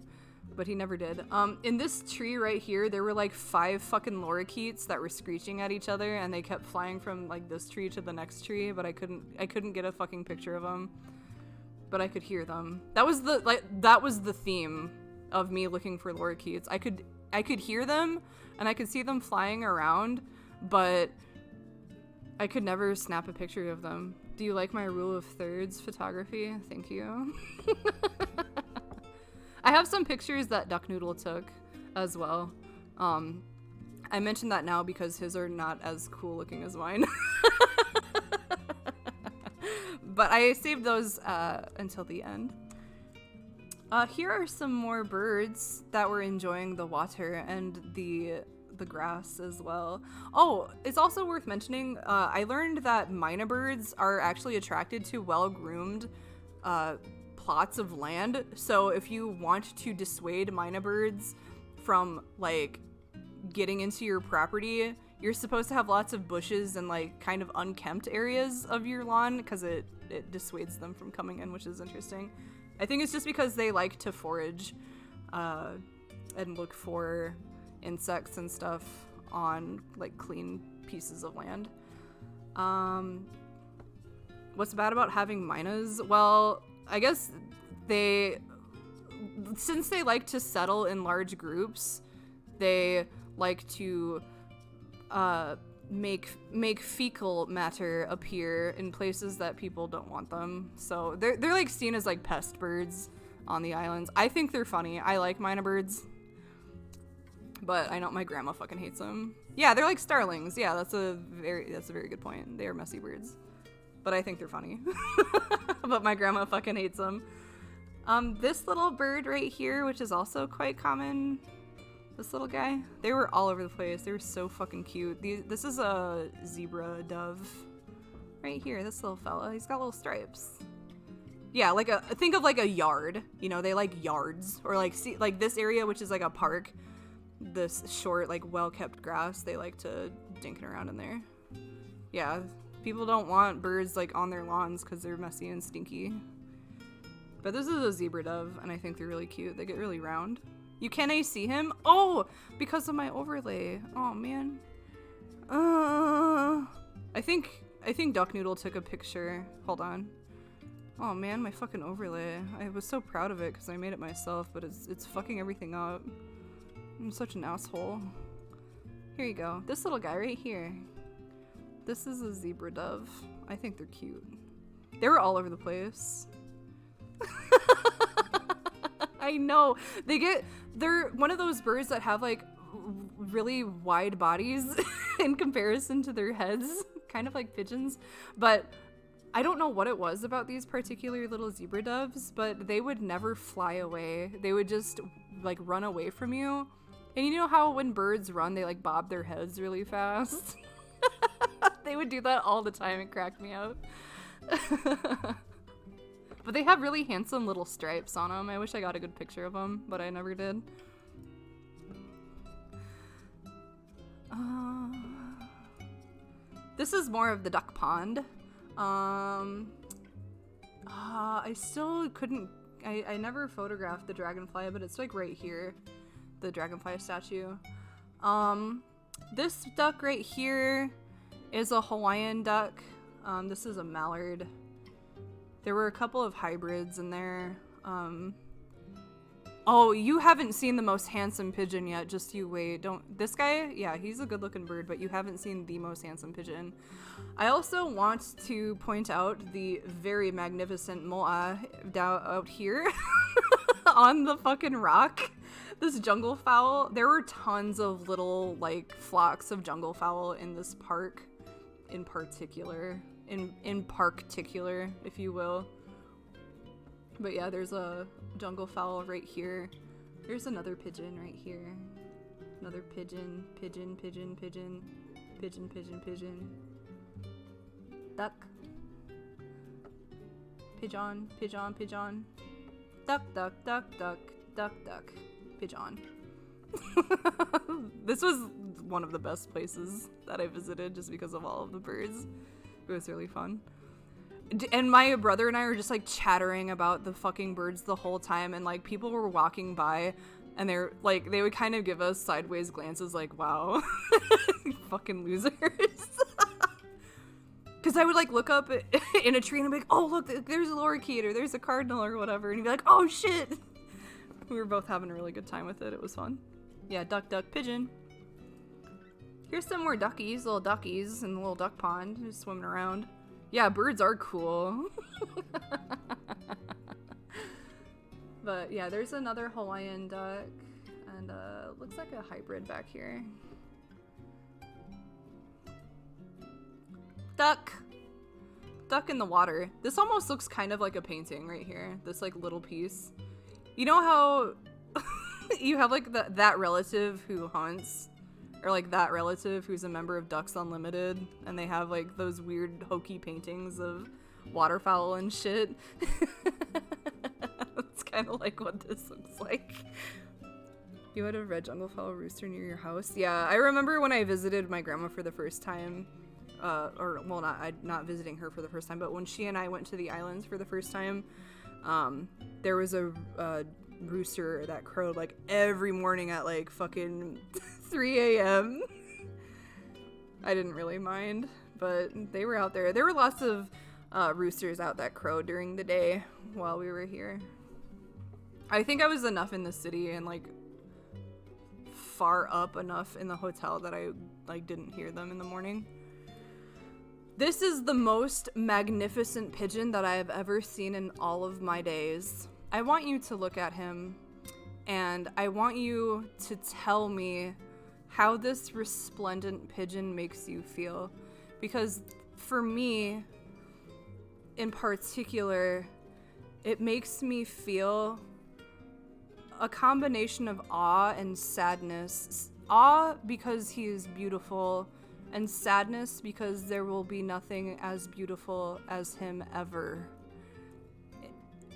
but he never did. In this tree right here, there were like 5 fucking lorikeets that were screeching at each other, and they kept flying from like this tree to the next tree, but I couldn't get a fucking picture of them. But I could hear them. That was the theme of me looking for lorikeets. I could hear them, and I could see them flying around, but I could never snap a picture of them. Do you like my rule of thirds photography? Thank you. I have some pictures that Duck Noodle took as well. I mentioned that now because his are not as cool looking as mine. But I saved those until the end. Here are some more birds that were enjoying the water and the grass as well. Oh, it's also worth mentioning, I learned that myna birds are actually attracted to well-groomed plots of land. So if you want to dissuade myna birds from like getting into your property, you're supposed to have lots of bushes and like kind of unkempt areas of your lawn, because it dissuades them from coming in, which is interesting. I think it's just because they like to forage and look for insects and stuff on like clean pieces of land. What's bad about having mynas? Well, I guess since they like to settle in large groups, they like to make fecal matter appear in places that people don't want them. So they're like seen as like pest birds on the islands. I think they're funny. I like mynah birds, but I know my grandma fucking hates them. Yeah, they're like starlings. Yeah, that's a very good point. They are messy birds, but I think they're funny. But my grandma fucking hates them. This little bird right here, which is also quite common. This little guy, they were all over the place. They were so fucking cute. This is a zebra dove right here. This little fella, he's got little stripes. Yeah, like think of like a yard. You know, they like yards, or like see like this area, which is like a park. This short, like well-kept grass, they like to dinking around in there. Yeah, people don't want birds like on their lawns because they're messy and stinky. But this is a zebra dove, and I think they're really cute. They get really round. Can I see him? Oh, because of my overlay. Oh man. I think Duck Noodle took a picture. Hold on. Oh man, my fucking overlay. I was so proud of it because I made it myself, but it's fucking everything up. I'm such an asshole. Here you go. This little guy right here. This is a zebra dove. I think they're cute. They were all over the place. I know. They're one of those birds that have like really wide bodies in comparison to their heads, kind of like pigeons. But I don't know what it was about these particular little zebra doves, but they would never fly away. They would just like run away from you. And you know how when birds run, they like bob their heads really fast? They would do that all the time. It cracked me up. But they have really handsome little stripes on them. I wish I got a good picture of them, but I never did. This is more of the duck pond. I still couldn't... I never photographed the dragonfly, but it's like right here. The dragonfly statue. This duck right here is a Hawaiian duck. This is a mallard. There were a couple of hybrids in there. Oh, you haven't seen the most handsome pigeon yet. Just you wait. This guy, yeah, he's a good looking bird, but you haven't seen the most handsome pigeon. I also want to point out the very magnificent moa out here on the fucking rock. This jungle fowl. There were tons of little like flocks of jungle fowl in this park in particular. In particular, if you will. But yeah, there's a jungle fowl right here. There's another pigeon right here. Another pigeon. Duck. Pigeon. Duck. Pigeon. This was one of the best places that I visited just because of all of the birds. It was really fun. And my brother and I were just like chattering about the fucking birds the whole time, and like people were walking by and they're like, they would kind of give us sideways glances like, wow, fucking losers. Because I would like look up in a tree and I'd be like, oh look, there's a lorikeet or there's a cardinal or whatever, and he'd be like, oh shit. We were both having a really good time with it. It was fun. Yeah, duck, pigeon. Here's some more duckies, little duckies in the little duck pond, just swimming around. Yeah, birds are cool. But yeah, there's another Hawaiian duck, and looks like a hybrid back here. Duck in the water. This almost looks kind of like a painting right here. This like little piece. You know how you have like that relative who hunts? Or like that relative who's a member of Ducks Unlimited, and they have like those weird hokey paintings of waterfowl and shit. That's kind of like what this looks like. You had a red junglefowl rooster near your house? Yeah, I remember when I visited my grandma for the first time, not visiting her for the first time, but when she and I went to the islands for the first time, there was a rooster that crowed like every morning at like fucking 3 a.m. I didn't really mind, but they were out there. There were lots of roosters out that crowed during the day while we were here. I think I was enough in the city and like far up enough in the hotel that I like didn't hear them in the morning. This is the most magnificent pigeon that I have ever seen in all of my days. I want you to look at him, and I want you to tell me how this resplendent pigeon makes you feel. Because for me, in particular, it makes me feel a combination of awe and sadness. Awe because he is beautiful, and sadness because there will be nothing as beautiful as him ever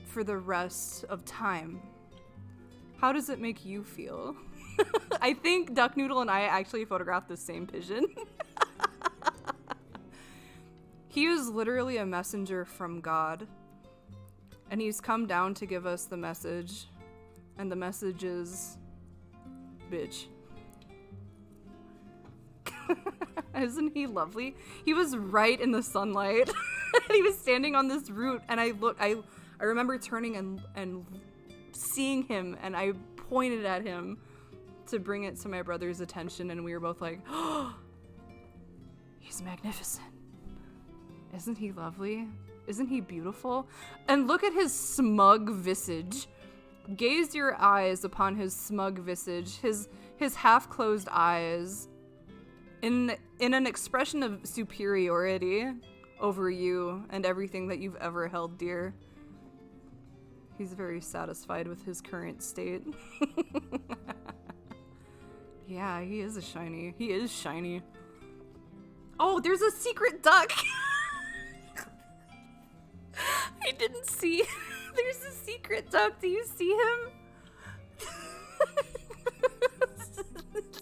for the rest of time. How does it make you feel? I think Duck Noodle and I actually photographed the same pigeon. He is literally a messenger from God, and he's come down to give us the message, and the message is, bitch. Isn't he lovely? He was right in the sunlight. He was standing on this root, and I remember turning and seeing him, and I pointed at him to bring it to my brother's attention, and we were both like, oh, he's magnificent. Isn't he lovely? Isn't he beautiful? And look at his smug visage. Gaze your eyes upon his smug visage, his half-closed eyes, in an expression of superiority over you and everything that you've ever held dear. He's very satisfied with his current state. Yeah, he is shiny. He is shiny. Oh, there's a secret duck! I didn't see. There's a secret duck. Do you see him?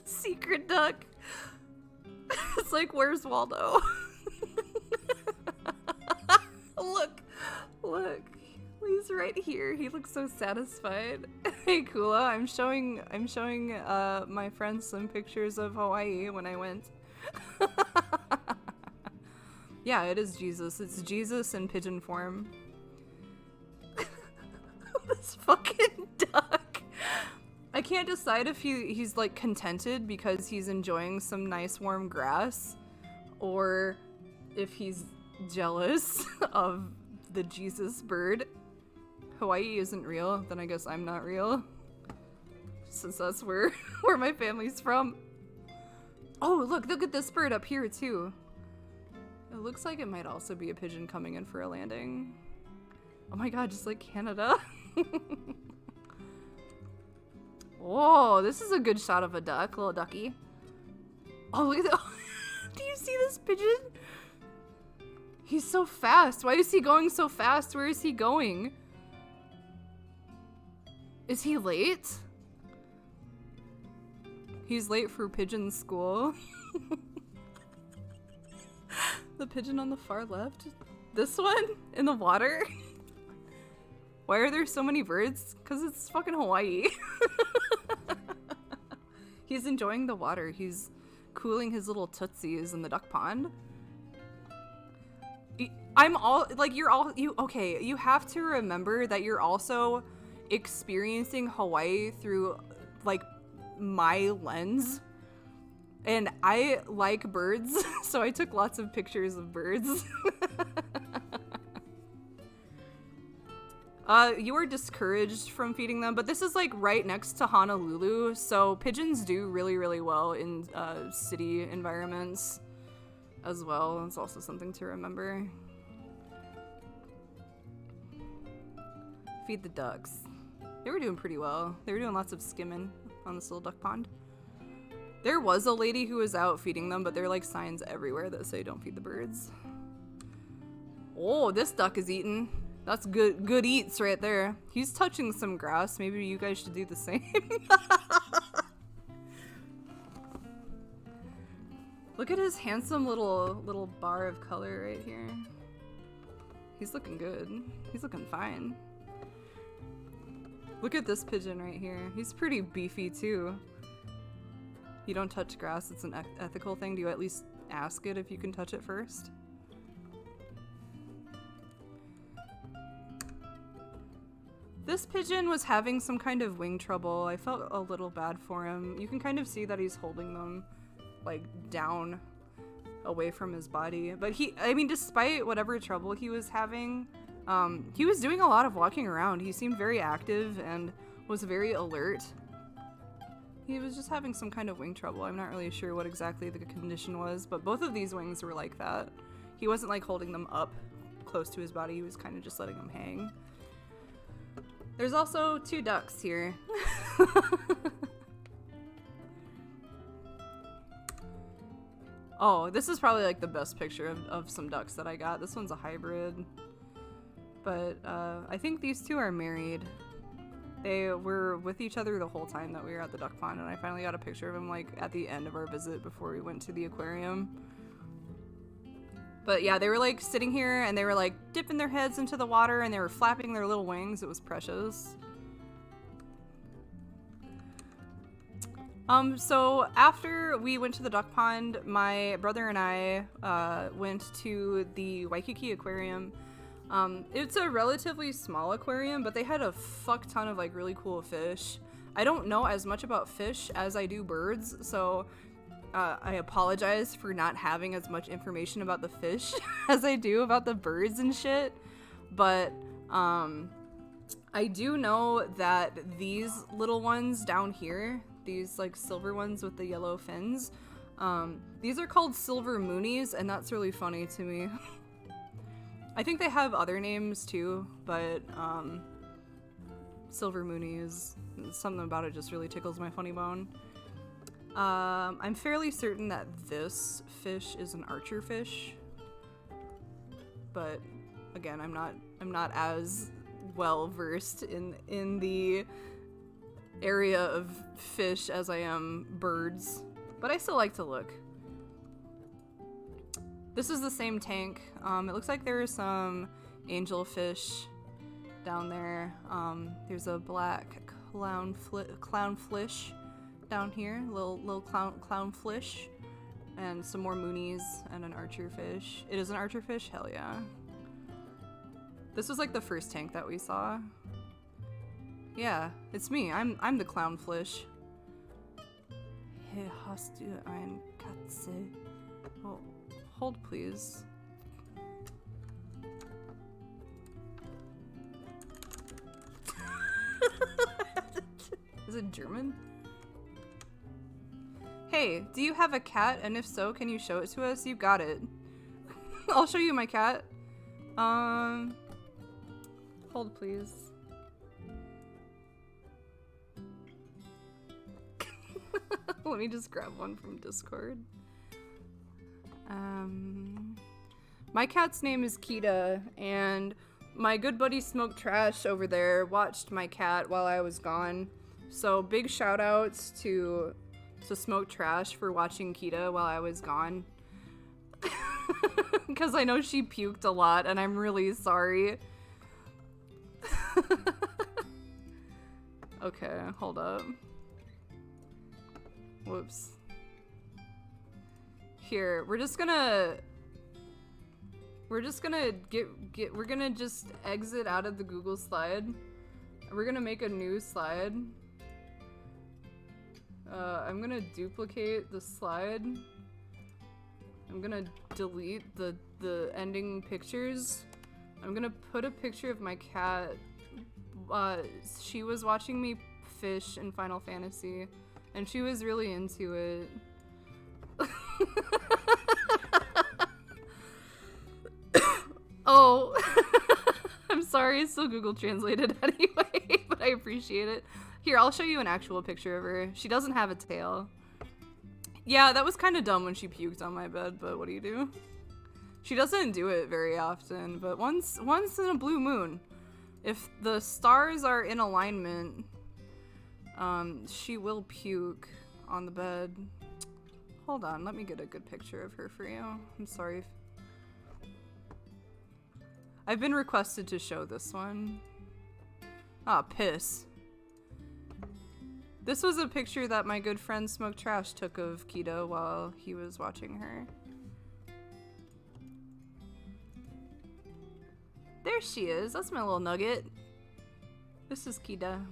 Secret duck. It's like, where's Waldo? Look. He's right here. He looks so satisfied. Hey, Kula, I'm showing my friends some pictures of Hawaii when I went. Yeah, it is Jesus. It's Jesus in pigeon form. This fucking duck. I can't decide if he's like contented because he's enjoying some nice warm grass, or if he's jealous of the Jesus bird. Hawaii isn't real, then I guess I'm not real, since that's where my family's from. Oh, look at this bird up here too. It looks like it might also be a pigeon coming in for a landing. Oh my god, just like Canada. Whoa, this is a good shot of a duck, little ducky. Oh, look at that. Do you see this pigeon? He's so fast. Why is he going so fast? Where is he going? Is he late? He's late for pigeon school. The pigeon on the far left? This one? In the water? Why are there so many birds? Because it's fucking Hawaii. He's enjoying the water. He's cooling his little tootsies in the duck pond. Okay, you have to remember that you're also experiencing Hawaii through, like, my lens. And I like birds, so I took lots of pictures of birds. You are discouraged from feeding them, but this is like right next to Honolulu, so pigeons do really, really well in city environments as well. It's also something to remember. Feed the ducks. They were doing pretty well. They were doing lots of skimming on this little duck pond. There was a lady who was out feeding them, but there are like signs everywhere that say don't feed the birds. Oh, this duck is eating. That's good eats right there. He's touching some grass. Maybe you guys should do the same. Look at his handsome little bar of color right here. He's looking good. He's looking fine. Look at this pigeon right here. He's pretty beefy too. You don't touch grass. It's an ethical thing. Do you at least ask it if you can touch it first? This pigeon was having some kind of wing trouble. I felt a little bad for him. You can kind of see that he's holding them, like, down away from his body. But I mean, despite whatever trouble he was having, he was doing a lot of walking around. He seemed very active and was very alert. He was just having some kind of wing trouble. I'm not really sure what exactly the condition was, but both of these wings were like that. He wasn't like holding them up close to his body. He was kind of just letting them hang. There's also 2 ducks here. Oh, this is probably like the best picture of some ducks that I got. This one's a hybrid. But I think these 2 are married. They were with each other the whole time that we were at the duck pond, and I finally got a picture of them like at the end of our visit before we went to the aquarium. But yeah, they were like sitting here and they were like dipping their heads into the water and they were flapping their little wings. It was precious. So after we went to the duck pond, my brother and I went to the Waikiki Aquarium. It's a relatively small aquarium, but they had a fuck ton of like really cool fish. I don't know as much about fish as I do birds, so I apologize for not having as much information about the fish as I do about the birds and shit. But I do know that these little ones down here, these like silver ones with the yellow fins, these are called silver moonies, and that's really funny to me. I think they have other names too, but silver moonies, something about it just really tickles my funny bone. I'm fairly certain that this fish is an archer fish, but again, I'm not as well versed in the area of fish as I am birds, but I still like to look. This is the same tank. It looks like there's some angelfish down there. There's a black clownfish down here, little clownfish, and some more moonies and an archerfish. It is an archerfish? Hell yeah. This was like the first tank that we saw. Yeah, it's me. I'm the clownfish. Hey, hast du eine Katze? Oh, hold please. Is it German? Hey, do you have a cat? And if so, can you show it to us? You got it. I'll show you my cat. Hold please. Let me just grab one from Discord. My cat's name is Kita, and my good buddy Smoke Trash over there watched my cat while I was gone. So big shout outs to Smoke Trash for watching Kita while I was gone. Because I know she puked a lot, and I'm really sorry. Okay, hold up. Whoops. Here, we're gonna just exit out of the Google slide. We're gonna make a new slide. I'm gonna duplicate the slide. I'm gonna delete the ending pictures. I'm gonna put a picture of my cat. She was watching me fish in Final Fantasy, and she was really into it. Oh, I'm sorry, it's still Google translated anyway, but I appreciate it. Here, I'll show you an actual picture of her. She doesn't have a tail. Yeah, that was kind of dumb when she puked on my bed, but what do you do? She doesn't do it very often, but once in a blue moon. If the stars are in alignment, she will puke on the bed. Hold on, let me get a good picture of her for you. I'm sorry. I've been requested to show this one. Ah, piss. This was a picture that my good friend Smoke Trash took of Keto while he was watching her. There she is. That's my little nugget. This is Kida.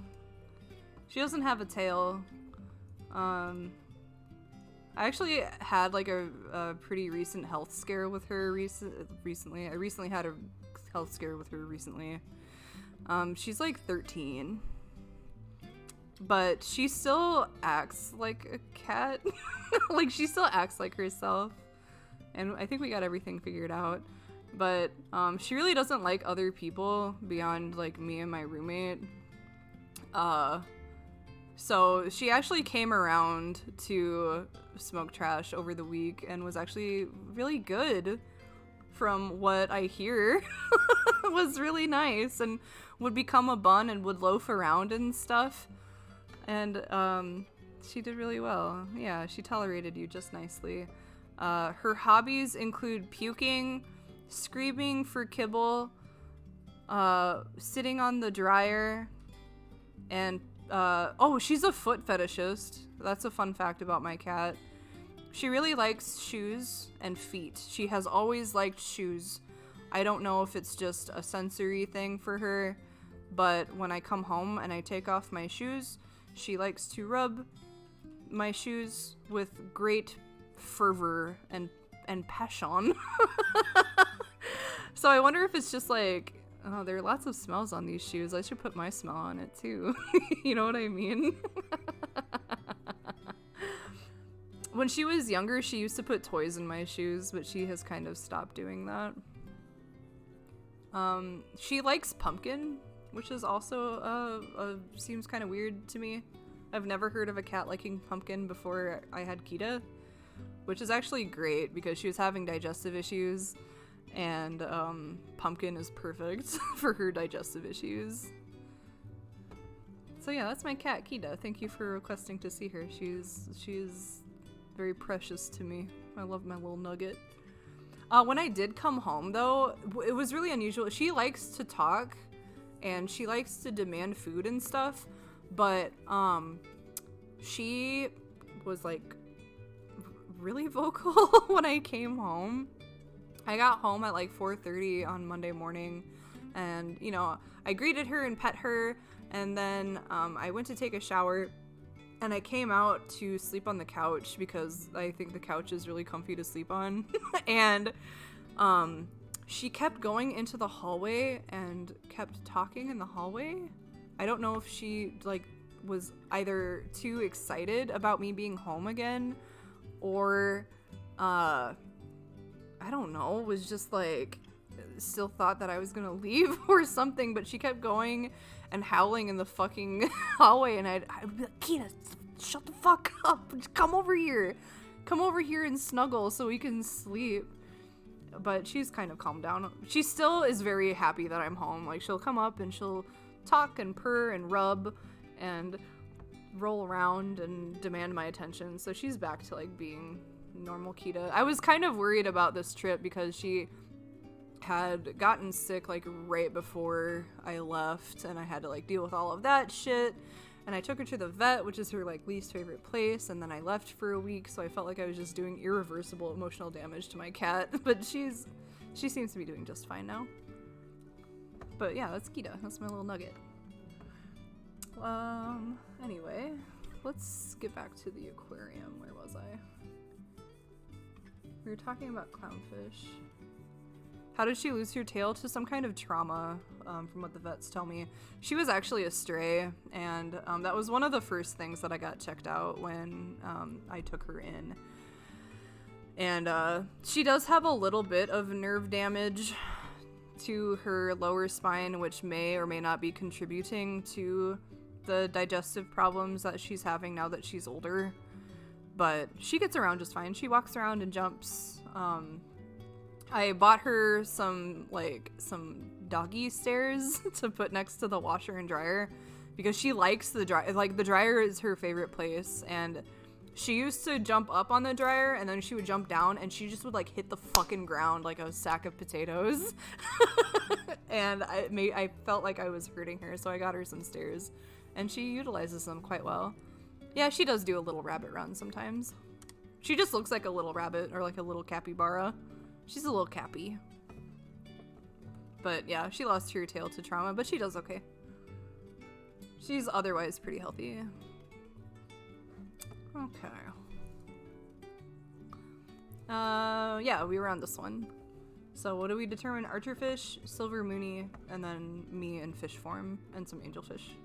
She doesn't have a tail. I actually had like a pretty recent health scare with her recently. I recently had a health scare with her recently. She's like 13. But she still acts like a cat. Like, she still acts like herself. And I think we got everything figured out. But she really doesn't like other people beyond like me and my roommate. So she actually came around to Smoke Trash over the week and was actually really good, from what I hear. Was really nice and would become a bun and would loaf around and stuff. And she did really well. Yeah, she tolerated you just nicely. Her hobbies include puking, screaming for kibble, sitting on the dryer, and oh, she's a foot fetishist. That's a fun fact about my cat. She really likes shoes and feet. She has always liked shoes. I don't know if it's just a sensory thing for her, but when I come home and I take off my shoes, she likes to rub my shoes with great fervor and passion. So I wonder if it's just like, oh, there are lots of smells on these shoes. I should put my smell on it too. You know what I mean? When she was younger, she used to put toys in my shoes, but she has kind of stopped doing that. She likes pumpkin, which is also seems kind of weird to me. I've never heard of a cat liking pumpkin before I had Kida, which is actually great because she was having digestive issues, and pumpkin is perfect for her digestive issues. So yeah, that's my cat Kida. Thank you for requesting to see her. She's very precious to me. I love my little nugget. When I did come home, though, it was really unusual. She likes to talk, and she likes to demand food and stuff, but she was like really vocal when I came home. I got home at like 4:30 on Monday morning, and you know, I greeted her and pet her, and then I went to take a shower, and I came out to sleep on the couch because I think the couch is really comfy to sleep on. And she kept going into the hallway and kept talking in the hallway. I don't know if she like was either too excited about me being home again, or I don't know, was just like still thought that I was gonna leave or something, but she kept going and howling in the fucking hallway, and I'd be like, Kida, shut the fuck up, come over here and snuggle so we can sleep. But she's kind of calmed down. She still is very happy that I'm home. Like, she'll come up and she'll talk and purr and rub and roll around and demand my attention, so she's back to like being normal Kida. I was kind of worried about this trip because she had gotten sick like right before I left, and I had to like deal with all of that shit, and I took her to the vet, which is her like least favorite place, and then I left for a week, so I felt like I was just doing irreversible emotional damage to my cat. But she seems to be doing just fine now. But yeah, that's Kida. That's my little nugget. Anyway, let's get back to the aquarium. Where was I? We were talking about clownfish. How did she lose her tail? To some kind of trauma, from what the vets tell me. She was actually a stray, and that was one of the first things that I got checked out when I took her in. And she does have a little bit of nerve damage to her lower spine, which may or may not be contributing to the digestive problems that she's having now that she's older. But she gets around just fine. She walks around and jumps. I bought her some doggy stairs to put next to the washer and dryer because she likes the dryer. Like, the dryer is her favorite place, and she used to jump up on the dryer and then she would jump down and she just would like hit the fucking ground like a sack of potatoes. And I felt like I was hurting her, so I got her some stairs, and she utilizes them quite well. Yeah, she does do a little rabbit run sometimes. She just looks like a little rabbit or like a little capybara. She's a little cappy. But yeah, she lost her tail to trauma, but she does okay. She's otherwise pretty healthy. Okay. Yeah, we were on this one. So what do we determine? Archerfish, silver moony, and then me in fish form, and some angelfish.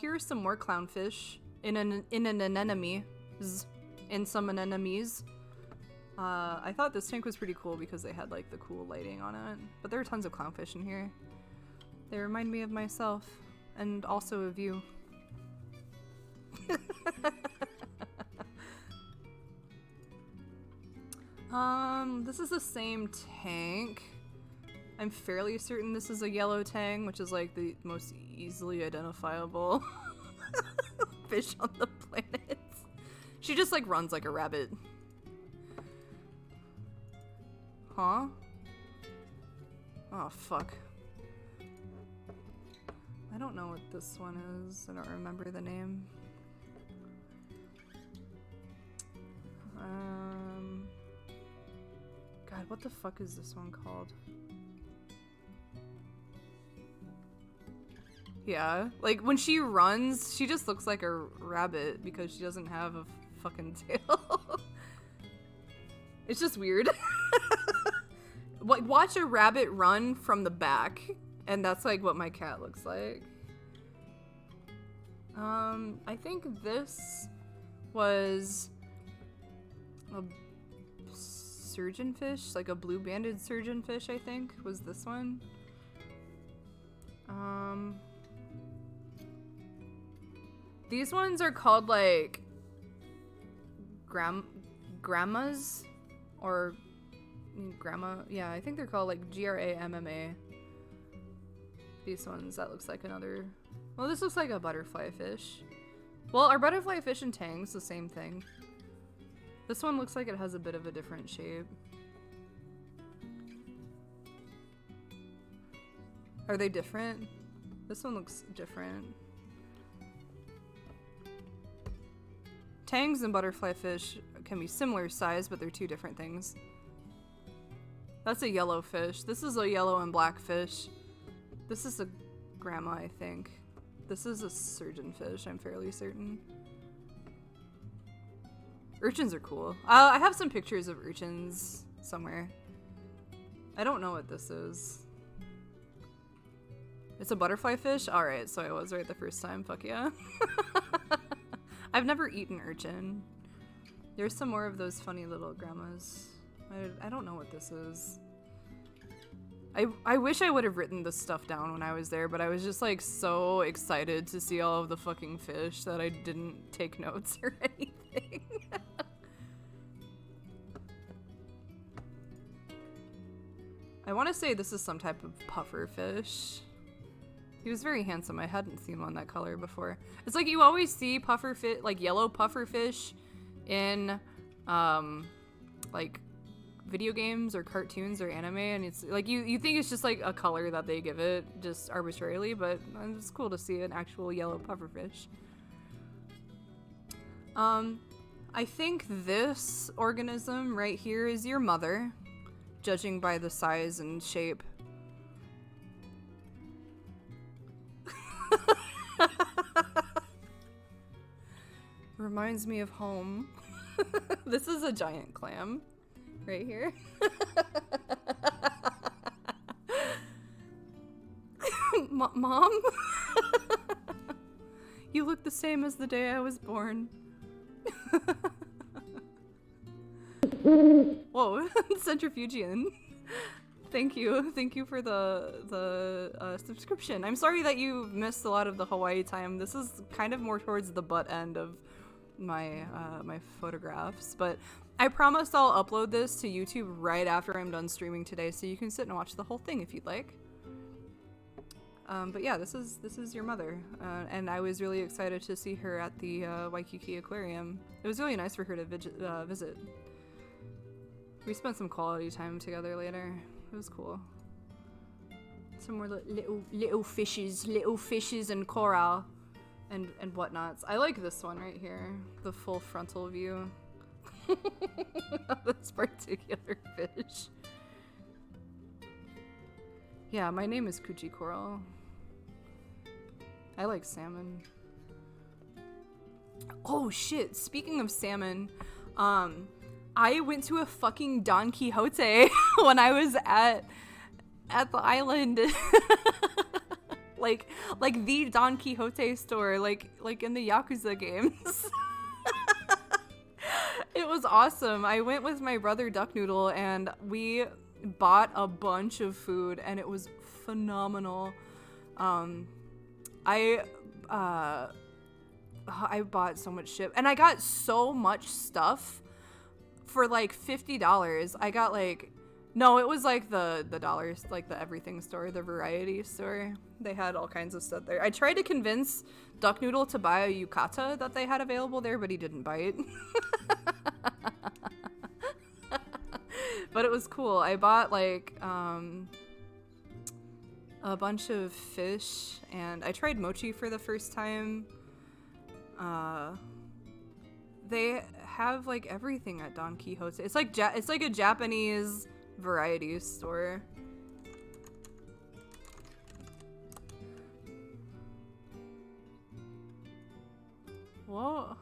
Here are some more clownfish in some anemones. I thought this tank was pretty cool because they had like the cool lighting on it, but there are tons of clownfish in here. They remind me of myself, and also of you. This is the same tank. I'm fairly certain this is a yellow tang, which is like the most easily identifiable fish on the planet. She just like runs like a rabbit. Huh? Oh, fuck. I don't know what this one is. I don't remember the name. God, what the fuck is this one called? Yeah, like when she runs, she just looks like a rabbit because she doesn't have a fucking tail. It's just weird. Watch a rabbit run from the back, and that's like what my cat looks like. I think this was a surgeonfish, like a blue-banded surgeonfish, I think, was this one. These ones are called like grandmas or grandma. Yeah, I think they're called like GRAMMA. These ones, that looks like another. Well, this looks like a butterfly fish. Well, are butterfly fish and tangs the same thing? This one looks like it has a bit of a different shape. Are they different? This one looks different. Tangs and butterfly fish can be similar size, but they're two different things. That's a yellow fish. This is a yellow and black fish. This is a grandma, I think. This is a surgeonfish, I'm fairly certain. Urchins are cool. I have some pictures of urchins somewhere. I don't know what this is. It's a butterfly fish? Alright, so I was right the first time. Fuck yeah. I've never eaten urchin. There's some more of those funny little grandmas. I don't know what this is. I wish I would have written this stuff down when I was there, but I was just like so excited to see all of the fucking fish that I didn't take notes or anything. I want to say this is some type of puffer fish. He was very handsome. I hadn't seen one that color before. It's like you always see puffer fish, like yellow puffer fish in like video games or cartoons or anime, and it's like you think it's just like a color that they give it just arbitrarily, but it's cool to see an actual yellow puffer fish. I think this organism right here is your mother, judging by the size and shape. Reminds me of home. This is a giant clam right here. Mom? You look the same as the day I was born. Whoa, Centrifugian. Thank you for the subscription. I'm sorry that you missed a lot of the Hawaii time. This is kind of more towards the butt end of my my photographs, but I promise I'll upload this to YouTube right after I'm done streaming today, so you can sit and watch the whole thing if you'd like. But yeah, this is your mother, and I was really excited to see her at the Waikiki Aquarium. It was really nice for her to visit. We spent some quality time together later. It was cool. Some more little fishes and coral and whatnots. I like this one right here, the full frontal view of this particular fish. Yeah, my name is Coochie Coral. I like salmon. Oh shit, speaking of salmon, I went to a fucking Don Quixote when I was at the island. like the Don Quixote store, like in the Yakuza games. It was awesome. I went with my brother Duck Noodle and we bought a bunch of food and it was phenomenal. I bought so much shit and I got so much stuff for like $50. I got like, no, it was like the dollars, like the everything store, the variety store. They had all kinds of stuff there. I tried to convince Duck Noodle to buy a yukata that they had available there, but he didn't buy it. But it was cool. I bought like a bunch of fish and I tried mochi for the first time. They have like everything at Don Quixote. It's like a Japanese variety store. Whoa.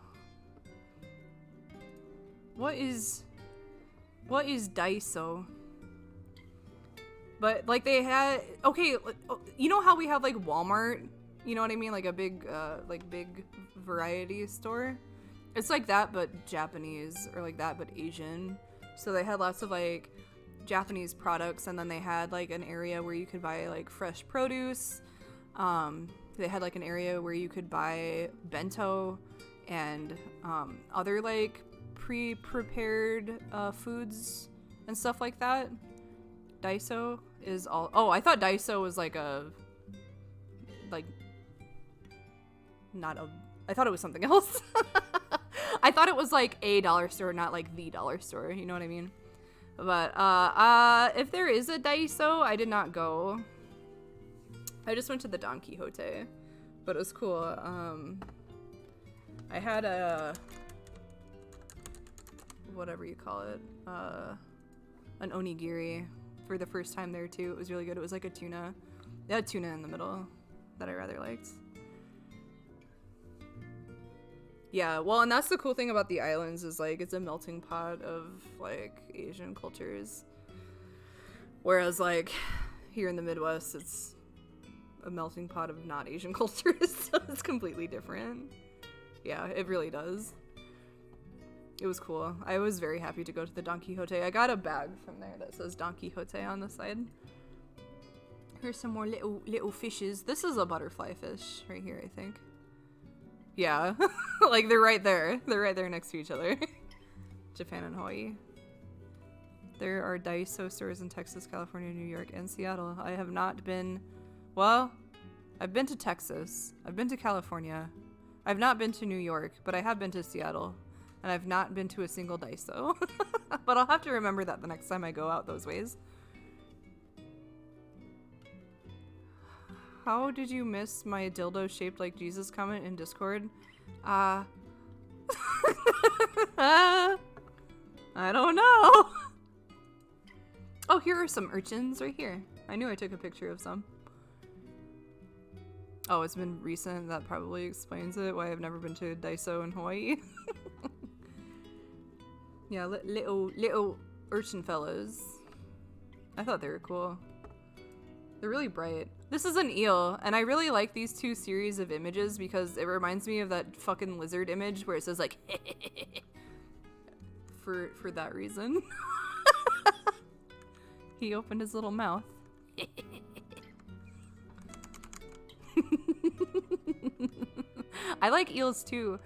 What is Daiso? But like they had, okay, you know how we have like Walmart, you know what I mean, like a big variety store. It's like that but Japanese, or like that but Asian. So they had lots of like Japanese products, and then they had like an area where you could buy like fresh produce. They had like an area where you could buy bento and other like pre-prepared foods and stuff like that. Daiso is all. Oh, I thought Daiso was like a not a. I thought it was something else. I thought it was like a dollar store, not like the dollar store. You know what I mean? But if there is a Daiso, I did not go. I just went to the Don Quixote, but it was cool. I had a whatever you call it, an onigiri for the first time there too. It was really good. It was like a tuna. It had tuna in the middle that I rather liked. Yeah, well, and that's the cool thing about the islands is like it's a melting pot of like Asian cultures. Whereas like here in the Midwest, it's a melting pot of not Asian cultures, so it's completely different. Yeah, it really does. It was cool. I was very happy to go to the Don Quixote. I got a bag from there that says Don Quixote on the side. Here's some more little fishes. This is a butterfly fish right here, I think. Yeah, like they're right there. They're right there next to each other. Japan and Hawaii. There are Daiso stores in Texas, California, New York, and Seattle. I have not been, well, I've been to Texas. I've been to California. I've not been to New York, but I have been to Seattle. And I've not been to a single Daiso. But I'll have to remember that the next time I go out those ways. How did you miss my dildo shaped like Jesus comment in Discord? I don't know. Oh, here are some urchins right here. I knew I took a picture of some. Oh, it's been recent. That probably explains it, why I've never been to Daiso in Hawaii. Yeah, little urchin fellows. I thought they were cool. They're really bright. This is an eel, and I really like these two series of images because it reminds me of that fucking lizard image where it says like for that reason. He opened his little mouth. I like eels too.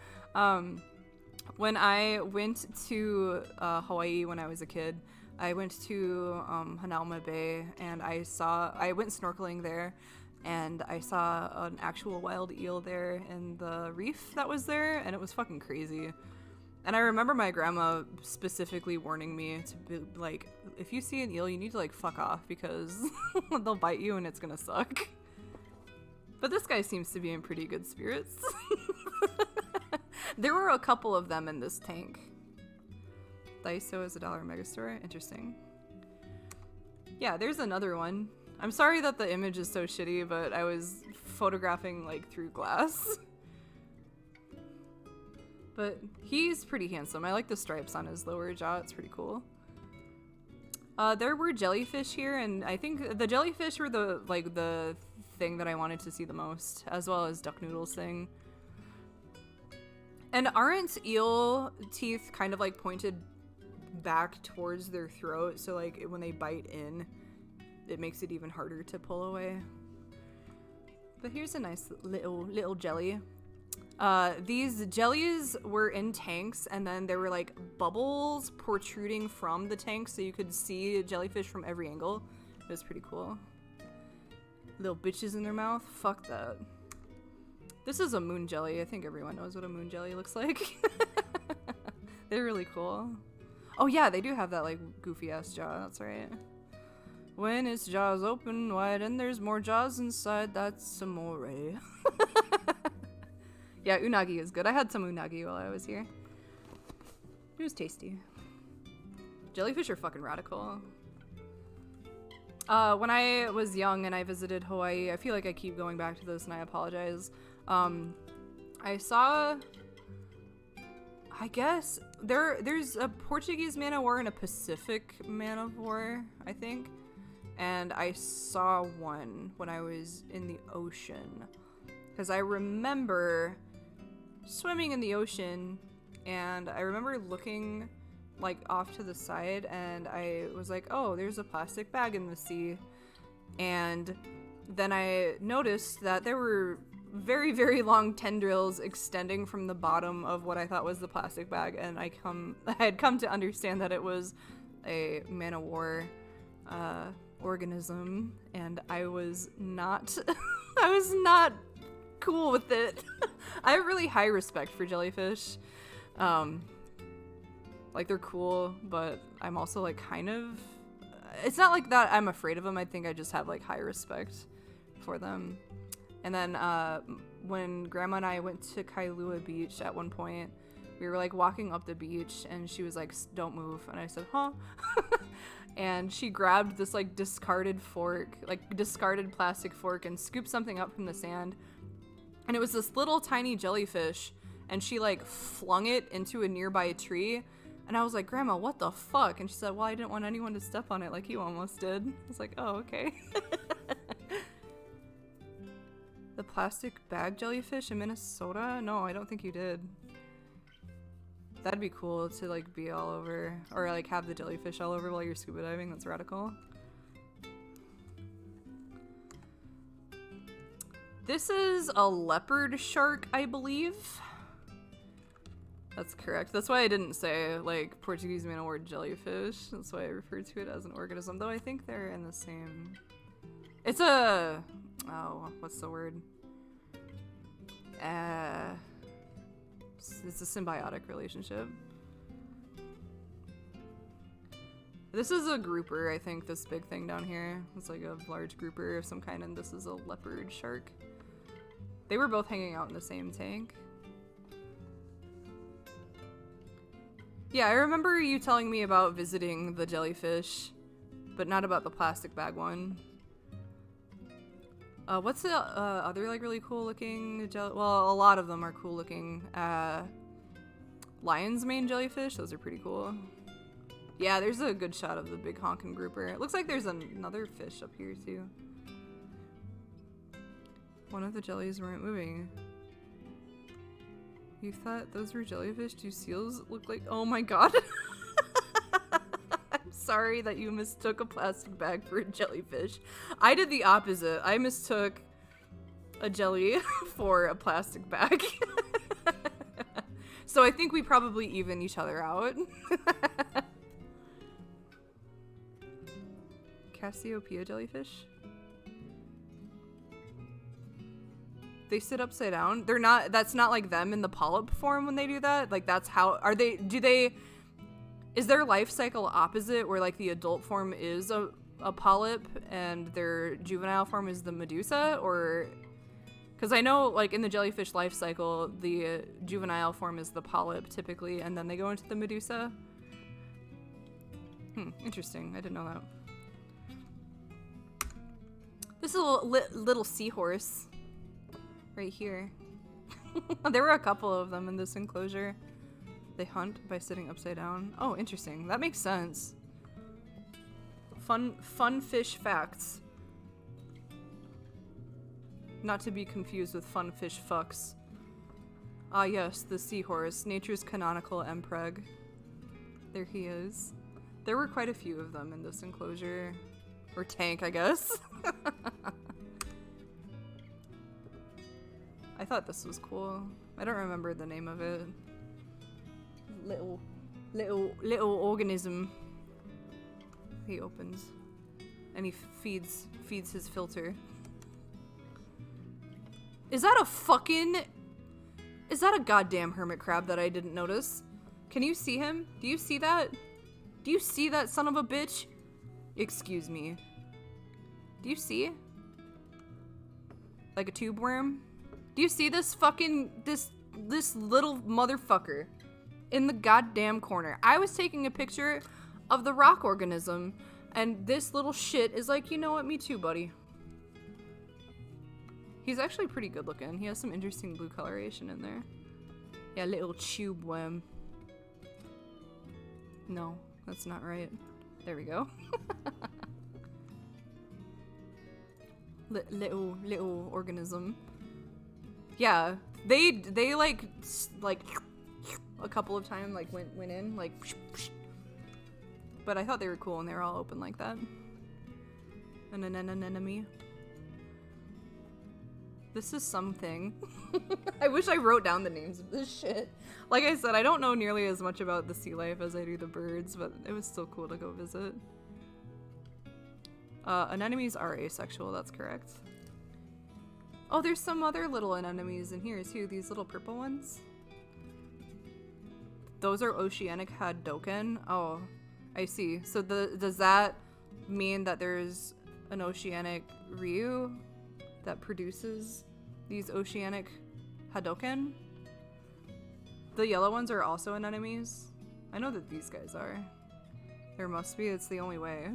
When I went to Hawaii when I was a kid, I went to Hanauma Bay and I went snorkeling there, and I saw an actual wild eel there in the reef that was there, and it was fucking crazy. And I remember my grandma specifically warning me to be like, if you see an eel, you need to like fuck off because they'll bite you and it's gonna suck. But this guy seems to be in pretty good spirits. There were a couple of them in this tank. Daiso is $1 megastore. Interesting. Yeah, there's another one. I'm sorry that the image is so shitty, but I was photographing like through glass. But he's pretty handsome. I like the stripes on his lower jaw. It's pretty cool. There were jellyfish here, and I think the jellyfish were the thing that I wanted to see the most, as well as duck noodles thing. And aren't eel teeth kind of like pointed back towards their throat, so like when they bite in, it makes it even harder to pull away? But here's a nice little jelly. These jellies were in tanks, and then there were like bubbles protruding from the tank, so you could see jellyfish from every angle. It was pretty cool. Little bitches in their mouth. Fuck that. This is a moon jelly. I think everyone knows what a moon jelly looks like. They're really cool. Oh yeah, they do have that like goofy ass jaw. That's right. When its jaws open wide and there's more jaws inside, that's amore. Yeah, unagi is good. I had some unagi while I was here. It was tasty. Jellyfish are fucking radical. When I was young and I visited Hawaii, I feel like I keep going back to this and I apologize. I saw, I guess, there's a Portuguese man of war and a Pacific man of war, I think. And I saw one when I was in the ocean. Because I remember swimming in the ocean, and I remember looking like off to the side, and I was like, oh, there's a plastic bag in the sea. And then I noticed that there were very, very long tendrils extending from the bottom of what I thought was the plastic bag, and I had come to understand that it was a man of war organism, and I was not I was not cool with it. I have really high respect for jellyfish. Like, they're cool, but I'm also like kind of, it's not like that I'm afraid of them. I think I just have like high respect for them. And then when Grandma and I went to Kailua Beach at one point, we were like walking up the beach, and she was like, don't move. And I said, huh? And she grabbed this like discarded plastic fork, and scooped something up from the sand. And it was this little tiny jellyfish, and she like flung it into a nearby tree. And I was like, Grandma, what the fuck? And she said, well, I didn't want anyone to step on it like you almost did. I was like, oh, okay. The plastic bag jellyfish in Minnesota? No, I don't think you did. That'd be cool to like be all over, or like have the jellyfish all over while you're scuba diving. That's radical. This is a leopard shark, I believe. That's correct. That's why I didn't say like Portuguese man of war jellyfish. That's why I referred to it as an organism, though I think they're in the same. It's a, oh, what's the word? It's a symbiotic relationship. This is a grouper, I think, this big thing down here. It's like a large grouper of some kind, and this is a leopard shark. They were both hanging out in the same tank. Yeah, I remember you telling me about visiting the jellyfish, but not about the plastic bag one. What's the other like really cool looking well, a lot of them are cool looking. Lion's mane jellyfish, those are pretty cool. Yeah, there's a good shot of the big honkin' grouper. It looks like there's another fish up here too. One of the jellies weren't moving. You thought those were jellyfish? Do seals look like? Oh my god. I'm sorry that you mistook a plastic bag for a jellyfish. I did the opposite. I mistook a jelly for a plastic bag. So I think we probably even each other out. Cassiopeia jellyfish? They sit upside down. They're not, that's not like them in the polyp form when they do that. Like that's how, are they, is their life cycle opposite where like the adult form is a polyp and their juvenile form is the medusa? Or, because I know like in the jellyfish life cycle, the juvenile form is the polyp typically, and then they go into the medusa. Interesting. I didn't know that. This is a little seahorse. Right here. There were a couple of them in this enclosure. They hunt by sitting upside down. Oh, interesting. That makes sense. Fun fish facts. Not to be confused with fun fish fucks. Ah yes, the seahorse, nature's canonical empreg. There he is. There were quite a few of them in this enclosure. Or tank, I guess. I thought this was cool. I don't remember the name of it. Little organism. He opens. And he feeds his filter. Is that a goddamn hermit crab that I didn't notice? Can you see him? Do you see that? Do you see that son of a bitch? Excuse me. Do you see? Like a tube worm? Do you see this this little motherfucker in the goddamn corner? I was taking a picture of the rock organism, and this little shit is like, you know what, me too, buddy. He's actually pretty good looking. He has some interesting blue coloration in there. Yeah, little tube worm. No, that's not right. There we go. Little organism. Yeah, they like a couple of times like went in like, but I thought they were cool and they were all open like that. An anemone. This is something. I wish I wrote down the names of this shit. Like I said, I don't know nearly as much about the sea life as I do the birds, but it was still cool to go visit. Anemones are asexual, that's correct. Oh, there's some other little anemones in here too, these little purple ones. Those are oceanic haddoken. Oh, I see. So does that mean that there's an oceanic ryu that produces these oceanic haddoken? The yellow ones are also anemones. I know that these guys are. There must be, it's the only way.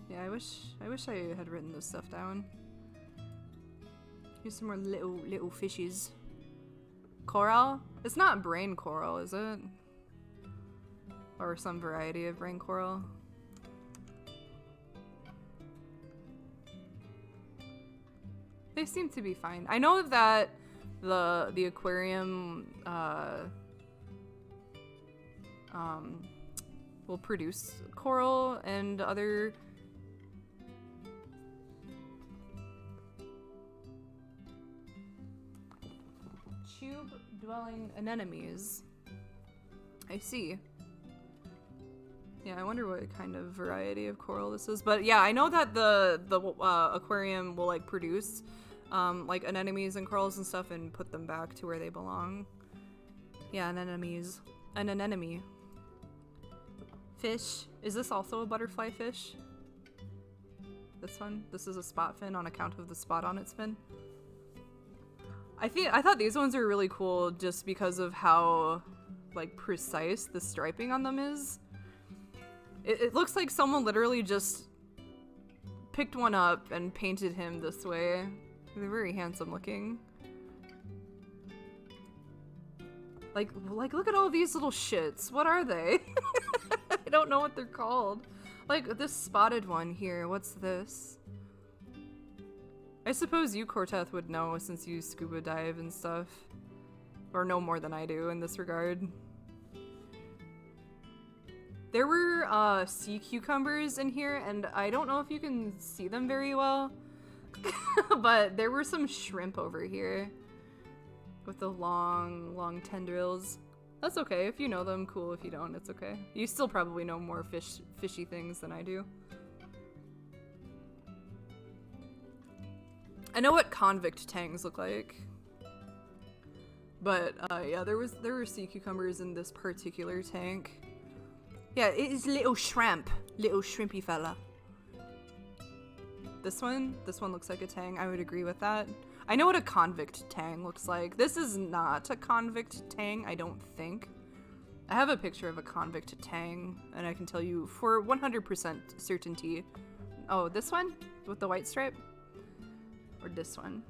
Yeah, I wish I had written this stuff down. Here's some more little fishies. Coral? It's not brain coral, is it? Or some variety of brain coral. They seem to be fine. I know that the aquarium will produce coral and other tube-dwelling anemones. I see. Yeah, I wonder what kind of variety of coral this is. But yeah, I know that the aquarium will like produce like anemones and corals and stuff and put them back to where they belong. Yeah, anemones. An anemone. Fish. Is this also a butterfly fish? This one? This is a spot fin on account of the spot on its fin. I thought these ones are really cool just because of how like precise the striping on them is. It looks like someone literally just picked one up and painted him this way. They're very handsome looking. Like look at all these little shits. What are they? I don't know what they're called. Like this spotted one here. What's this? I suppose you, Corteth, would know since you scuba dive and stuff. Or know more than I do in this regard. There were sea cucumbers in here, and I don't know if you can see them very well. But there were some shrimp over here. With the long tendrils. That's okay. If you know them, cool. If you don't, it's okay. You still probably know more fishy things than I do. I know what convict tangs look like. But yeah, there were sea cucumbers in this particular tank. Yeah, it is little shrimp. Little shrimpy fella. This one looks like a tang. I would agree with that. I know what a convict tang looks like. This is not a convict tang, I don't think. I have a picture of a convict tang, and I can tell you for 100% certainty. Oh, this one? With the white stripe? Or this one?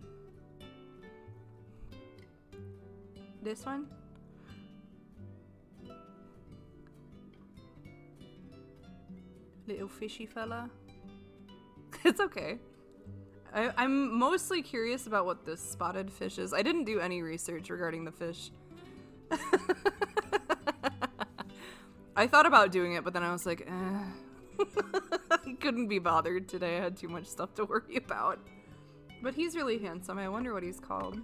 This one? Little fishy fella. It's okay. I'm mostly curious about what this spotted fish is. I didn't do any research regarding the fish. I thought about doing it, but then I was like, I couldn't be bothered today. I had too much stuff to worry about. But he's really handsome. I wonder what he's called.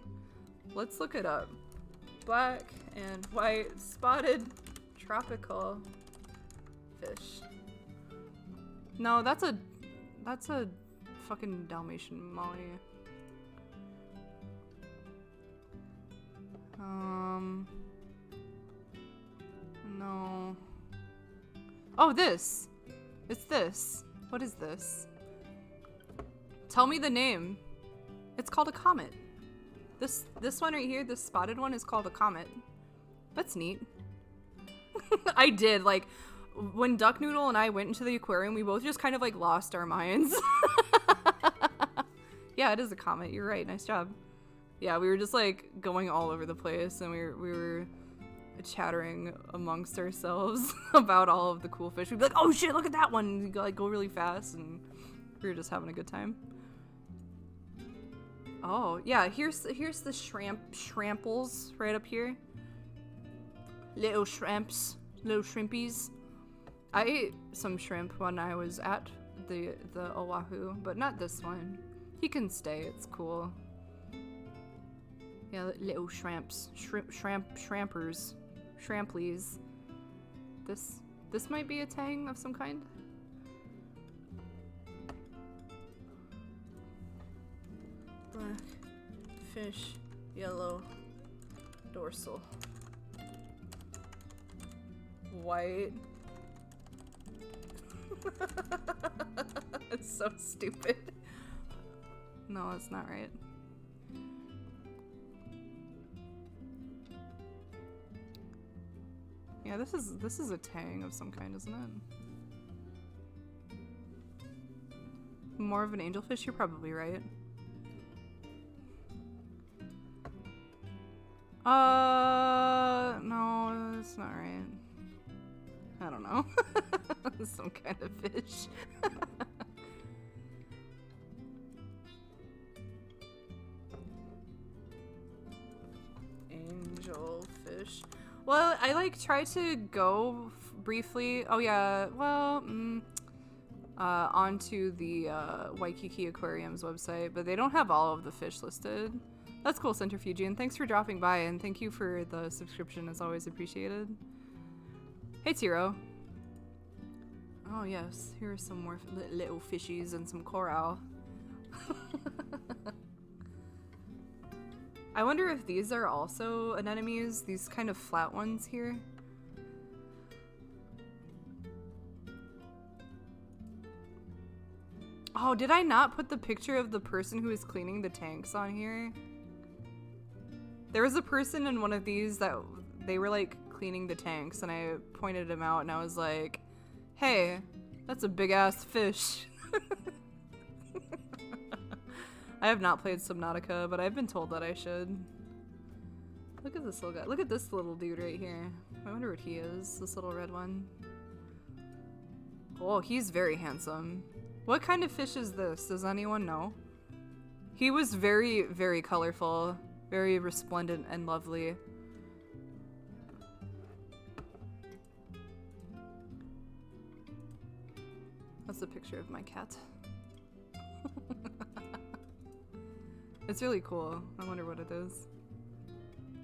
Let's look it up. Black and white spotted tropical fish. No, that's a fucking Dalmatian Molly. No. Oh, this. It's this. What is this? Tell me the name. It's called a comet. This one right here, this spotted one, is called a comet. That's neat. I did, like, when Duck Noodle and I went into the aquarium, we both just kind of, like, lost our minds. Yeah, it is a comet. You're right. Nice job. Yeah, we were just, like, going all over the place, and we were chattering amongst ourselves about all of the cool fish. We'd be like, oh shit, look at that one! And we'd, like, go really fast, and we were just having a good time. Oh, yeah, here's the shramples right up here. Little shrimps. Little shrimpies. I ate some shrimp when I was at the Oahu, but not this one. He can stay, it's cool. Yeah, little shrimps. Shrampers. Shramplies. This might be a tang of some kind. Black fish, yellow dorsal. White. It's so stupid. No, it's not right. Yeah, this is a tang of some kind, isn't it? More of an angelfish? You're probably right. No, it's not right. I don't know. Some kind of fish. Angelfish. Well, I like tried to go briefly. Oh yeah, well, onto the Waikiki Aquarium's website, but they don't have all of the fish listed. That's cool, Centrifugian. Thanks for dropping by, and thank you for the subscription. It's always appreciated. Hey, Tiro. Oh yes, here are some more little fishies and some coral. I wonder if these are also anemones, these kind of flat ones here. Oh, did I not put the picture of the person who is cleaning the tanks on here? There was a person in one of these that they were like cleaning the tanks, and I pointed him out and I was like, hey, that's a big ass fish. I have not played Subnautica, but I've been told that I should. Look at this little guy. Look at this little dude right here. I wonder what he is, this little red one. Oh, he's very handsome. What kind of fish is this? Does anyone know? He was very, very colorful, very resplendent and lovely. That's a picture of my cat. It's really cool. I wonder what it is.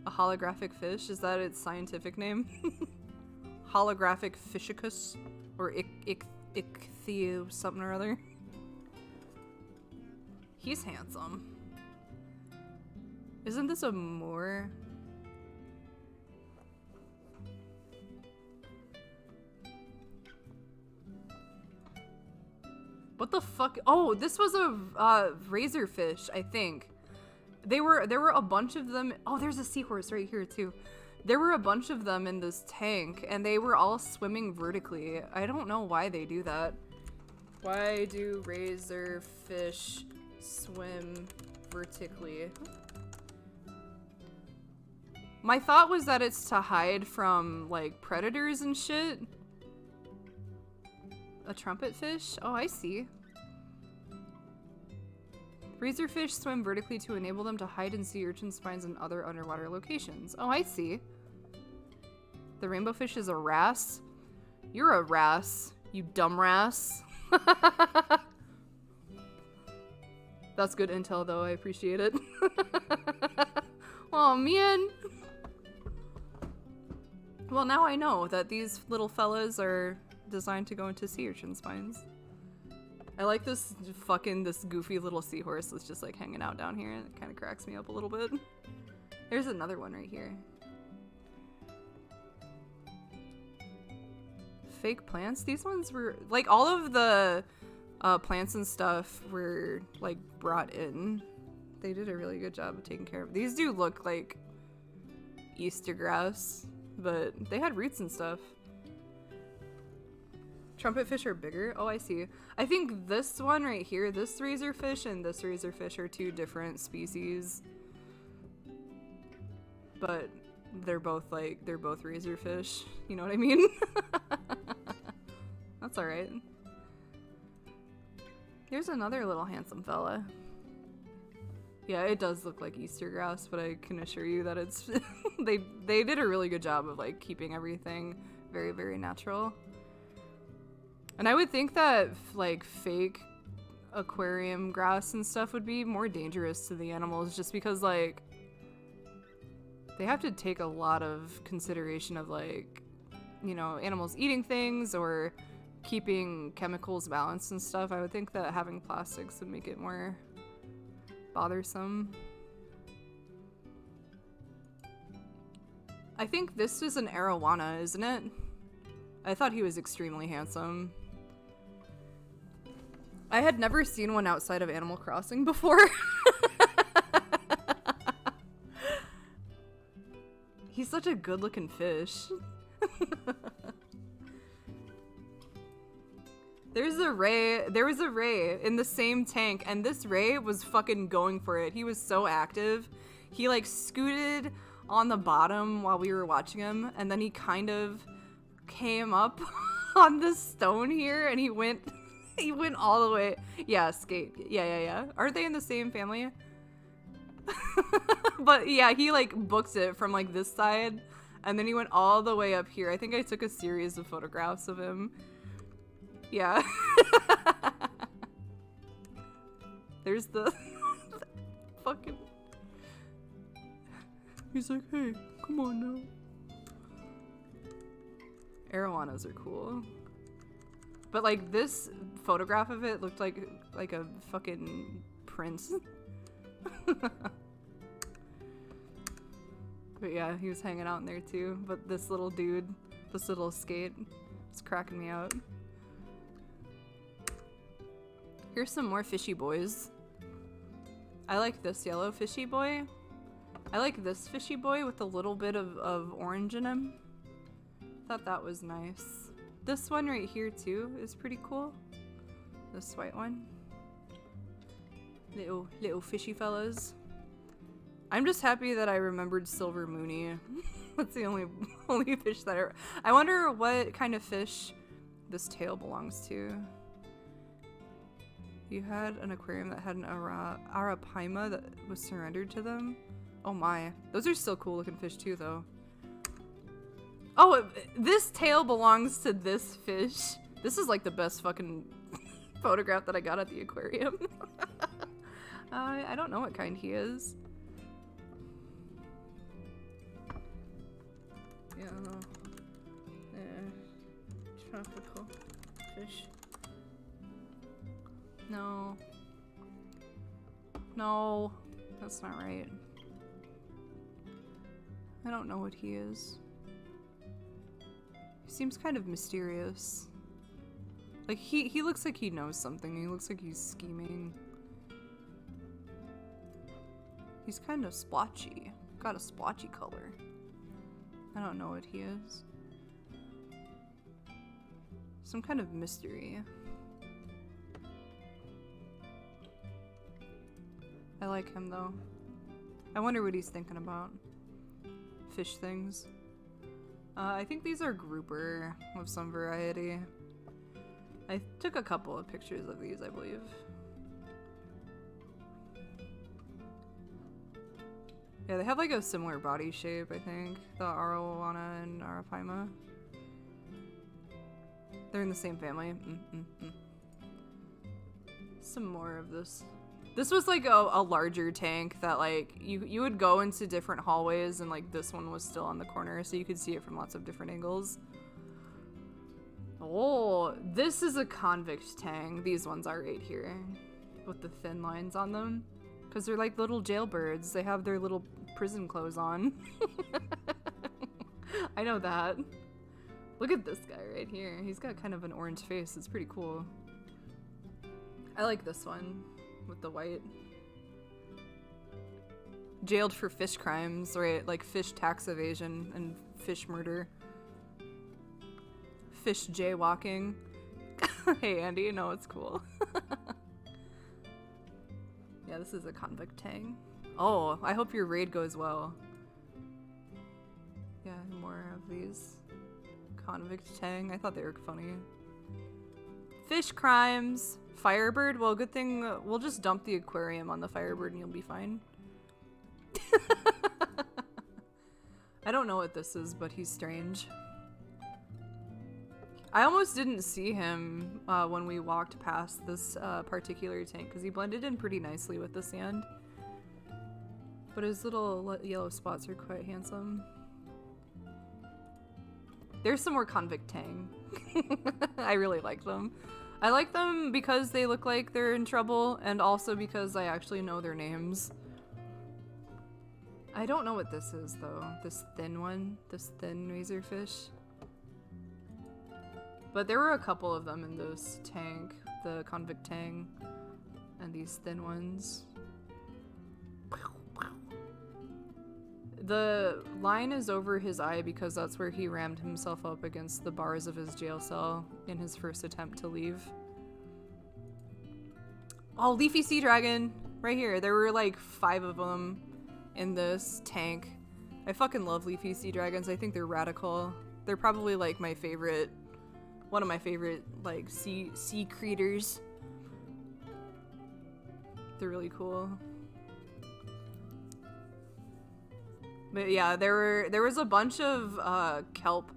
A holographic fish? Is that its scientific name? Holographic fishicus? Or ichthyo something or other? He's handsome. Isn't this a Moor? What the fuck? Oh, this was a razorfish, I think. There were a bunch of them. Oh, there's a seahorse right here too. There were a bunch of them in this tank, and they were all swimming vertically. I don't know why they do that. Why do razorfish swim vertically? My thought was that it's to hide from, like, predators and shit. A trumpet fish? Oh, I see. Razorfish swim vertically to enable them to hide in sea urchin spines and other underwater locations. Oh, I see. The rainbow fish is a wrasse? You're a wrasse, you dumb wrasse. That's good intel, though. I appreciate it. Oh, man. Well, now I know that these little fellas are designed to go into sea urchin spines. I like this goofy little seahorse that's just like hanging out down here. It kind of cracks me up a little bit. There's another one right here. Fake plants? These ones were like all of the plants and stuff were like brought in. They did a really good job of taking care of. These do look like Easter grass, but they had roots and stuff. Trumpet fish are bigger? Oh, I see. I think this one right here, this razorfish and this razorfish are two different species. But they're both razorfish. You know what I mean? That's alright. Here's another little handsome fella. Yeah, it does look like Easter grass, but I can assure you that it's they did a really good job of like keeping everything very, very natural. And I would think that like fake aquarium grass and stuff would be more dangerous to the animals just because like they have to take a lot of consideration of like, you know, animals eating things or keeping chemicals balanced and stuff. I would think that having plastics would make it more bothersome. I think this is an arowana, isn't it? I thought he was extremely handsome. I had never seen one outside of Animal Crossing before. He's such a good-looking fish. There was a ray in the same tank, and this ray was fucking going for it. He was so active. He like scooted on the bottom while we were watching him, and then he kind of came up on the stone here, and he went all the way. Yeah, skate. Yeah. Aren't they in the same family? But yeah, he like booked it from like this side, and then he went all the way up here. I think I took a series of photographs of him. Yeah. There's the fucking... He's like, hey, come on now. Arowanas are cool. But like this photograph of it looked like a fucking prince. But yeah, he was hanging out in there too. But this little dude, this little skate, is cracking me out. Here's some more fishy boys. I like this yellow fishy boy. I like this fishy boy with a little bit of orange in him. Thought that was nice. This one right here too is pretty cool. This white one. Little fishy fellas. I'm just happy that I remembered Silver Mooney. That's the only fish that I wonder what kind of fish this tail belongs to. You had an aquarium that had an arapaima that was surrendered to them. Oh my. Those are still cool looking fish too though. Oh, this tail belongs to this fish. This is like the best fucking photograph that I got at the aquarium. I don't know what kind he is. Yeah, I don't know. Tropical fish. No. No, that's not right. I don't know what he is. He seems kind of mysterious. Like, he looks like he knows something. He looks like he's scheming. He's kind of splotchy. Got a splotchy color. I don't know what he is. Some kind of mystery. I like him though. I wonder what he's thinking about. fish things. I think these are grouper of some variety. I took a couple of pictures of these, I believe. Yeah, they have like a similar body shape, I think. The Arowana and Arapaima. They're in the same family. Some more of this. This was like a larger tank that like you would go into different hallways, and like this one was still on the corner, so you could see it from lots of different angles. Oh, this is a convict tang. These ones are right here with the thin lines on them. Because they're like little jailbirds. They have their little prison clothes on. I know that. Look at this guy right here. He's got kind of an orange face. It's pretty cool. I like this one with the white. Jailed for fish crimes, right? Like fish tax evasion and fish murder. Fish jaywalking. Hey Andy, no, it's cool. Yeah, this is a convict tang. Oh, I hope your raid goes well. Yeah, more of these. Convict tang. I thought they were funny. Fish crimes. Firebird. Well, good thing we'll just dump the aquarium on the Firebird and you'll be fine. I don't know what this is, but he's strange. I almost didn't see him when we walked past this particular tank because he blended in pretty nicely with the sand. But his little yellow spots are quite handsome. There's some more convict tang. I really like them. I like them because they look like they're in trouble, and also because I actually know their names. I don't know what this is though. This thin one, this thin razorfish. But there were a couple of them in this tank, the convict tang, and these thin ones. The line is over his eye because that's where he rammed himself up against the bars of his jail cell in his first attempt to leave. Oh, leafy sea dragon! Right here. There were like 5 of them in this tank. I fucking love leafy sea dragons. I think they're radical. They're probably like my favorite, one of my favorite like sea creatures. They're really cool. But yeah, there was a bunch of kelp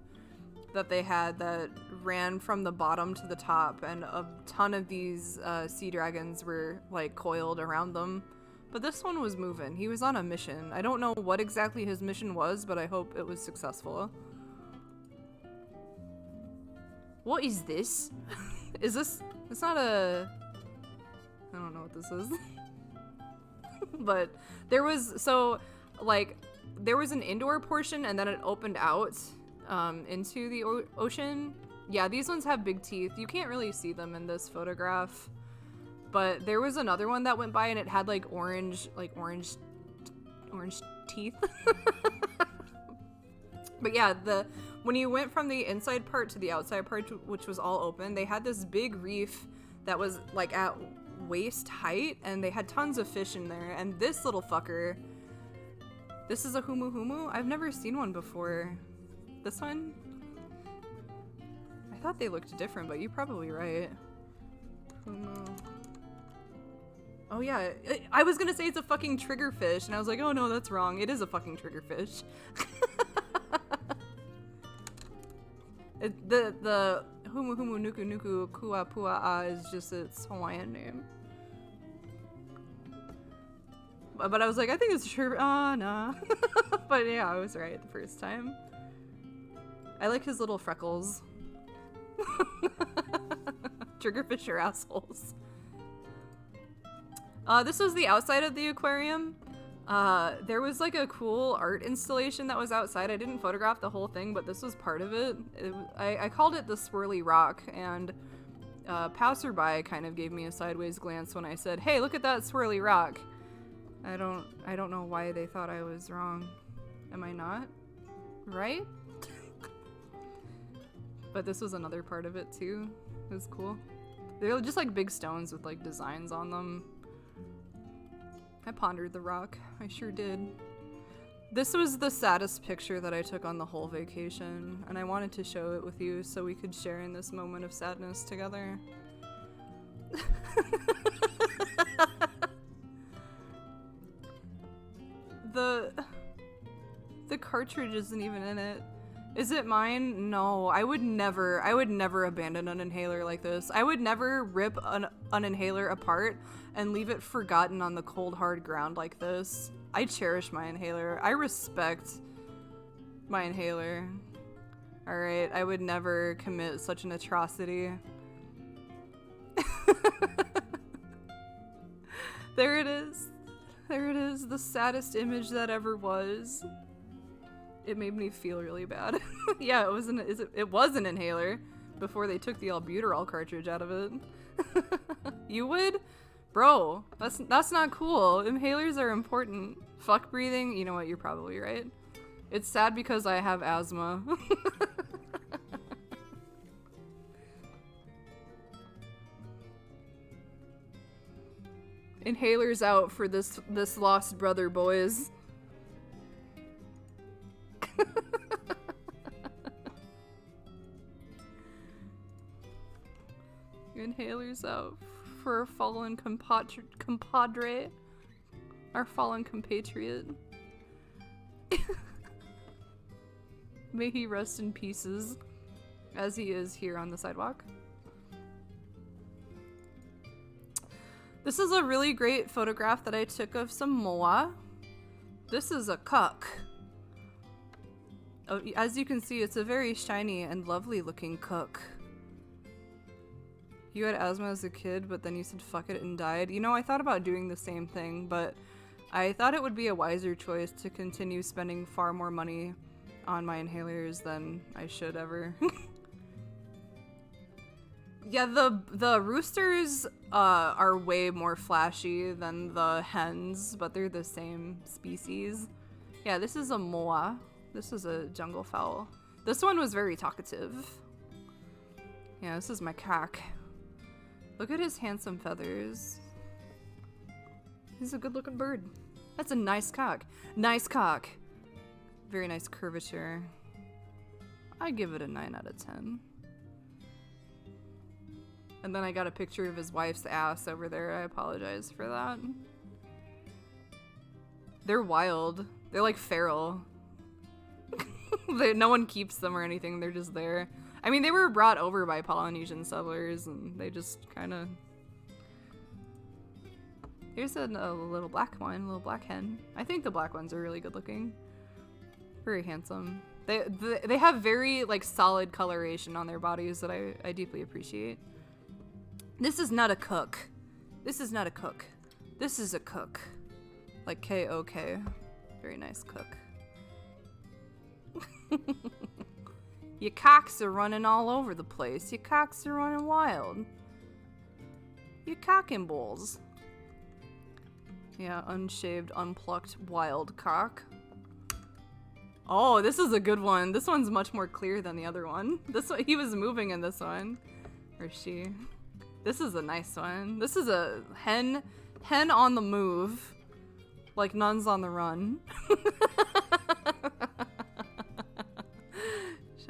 that they had that ran from the bottom to the top, and a ton of these sea dragons were like coiled around them. But this one was moving. He was on a mission. I don't know what exactly his mission was, but I hope it was successful. What is this? Is this... It's not a... I don't know what this is. But there was... So, like... There was an indoor portion and then it opened out into the ocean. Yeah, these ones have big teeth. You can't really see them in this photograph. But there was another one that went by and it had like orange teeth. But yeah, when you went from the inside part to the outside part, which was all open, they had this big reef that was like at waist height and they had tons of fish in there. And this little fucker... This is a humu humu? I've never seen one before. This one? I thought they looked different, but you're probably right. Humu. Oh yeah, I was gonna say it's a fucking triggerfish, and I was like, oh no, that's wrong. It is a fucking triggerfish. The humu humu nuku nuku kua pua a is just its Hawaiian name. But I was like, I think it's true. Nah. But yeah, I was right the first time. I like his little freckles. Triggerfish are assholes. This was the outside of the aquarium. There was like a cool art installation that was outside. I didn't photograph the whole thing, but this was part of it. I called it the swirly rock, and passerby kind of gave me a sideways glance when I said, hey, look at that swirly rock. I don't know why they thought I was wrong. Am I not? Right? But this was another part of it too. It was cool. They're just like big stones with like designs on them. I pondered the rock. I sure did. This was the saddest picture that I took on the whole vacation, and I wanted to show it with you so we could share in this moment of sadness together. The cartridge isn't even in it. Is it mine? No, I would never abandon an inhaler like this. I would never rip an inhaler apart and leave it forgotten on the cold, hard ground like this. I cherish my inhaler. I respect my inhaler. Alright, I would never commit such an atrocity. There it is. There it is, the saddest image that ever was. It made me feel really bad. Yeah, it was an inhaler before they took the albuterol cartridge out of it. You would? Bro, that's not cool. Inhalers are important. Fuck breathing, you know what, you're probably right. It's sad because I have asthma. Inhalers out for this lost brother, boys. Inhalers out for our fallen compadre, our fallen compatriot. May he rest in pieces, as he is here on the sidewalk. This is a really great photograph that I took of some moa. This is a cuck. Oh, as you can see, it's a very shiny and lovely looking cuck. You had asthma as a kid, but then you said fuck it and died. You know, I thought about doing the same thing, but I thought it would be a wiser choice to continue spending far more money on my inhalers than I should ever. Yeah, the roosters are way more flashy than the hens, but they're the same species. Yeah, this is a moa. This is a jungle fowl. This one was very talkative. Yeah, this is my cock. Look at his handsome feathers. He's a good-looking bird. That's a nice cock. Nice cock. Very nice curvature. I give it a 9 out of 10. And then I got a picture of his wife's ass over there. I apologize for that. They're wild. They're like feral. No one keeps them or anything. They're just there. I mean, they were brought over by Polynesian settlers, and they just kind of... Here's a little black one, a little black hen. I think the black ones are really good looking. Very handsome. They have very, like, solid coloration on their bodies that I deeply appreciate. This is not a cook. This is not a cook. This is a cook. Like K-O-K. Very nice cook. Your cocks are running all over the place. Your cocks are running wild. You cocking bulls. Yeah, unshaved, unplucked, wild cock. Oh, this is a good one. This one's much more clear than the other one. This one, he was moving in this one. Or she. This is a nice one. This is a hen on the move. Like nuns on the run.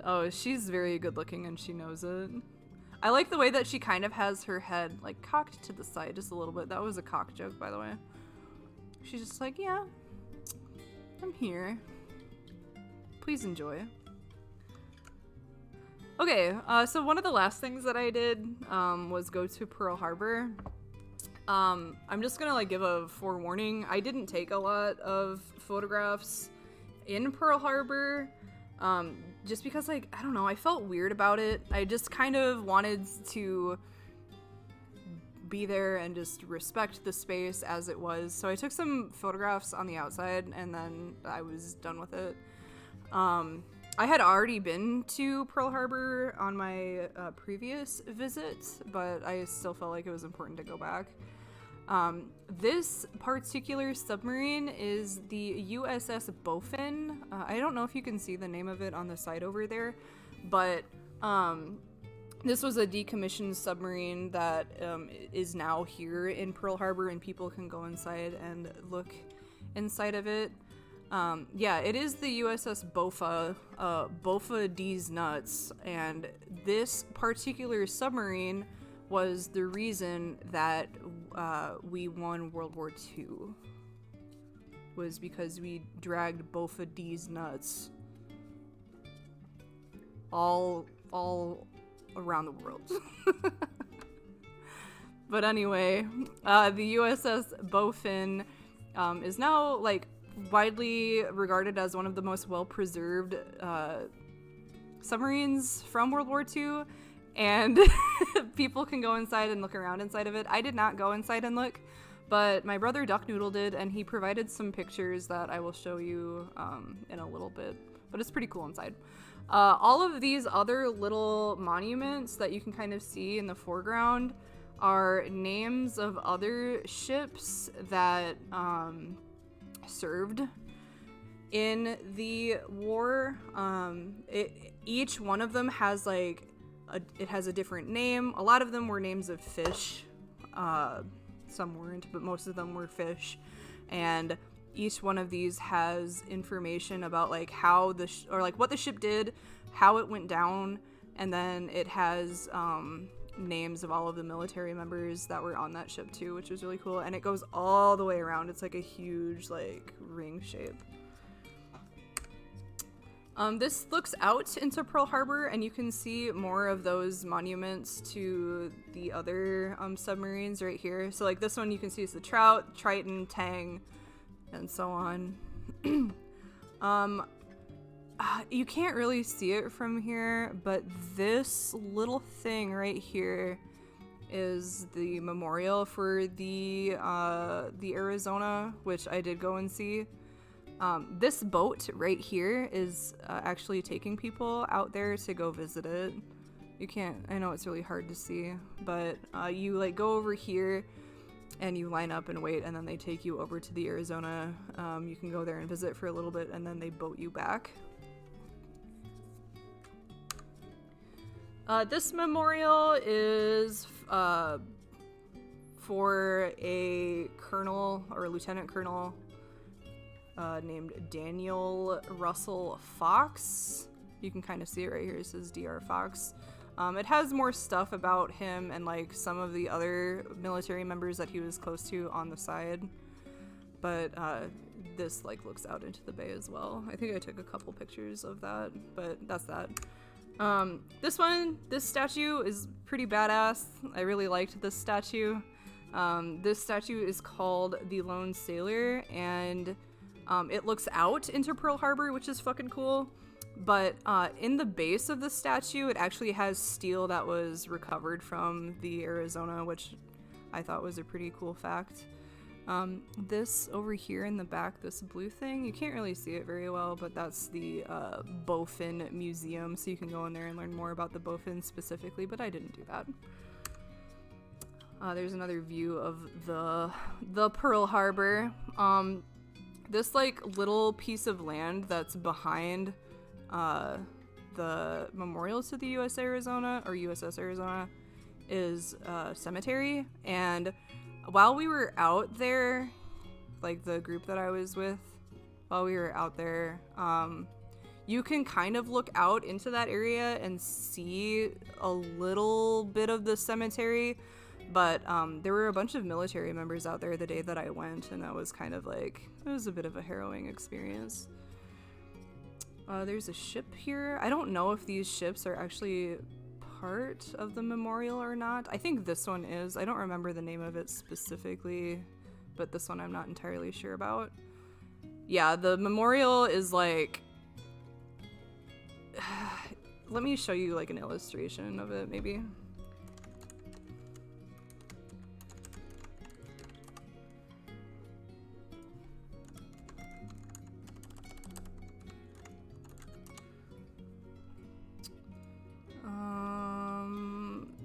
Oh, she's very good looking and she knows it. I like the way that she kind of has her head like cocked to the side just a little bit. That was a cock joke, by the way. She's just like, yeah, I'm here. Please enjoy. Okay, so one of the last things that I did was go to Pearl Harbor. I'm just gonna like give a forewarning. I didn't take a lot of photographs in Pearl Harbor. Just because, like, I don't know, I felt weird about it. I just kind of wanted to be there and just respect the space as it was. So I took some photographs on the outside and then I was done with it. I had already been to Pearl Harbor on my previous visit, but I still felt like it was important to go back. This particular submarine is the USS Bowfin. I don't know if you can see the name of it on the side over there, but this was a decommissioned submarine that is now here in Pearl Harbor, and people can go inside and look inside of it. Yeah, it is the USS Bofa D's Nuts, and this particular submarine was the reason that we won World War II. Was because we dragged Bofa D's nuts all around the world. But anyway, the USS Bowfin is now like widely regarded as one of the most well-preserved submarines from World War II, and people can go inside and look around inside of it. I did not go inside and look, but my brother Duck Noodle did, and he provided some pictures that I will show you in a little bit, but it's pretty cool inside. All of these other little monuments that you can kind of see in the foreground are names of other ships that served in the war. Each one of them has like it has a different name. A lot of them were names of fish. Some weren't, but most of them were fish. And each one of these has information about like how or like what the ship did, how it went down, and then it has names of all of the military members that were on that ship too, which was really cool. And it goes all the way around. It's like a huge like ring shape. This looks out into Pearl Harbor, and you can see more of those monuments to the other submarines right here. So like this one you can see is the Trout, Triton, Tang, and so on. You can't really see it from here, but this little thing right here is the memorial for the Arizona, which I did go and see. This boat right here is actually taking people out there to go visit it. You can't, I know it's really hard to see, but you like go over here and you line up and wait, and then they take you over to the Arizona. You can go there and visit for a little bit, and then they boat you back. This memorial is for a colonel or a lieutenant colonel named Daniel Russell Fox. You can kind of see it right here. It says DR Fox. It has more stuff about him and like some of the other military members that he was close to on the side. But this like looks out into the bay as well. I think I took a couple pictures of that, but that's that. This statue is pretty badass. I really liked this statue. This statue is called the Lone Sailor, and it looks out into Pearl Harbor, which is fucking cool. But in the base of the statue, it actually has steel that was recovered from the Arizona, which I thought was a pretty cool fact. This over here in the back, this blue thing, you can't really see it very well, but that's the Bowfin Museum, so you can go in there and learn more about the Bowfin specifically, but I didn't do that. There's another view of the Pearl Harbor. This like little piece of land that's behind the memorials to the USS Arizona is a cemetery, and while we were out there, like the group that I was with, while we were out there, you can kind of look out into that area and see a little bit of the cemetery, but there were a bunch of military members out there the day that I went, and that was kind of like, it was a bit of a harrowing experience. There's a ship here. I don't know if these ships are actually part of the memorial or not. I think this one is. I don't remember the name of it specifically, but this one I'm not entirely sure about. Yeah, the memorial is like... Let me show you like an illustration of it, maybe.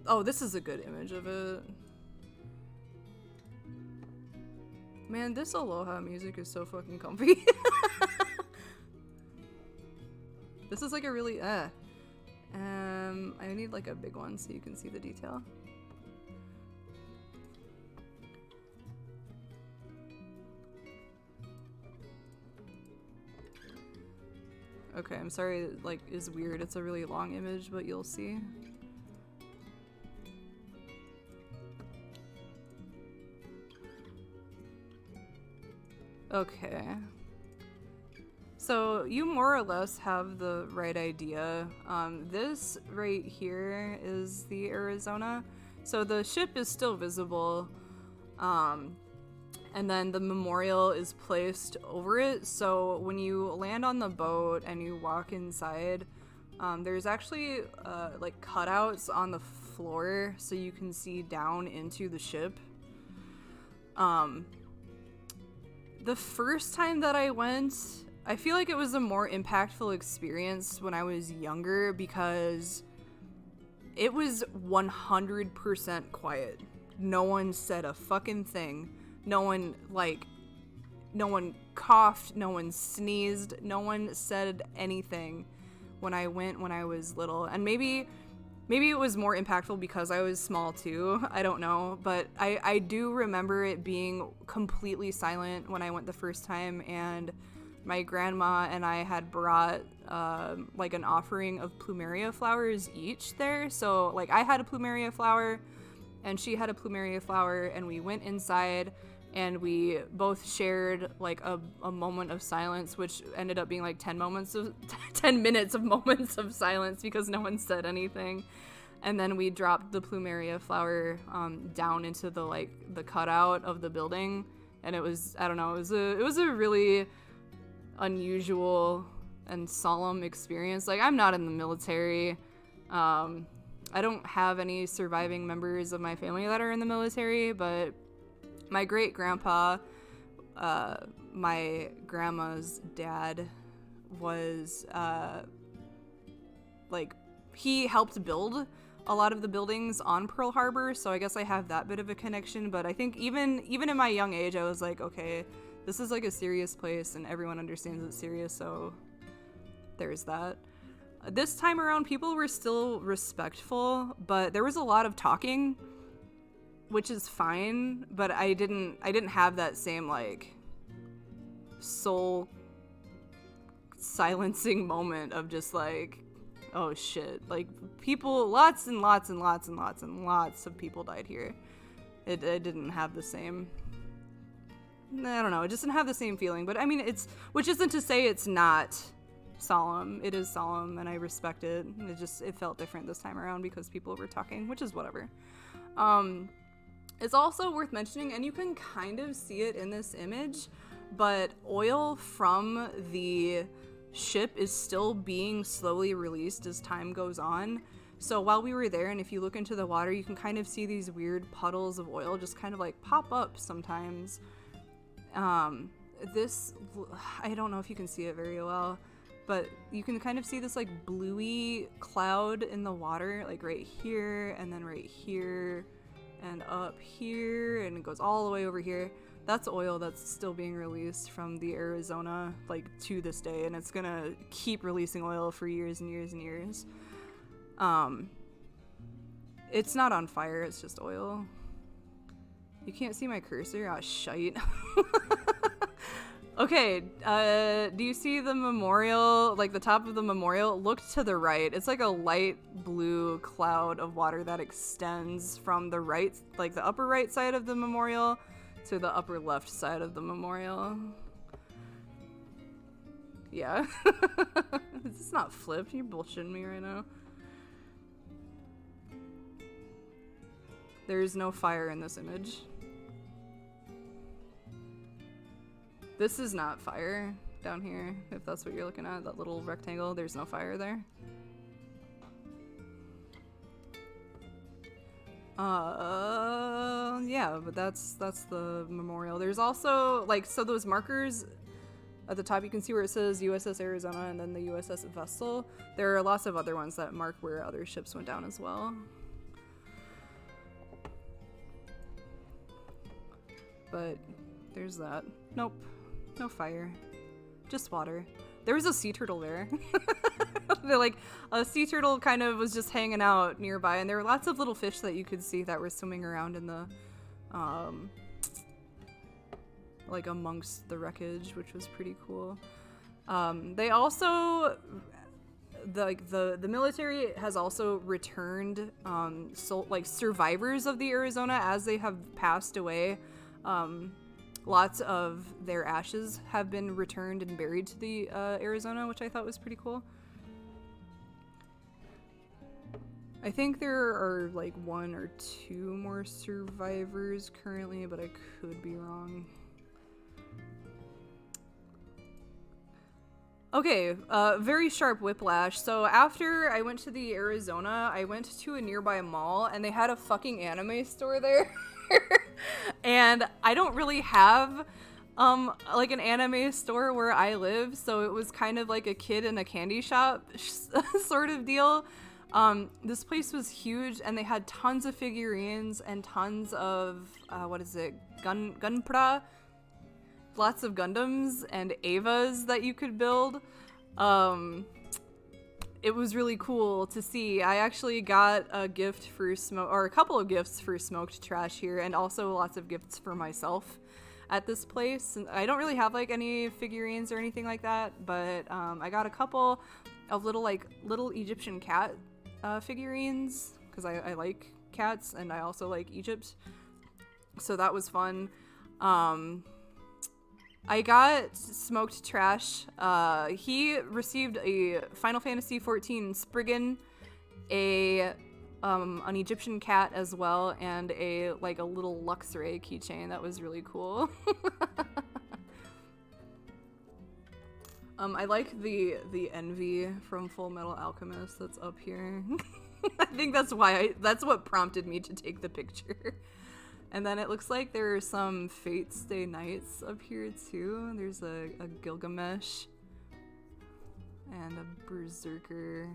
Oh, this is a good image of it. Man, this Aloha music is so fucking comfy. This is like a really, I need like a big one so you can see the detail. Okay, I'm sorry, it, like, is weird. It's a really long image, but you'll see. Okay. So you more or less have the right idea. This right here is the Arizona. So the ship is still visible. And then the memorial is placed over it. So when you land on the boat and you walk inside, there's actually like cutouts on the floor so you can see down into the ship. The first time that I went, I feel like it was a more impactful experience when I was younger because it was 100% quiet. No one said a fucking thing. No one coughed, no one sneezed, no one said anything when I went when I was little. And maybe it was more impactful because I was small too. I don't know. But I do remember it being completely silent when I went the first time, and my grandma and I had brought like an offering of plumeria flowers each there. So like I had a plumeria flower and she had a plumeria flower, and we went inside and we both shared like a moment of silence, which ended up being like 10 minutes of moments of silence because no one said anything. And then we dropped the plumeria flower down into the cutout of the building, and it was, I don't know, it was a really unusual and solemn experience. Like, I'm not in the military. I don't have any surviving members of my family that are in the military, but my great grandpa, my grandma's dad, was like, he helped build a lot of the buildings on Pearl Harbor, so I guess I have that bit of a connection. But I think even in my young age, I was like, okay, this is like a serious place and everyone understands it's serious, so there's that. This time around, people were still respectful, but there was a lot of talking, which is fine, but I didn't have that same like soul silencing moment of just like, oh shit, like people, lots and lots and lots and lots and lots of people died here. It didn't have the same, I don't know, it just didn't have the same feeling. But I mean, which isn't to say it's not solemn. It is solemn and I respect it. It felt different this time around because people were talking, which is whatever. It's also worth mentioning, and you can kind of see it in this image, but oil from the ship is still being slowly released as time goes on. So while we were there, and if you look into the water, you can kind of see these weird puddles of oil just kind of like pop up sometimes. This, I don't know if you can see it very well, but you can kind of see this like bluey cloud in the water, like right here and then right here and up here, and it goes all the way over here. That's oil that's still being released from the Arizona, like, to this day, and it's gonna keep releasing oil for years and years and years. It's not on fire, it's just oil. You can't see my cursor? Ah, shite. Okay, do you see the memorial, like the top of the memorial? Look to the right. It's like a light blue cloud of water that extends from the right, like the upper right side of the memorial to the upper left side of the memorial. Yeah. It's not flipped. You're bullshitting me right now. There's no fire in this image. This is not fire down here, if that's what you're looking at, that little rectangle. There's no fire there. Yeah, but that's the memorial. There's also, like, so those markers at the top, you can see where it says USS Arizona and then the USS Vestal. There are lots of other ones that mark where other ships went down as well. But there's that. Nope. No fire. Just water. There was a sea turtle there. Like, a sea turtle kind of was just hanging out nearby, and there were lots of little fish that you could see that were swimming around in the, like, amongst the wreckage, which was pretty cool. They also, the military has also returned survivors of the Arizona as they have passed away. Lots of their ashes have been returned and buried to the Arizona, which I thought was pretty cool. I think there are like 1 or 2 more survivors currently, but I could be wrong. Okay, very sharp whiplash. So after I went to the Arizona, I went to a nearby mall and they had a fucking anime store there. And I don't really have like an anime store where I live, so it was kind of like a kid in a candy shop sort of deal. This place was huge and they had tons of figurines and tons of Gunpla, lots of Gundams and Evas that you could build. It was really cool to see. I actually got a gift for a couple of gifts for Smoked Trash here, and also lots of gifts for myself at this place. And I don't really have like any figurines or anything like that, but I got a couple of little Egyptian cat figurines because I like cats and I also like Egypt, so that was fun. I got Smoked Trash. He received a Final Fantasy XIV Spriggan, an Egyptian cat as well, and a little Luxray keychain. That was really cool. I like the envy from Full Metal Alchemist that's up here. I think that's what prompted me to take the picture. And then it looks like there are some Fate Stay Nights up here too. There's a Gilgamesh and a Berserker.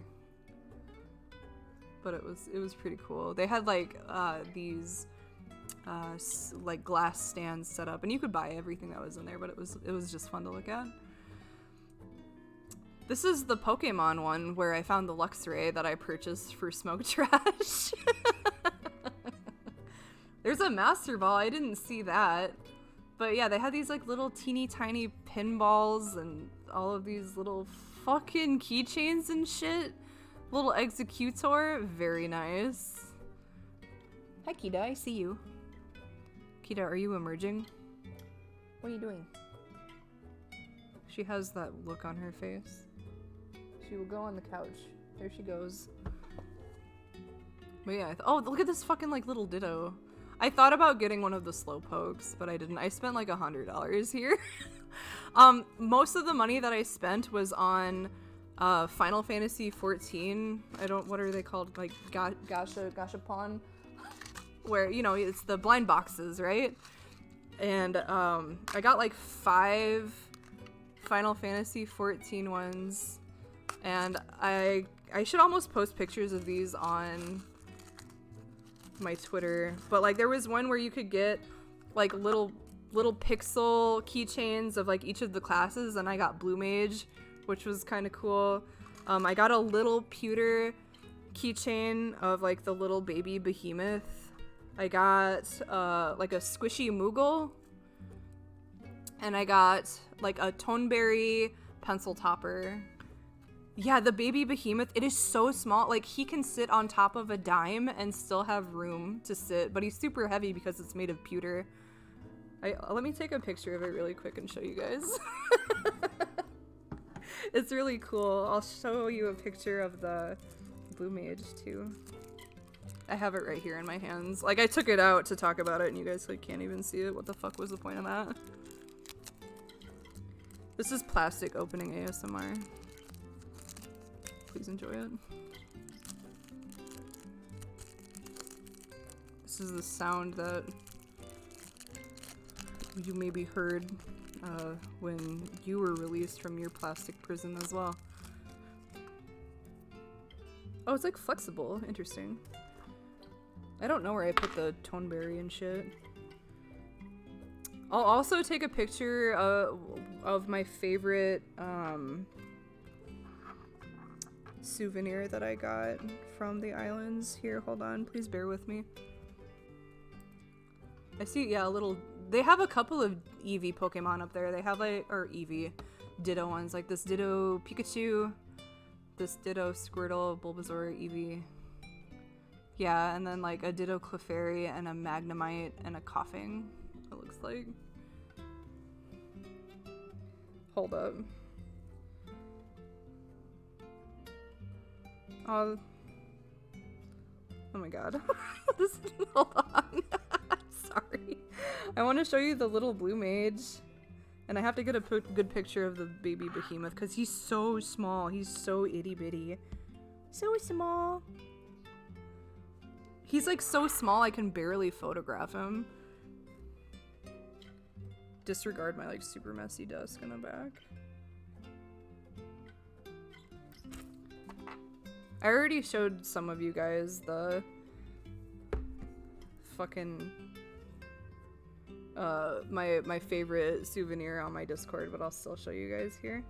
But it was pretty cool. They had these glass stands set up, and you could buy everything that was in there, but it was just fun to look at. This is the Pokemon one where I found the Luxray that I purchased for Smoke Trash. There's a Master Ball, I didn't see that. But yeah, they had these little teeny tiny pinballs and all of these little fucking keychains and shit. Little Executor, very nice. Hi Kita, I see you. Kita, are you emerging? What are you doing? She has that look on her face. She will go on the couch. There she goes. But yeah, oh, look at this fucking little Ditto. I thought about getting one of the Slowpokes, but I didn't. I spent $100 here. Most of the money that I spent was on Final Fantasy XIV. What are they called? Gashapon? Where, it's the blind boxes, right? And I got 5 Final Fantasy XIV ones. And I should almost post pictures of these on my Twitter, but there was one where you could get little pixel keychains of each of the classes, and I got Blue Mage, which was kind of cool. I got a little pewter keychain of the little baby behemoth. I got a squishy Moogle, and I got a Toneberry pencil topper. Yeah, the baby behemoth, it is so small. He can sit on top of a dime and still have room to sit, but he's super heavy because it's made of pewter. Let me take a picture of it really quick and show you guys. It's really cool. I'll show you a picture of the Blue Mage too. I have it right here in my hands. I took it out to talk about it and you guys can't even see it. What the fuck was the point of that? This is plastic opening ASMR. Please enjoy it. This is the sound that you maybe heard when you were released from your plastic prison as well. Oh, it's flexible. Interesting. I don't know where I put the Toneberry and shit. I'll also take a picture of my favorite souvenir that I got from the islands. Here, hold on, please bear with me. I see, yeah, they have a couple of Eevee Pokemon up there. They have or Eevee. Ditto ones, like this Ditto Pikachu, this Ditto Squirtle, Bulbasaur, Eevee. Yeah, and then like a Ditto Clefairy and a Magnemite and a Coughing, it looks like. Hold up. Oh my god. Hold on. Sorry. I want to show you the little blue mage. And I have to get a good picture of the baby behemoth because he's so small. He's so itty bitty. So small. He's like so small I can barely photograph him. Disregard my like super messy desk in the back. I already showed some of you guys the fucking my favorite souvenir on my Discord, but I'll still show you guys here.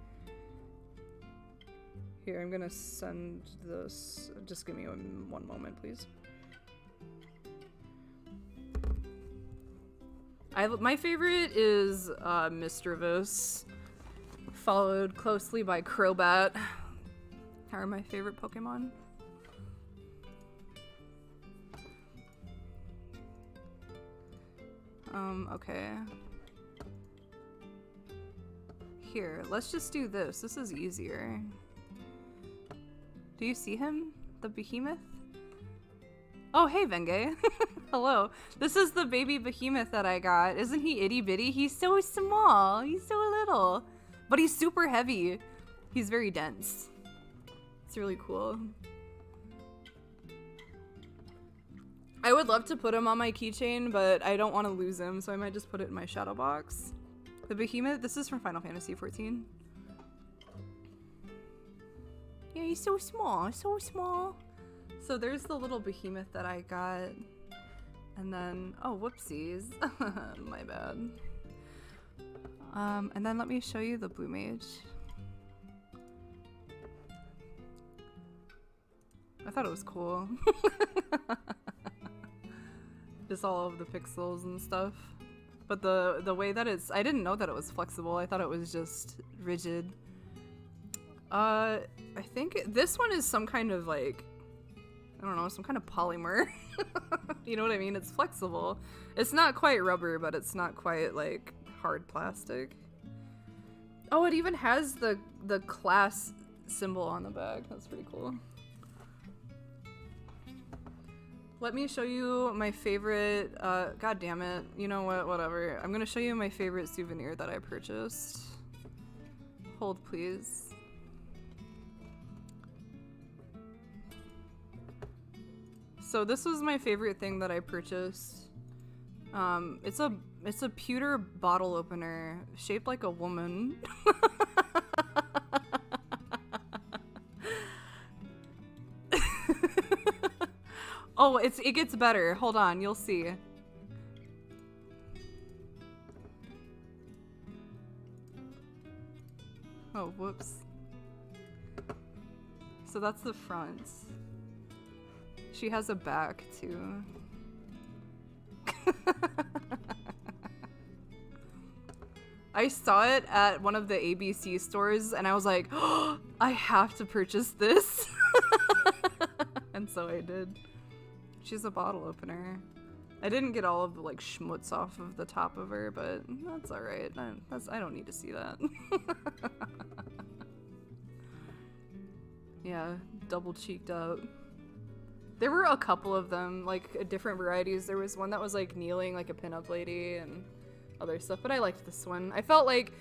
Here, I'm gonna send this. Just give me one moment, please. My favorite is Misdreavus, followed closely by Crobat. Are my favorite Pokemon. Okay. Here, let's just do this. This is easier. Do you see him? The behemoth? Oh, hey, Venge. Hello. This is the baby behemoth that I got. Isn't he itty bitty? He's so small. He's so little. But he's super heavy. He's very dense. It's really cool. I would love to put him on my keychain, but I don't want to lose him, so I might just put it in my shadow box. The behemoth, this is from Final Fantasy XIV. Yeah, he's so small, so small. So there's the little behemoth that I got. And then, oh, whoopsies. My bad. And then let me show you the blue mage. I thought it was cool. Just all of the pixels and stuff. But the way that it's, I didn't know that it was flexible. I thought it was just rigid. I think this one is some kind of like, I don't know, some kind of polymer. You know what I mean? It's flexible. It's not quite rubber, but it's not quite like hard plastic. Oh, it even has the class symbol on the back. That's pretty cool. Let me show you my favorite, god damn it, you know what, whatever. I'm gonna show you my favorite souvenir that I purchased. Hold, please. So this was my favorite thing that I purchased. It's a pewter bottle opener shaped like a woman. Oh, it gets better. Hold on, you'll see. Oh, whoops. So that's the front. She has a back too. I saw it at one of the ABC stores and I was like, oh, I have to purchase this. And so I did. She's a bottle opener. I didn't get all of the like schmutz off of the top of her, but that's alright. I don't need to see that. Yeah, double cheeked up. There were a couple of them, like different varieties. There was one that was like kneeling like a pinup lady and other stuff, but I liked this one. I felt like,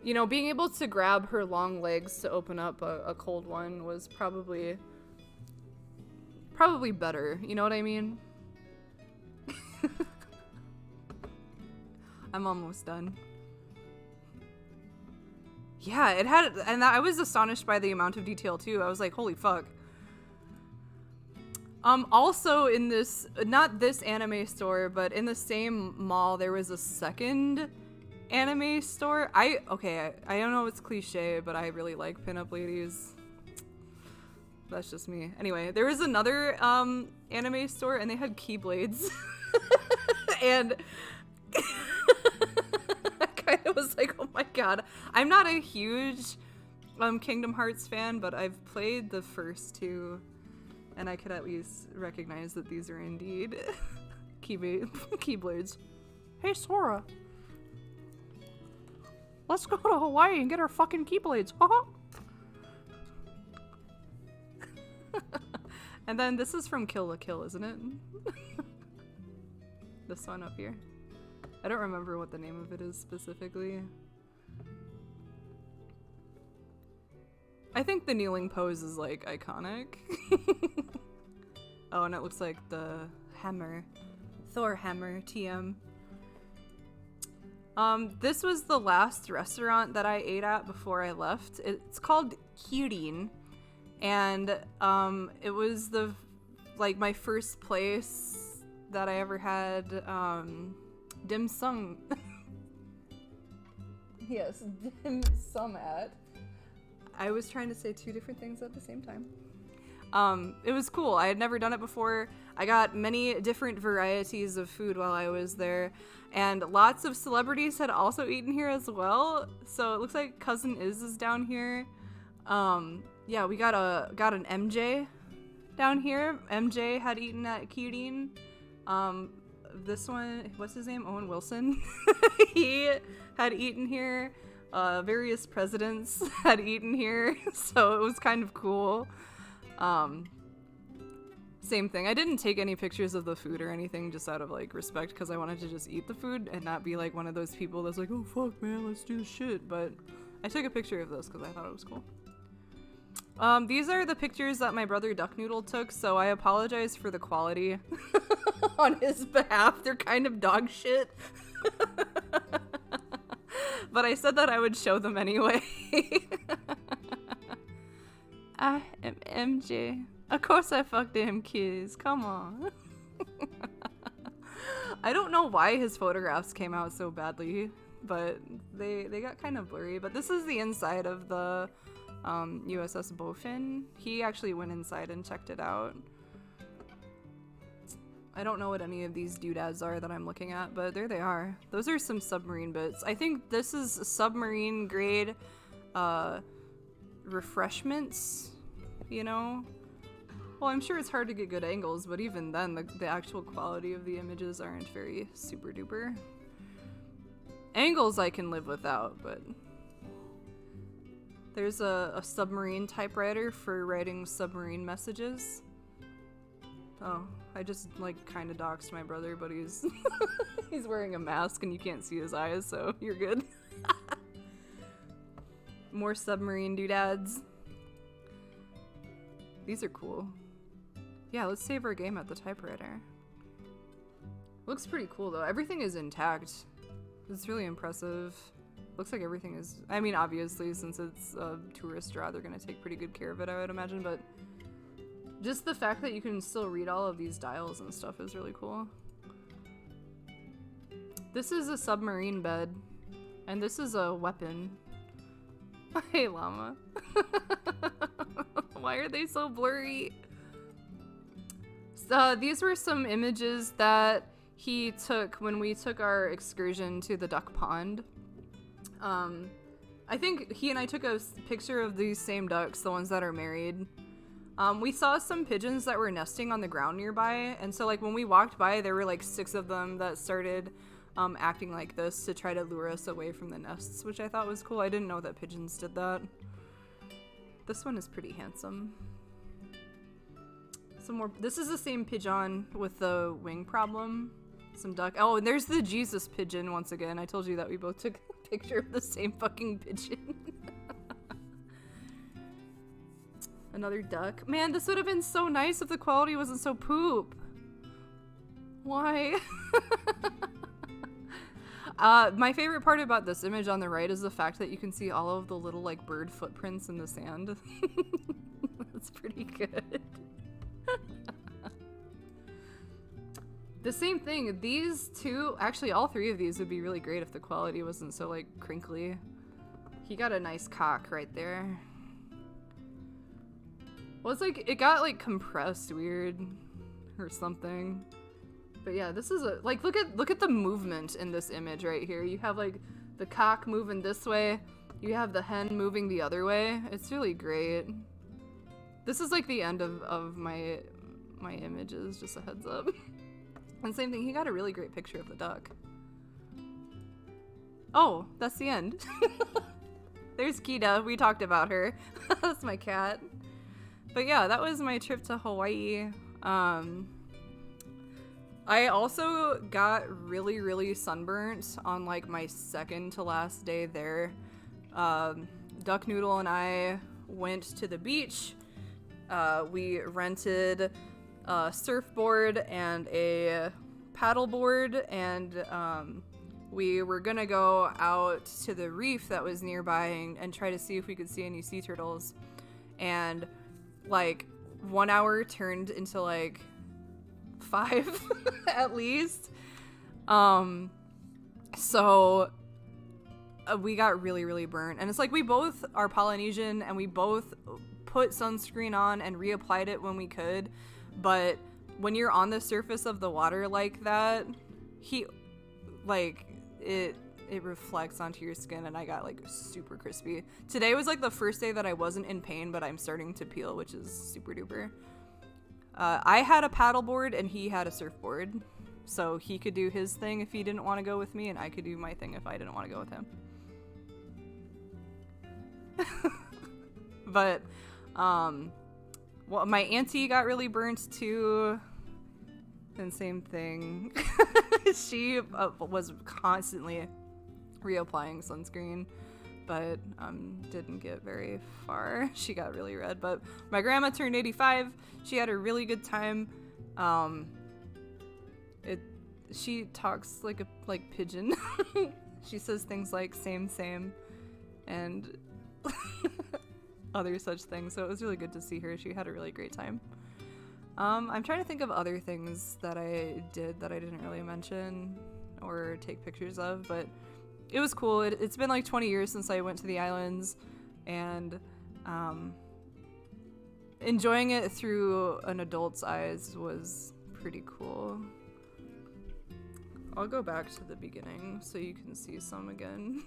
you know, being able to grab her long legs to open up a cold one was probably better, you know what I mean? I'm almost done. Yeah, it had, and I was astonished by the amount of detail too. I was like, holy fuck. Also in this, not this anime store, but in the same mall, there was a second anime store. I don't know if it's cliche, but I really like pinup ladies. That's just me. Anyway, there was another anime store and they had keyblades. And I kind of was like, oh my God, I'm not a huge Kingdom Hearts fan, but I've played the first two, and I could at least recognize that these are indeed keyblades. Hey, Sora. Let's go to Hawaii and get our fucking keyblades. And then this is from Kill la Kill, isn't it? This one up here. I don't remember what the name of it is specifically. I think the kneeling pose is like iconic. Oh, and it looks like the hammer. Thor hammer, TM. This was the last restaurant that I ate at before I left. It's called Kyurin. And it was my first place that I ever had dim sum. Yes, dim sum at. I was trying to say two different things at the same time. It was cool. I had never done it before. I got many different varieties of food while I was there, and lots of celebrities had also eaten here as well. So it looks like Cousin is down here. Yeah, we got an MJ down here. MJ had eaten at Kyurin. This one, what's his name? Owen Wilson. He had eaten here. Various presidents had eaten here, so it was kind of cool. Same thing. I didn't take any pictures of the food or anything, just out of like respect, because I wanted to just eat the food and not be like one of those people that's like, oh fuck man, let's do this shit. But I took a picture of this because I thought it was cool. These are the pictures that my brother Duck Noodle took, so I apologize for the quality on his behalf. They're kind of dog shit. But I said that I would show them anyway. I am MJ. Of course I fucked them kids. Come on. I don't know why his photographs came out so badly, but they got kind of blurry. But this is the inside of the USS Bowfin. He actually went inside and checked it out. I don't know what any of these doodads are that I'm looking at, but there they are. Those are some submarine bits. I think this is submarine grade refreshments, you know? Well, I'm sure it's hard to get good angles, but even then, the actual quality of the images aren't very super duper. Angles I can live without, but... There's a submarine typewriter for writing submarine messages. Oh, I just, like, kind of doxed my brother, but he's he's wearing a mask and you can't see his eyes, so you're good. More submarine doodads. These are cool. Yeah, let's save our game at the typewriter. Looks pretty cool, though. Everything is intact. It's really impressive. Looks like everything is... I mean, obviously, since it's a tourist draw, they're going to take pretty good care of it, I would imagine, but... Just the fact that you can still read all of these dials and stuff is really cool. This is a submarine bed, and this is a weapon. Hey, llama. Why are they so blurry? These were some images that he took when we took our excursion to the duck pond. I think he and I took a picture of these same ducks, the ones that are married. We saw some pigeons that were nesting on the ground nearby, and so like when we walked by, there were like 6 of them that started acting like this to try to lure us away from the nests, which I thought was cool. I didn't know that pigeons did that. This one is pretty handsome. Some more. This is the same pigeon with the wing problem. Some duck. Oh, and there's the Jesus pigeon once again. I told you that we both took a picture of the same fucking pigeon. Another duck. Man, this would have been so nice if the quality wasn't so poop. Why? My favorite part about this image on the right is the fact that you can see all of the little like bird footprints in the sand. That's pretty good. The same thing, these two, actually all 3 of these would be really great if the quality wasn't so like crinkly. He got a nice cock right there. Well, it's like, it got like compressed weird or something. But yeah, this is a, like, look at the movement in this image right here. You have like the cock moving this way. You have the hen moving the other way. It's really great. This is like the end of my images, just a heads up. And same thing, he got a really great picture of the duck. Oh, that's the end. There's Kita, we talked about her. That's my cat. But yeah, that was my trip to Hawaii. I also got really, really sunburnt on like my second to last day there. Duck Noodle and I went to the beach. We rented a surfboard and a paddleboard, and we were gonna go out to the reef that was nearby and try to see if we could see any sea turtles. And like 1 hour turned into like 5 at least. So we got really, really burnt. And it's like we both are Polynesian and we both put sunscreen on and reapplied it when we could. But when you're on the surface of the water like that, it reflects onto your skin, and I got like super crispy. Today was like the first day that I wasn't in pain, but I'm starting to peel, which is super duper. I had a paddleboard and he had a surfboard, so he could do his thing if he didn't want to go with me, and I could do my thing if I didn't want to go with him. But well, my auntie got really burnt too, and same thing. She was constantly reapplying sunscreen, but didn't get very far. She got really red. But my grandma turned 85. She had a really good time. She talks like pigeon. She says things like same, and other such things. So it was really good to see her. She had a really great time. I'm trying to think of other things that I did that I didn't really mention or take pictures of, but it was cool. It's been like 20 years since I went to the islands, and enjoying it through an adult's eyes was pretty cool. I'll go back to the beginning so you can see some again,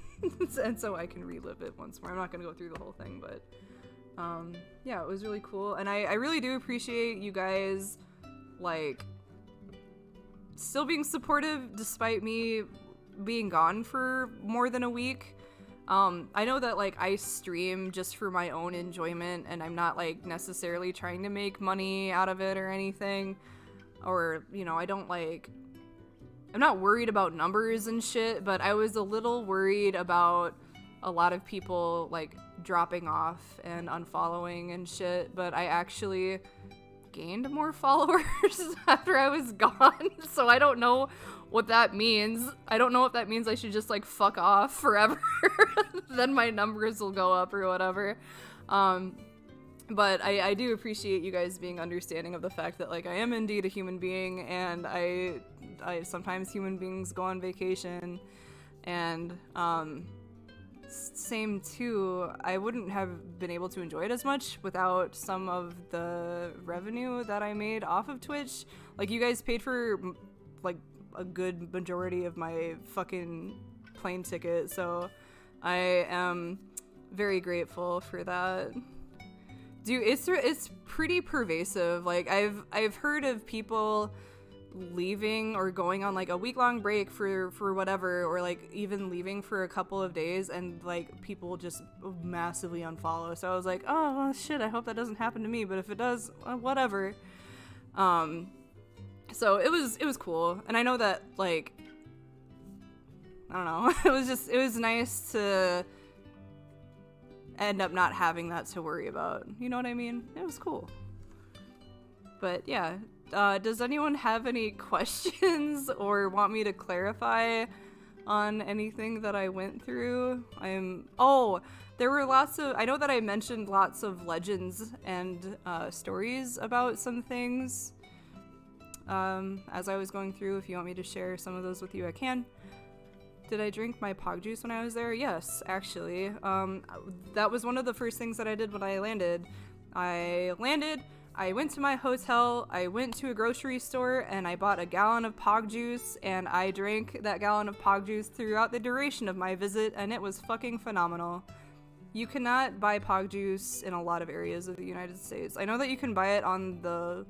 and so I can relive it once more. I'm not going to go through the whole thing, but yeah, it was really cool. And I really do appreciate you guys, like, still being supportive despite me being gone for more than a week. I know that, like, I stream just for my own enjoyment, and I'm not, like, necessarily trying to make money out of it or anything. Or, you know, I'm not worried about numbers and shit, but I was a little worried about a lot of people, like, dropping off and unfollowing and shit, but I actually gained more followers after I was gone, so I don't know what that means. I don't know if that means I should just, like, fuck off forever. Then my numbers will go up or whatever. But I do appreciate you guys being understanding of the fact that, like, I am indeed a human being, and I sometimes human beings go on vacation, and same too, I wouldn't have been able to enjoy it as much without some of the revenue that I made off of Twitch. Like, you guys paid for, like, a good majority of my fucking plane ticket, so I am very grateful for that. Dude, it's pretty pervasive. Like, I've heard of people leaving or going on, like, a week-long break for whatever, or, like, even leaving for a couple of days, and, like, people just massively unfollow. So I was like, oh, well, shit, I hope that doesn't happen to me, but if it does, whatever. So it was cool, and I know that, like, I don't know, it was nice to end up not having that to worry about. You know what I mean? It was cool. But yeah, does anyone have any questions or want me to clarify on anything that I went through? There were I know that I mentioned lots of legends and stories about some things as I was going through. If you want me to share some of those with you, I can. Did I drink my pog juice when I was there? Yes, actually. That was one of the first things that I did when I landed. I landed, I went to my hotel, I went to a grocery store, and I bought a gallon of Pog juice, and I drank that gallon of Pog juice throughout the duration of my visit, and it was fucking phenomenal. You cannot buy Pog juice in a lot of areas of the United States. I know that you can buy it on the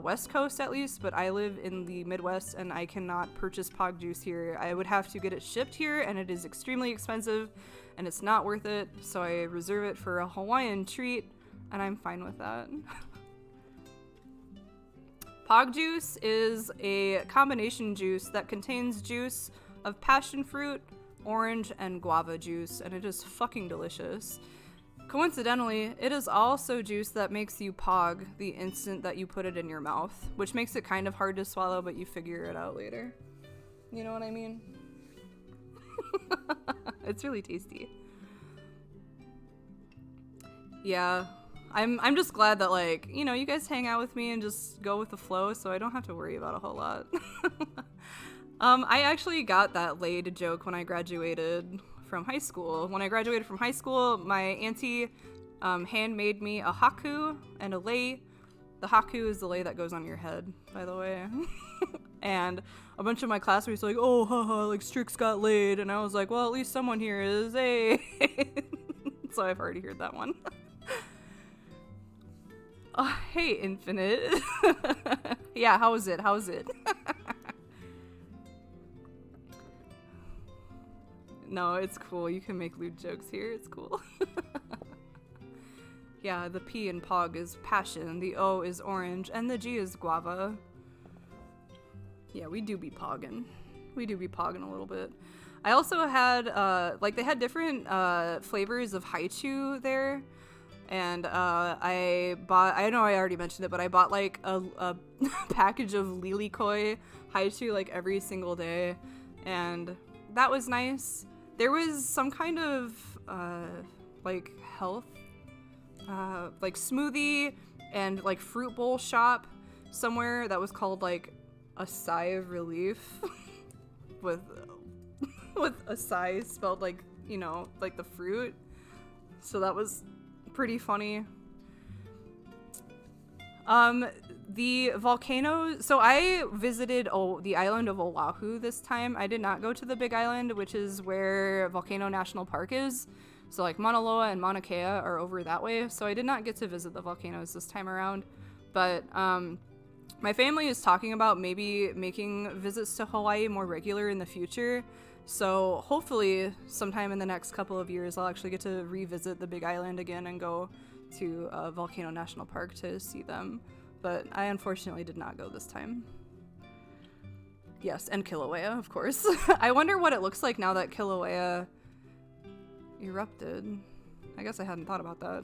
West Coast at least, but I live in the Midwest and I cannot purchase Pog juice here. I would have to get it shipped here, and it is extremely expensive, and it's not worth it, so I reserve it for a Hawaiian treat, and I'm fine with that. Pog juice is a combination juice that contains juice of passion fruit, orange, and guava juice, and it is fucking delicious. Coincidentally, it is also juice that makes you pog the instant that you put it in your mouth, which makes it kind of hard to swallow, but you figure it out later. You know what I mean? It's really tasty. Yeah. I'm just glad that, like, you know, you guys hang out with me and just go with the flow, so I don't have to worry about a whole lot. I actually got that laid joke when I graduated from high school. When I graduated from high school, my auntie handmade me a haku and a lei. The haku is the lei that goes on your head, by the way. And a bunch of my classmates were like, oh, haha, like Strix got laid. And I was like, well, at least someone here is, hey. So I've already heard that one. Oh, hey, Infinite. Yeah, how is it? No, it's cool. You can make lewd jokes here. It's cool. Yeah, the P in Pog is passion, the O is orange, and the G is guava. Yeah, we do be pogging. We do be pogging a little bit. I also had, like, they had different flavors of haichu there. And I know I already mentioned it, but I bought like a package of lilikoi haichu like every single day, and that was nice. There was some kind of like health, like smoothie and like fruit bowl shop somewhere that was called like a sigh of relief with a sigh spelled like, you know, like the fruit. So that was pretty funny. The volcano, so I visited the island of Oahu this time. I did not go to the Big Island, which is where Volcano National Park is. So like Mauna Loa and Mauna Kea are over that way. So I did not get to visit the volcanoes this time around. But my family is talking about maybe making visits to Hawaii more regular in the future. So hopefully sometime in the next couple of years, I'll actually get to revisit the Big Island again and go to Volcano National Park to see them. But I unfortunately did not go this time. Yes, and Kilauea, of course. I wonder what it looks like now that Kilauea erupted. I guess I hadn't thought about that.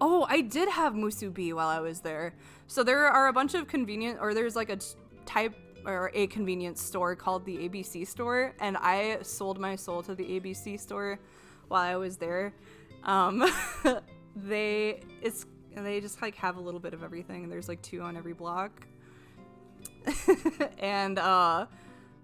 Oh, I did have musubi while I was there. So there are a bunch of there's like a type or a convenience store called the ABC store, and I sold my soul to the ABC store while I was there. They just like have a little bit of everything, and there's like 2 on every block. And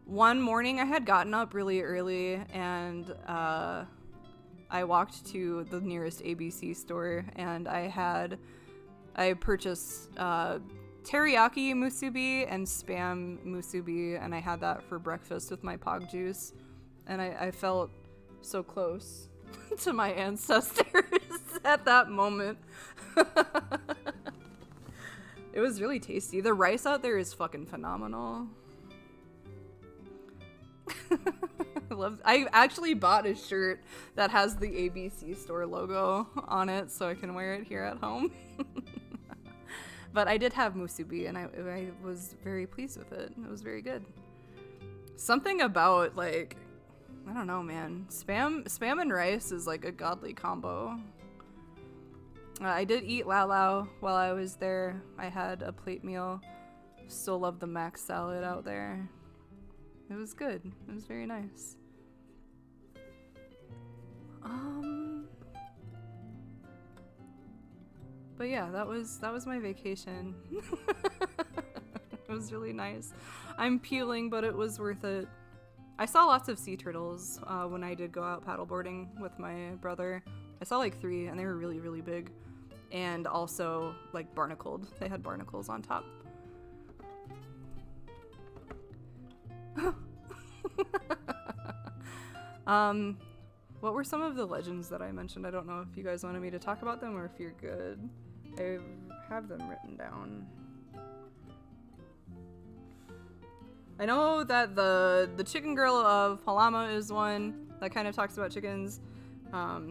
one morning I had gotten up really early, and I walked to the nearest ABC store, and I purchased teriyaki musubi and spam musubi, and I had that for breakfast with my pog juice, and I felt so close to my ancestors at that moment. It was really tasty. The rice out there is fucking phenomenal. I actually bought a shirt that has the ABC store logo on it so I can wear it here at home. But I did have musubi, and I was very pleased with it. It was very good. Something about, like, I don't know, man. Spam and rice is like a godly combo. I did eat lau while I was there. I had a plate meal. Still love the mac salad out there. It was good. It was very nice. But yeah, that was my vacation. It was really nice. I'm peeling, but it was worth it. I saw lots of sea turtles when I did go out paddleboarding with my brother. I saw like 3, and they were really, really big. and also like barnacled. They had barnacles on top. What were some of the legends that I mentioned? I don't know if you guys wanted me to talk about them or if you're good. I have them written down. I know that the chicken girl of Palama is one that kind of talks about chickens. I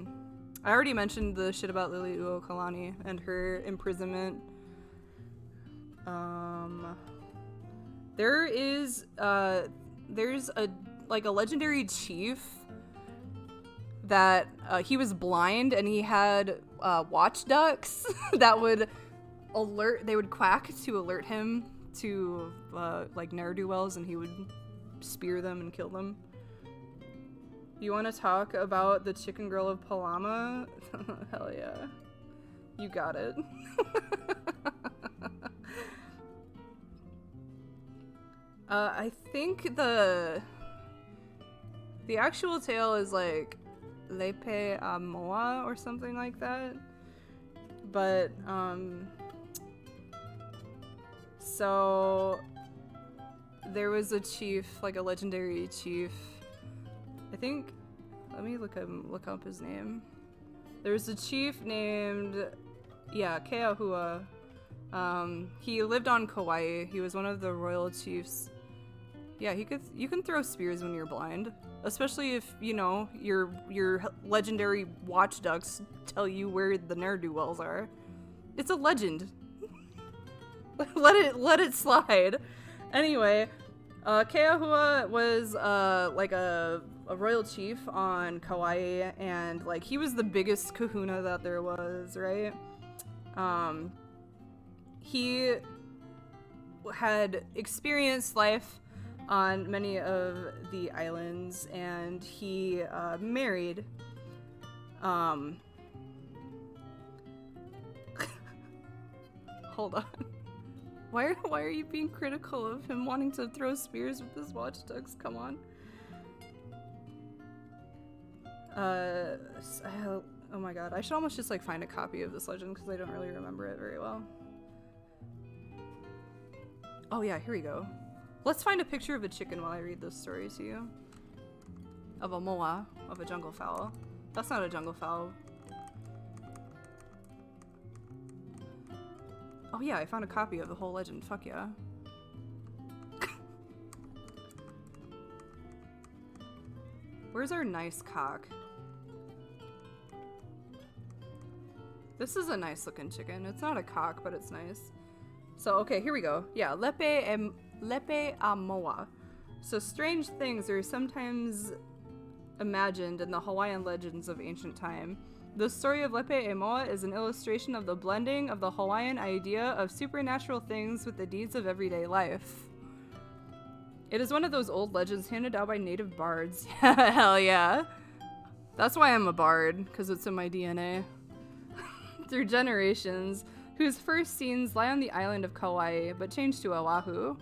already mentioned the shit about Lily Uokalani and her imprisonment. There's a legendary chief that he was blind and he had watch ducks that would quack to alert him to like ne'er-do-wells, and he would spear them and kill them. You want to talk about the chicken girl of Palama? Hell yeah. You got it. I think the actual tale is like Lepe Amoa or something like that. But, so there was a chief, like a legendary chief. I think, let me look up his name. There was a chief named, Keahua. He lived on Kauai. He was one of the royal chiefs. Yeah, you can throw spears when you're blind, especially if, you know, your legendary watch ducks tell you where the ne'er-do-wells are. It's a legend. let it slide. Anyway, Keahua was like a royal chief on Kauai, and like he was the biggest kahuna that there was, right? He had experienced life on many of the islands, and he married hold on. Why are you being critical of him wanting to throw spears with his watch ducks? Come on. Oh my god, I should almost just like find a copy of this legend because I don't really remember it very well. Oh yeah, here we go. Let's find a picture of a chicken while I read this story to you. Of a moa, of a jungle fowl. That's not a jungle fowl. Oh yeah, I found a copy of the whole legend. Fuck yeah. Where's our nice cock? This is a nice looking chicken. It's not a cock, but it's nice. So, okay, here we go. Yeah, Lepe Amoa. So strange things are sometimes imagined in the Hawaiian legends of ancient time. The story of Lepe Amoa is an illustration of the blending of the Hawaiian idea of supernatural things with the deeds of everyday life. It is one of those old legends handed down by native bards. Hell yeah. That's why I'm a bard, because it's in my DNA. Through generations, whose first scenes lie on the island of Kauai, but changed to Oahu.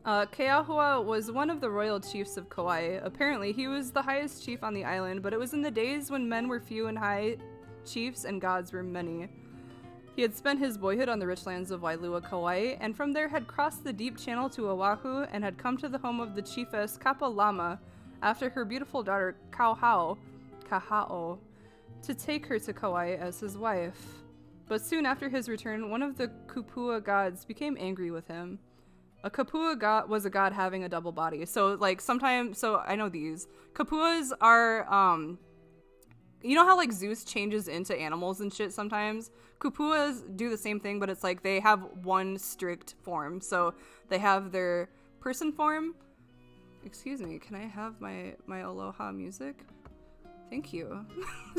Keahua was one of the royal chiefs of Kauai. Apparently, he was the highest chief on the island, but it was in the days when men were few and high chiefs and gods were many. He had spent his boyhood on the rich lands of Wailua, Kauai, and from there had crossed the deep channel to Oahu and had come to the home of the chiefess Kapalama after her beautiful daughter Kahao, to take her to Kauai as his wife. But soon after his return, one of the Kupua gods became angry with him. A Kupua god was a god having a double body. So, like, sometimes, so I know these. Kupuas are, you know how, like, Zeus changes into animals and shit sometimes? Kupuas do the same thing, but it's like they have one strict form. So, they have their person form. Excuse me, can I have my aloha music? Thank you.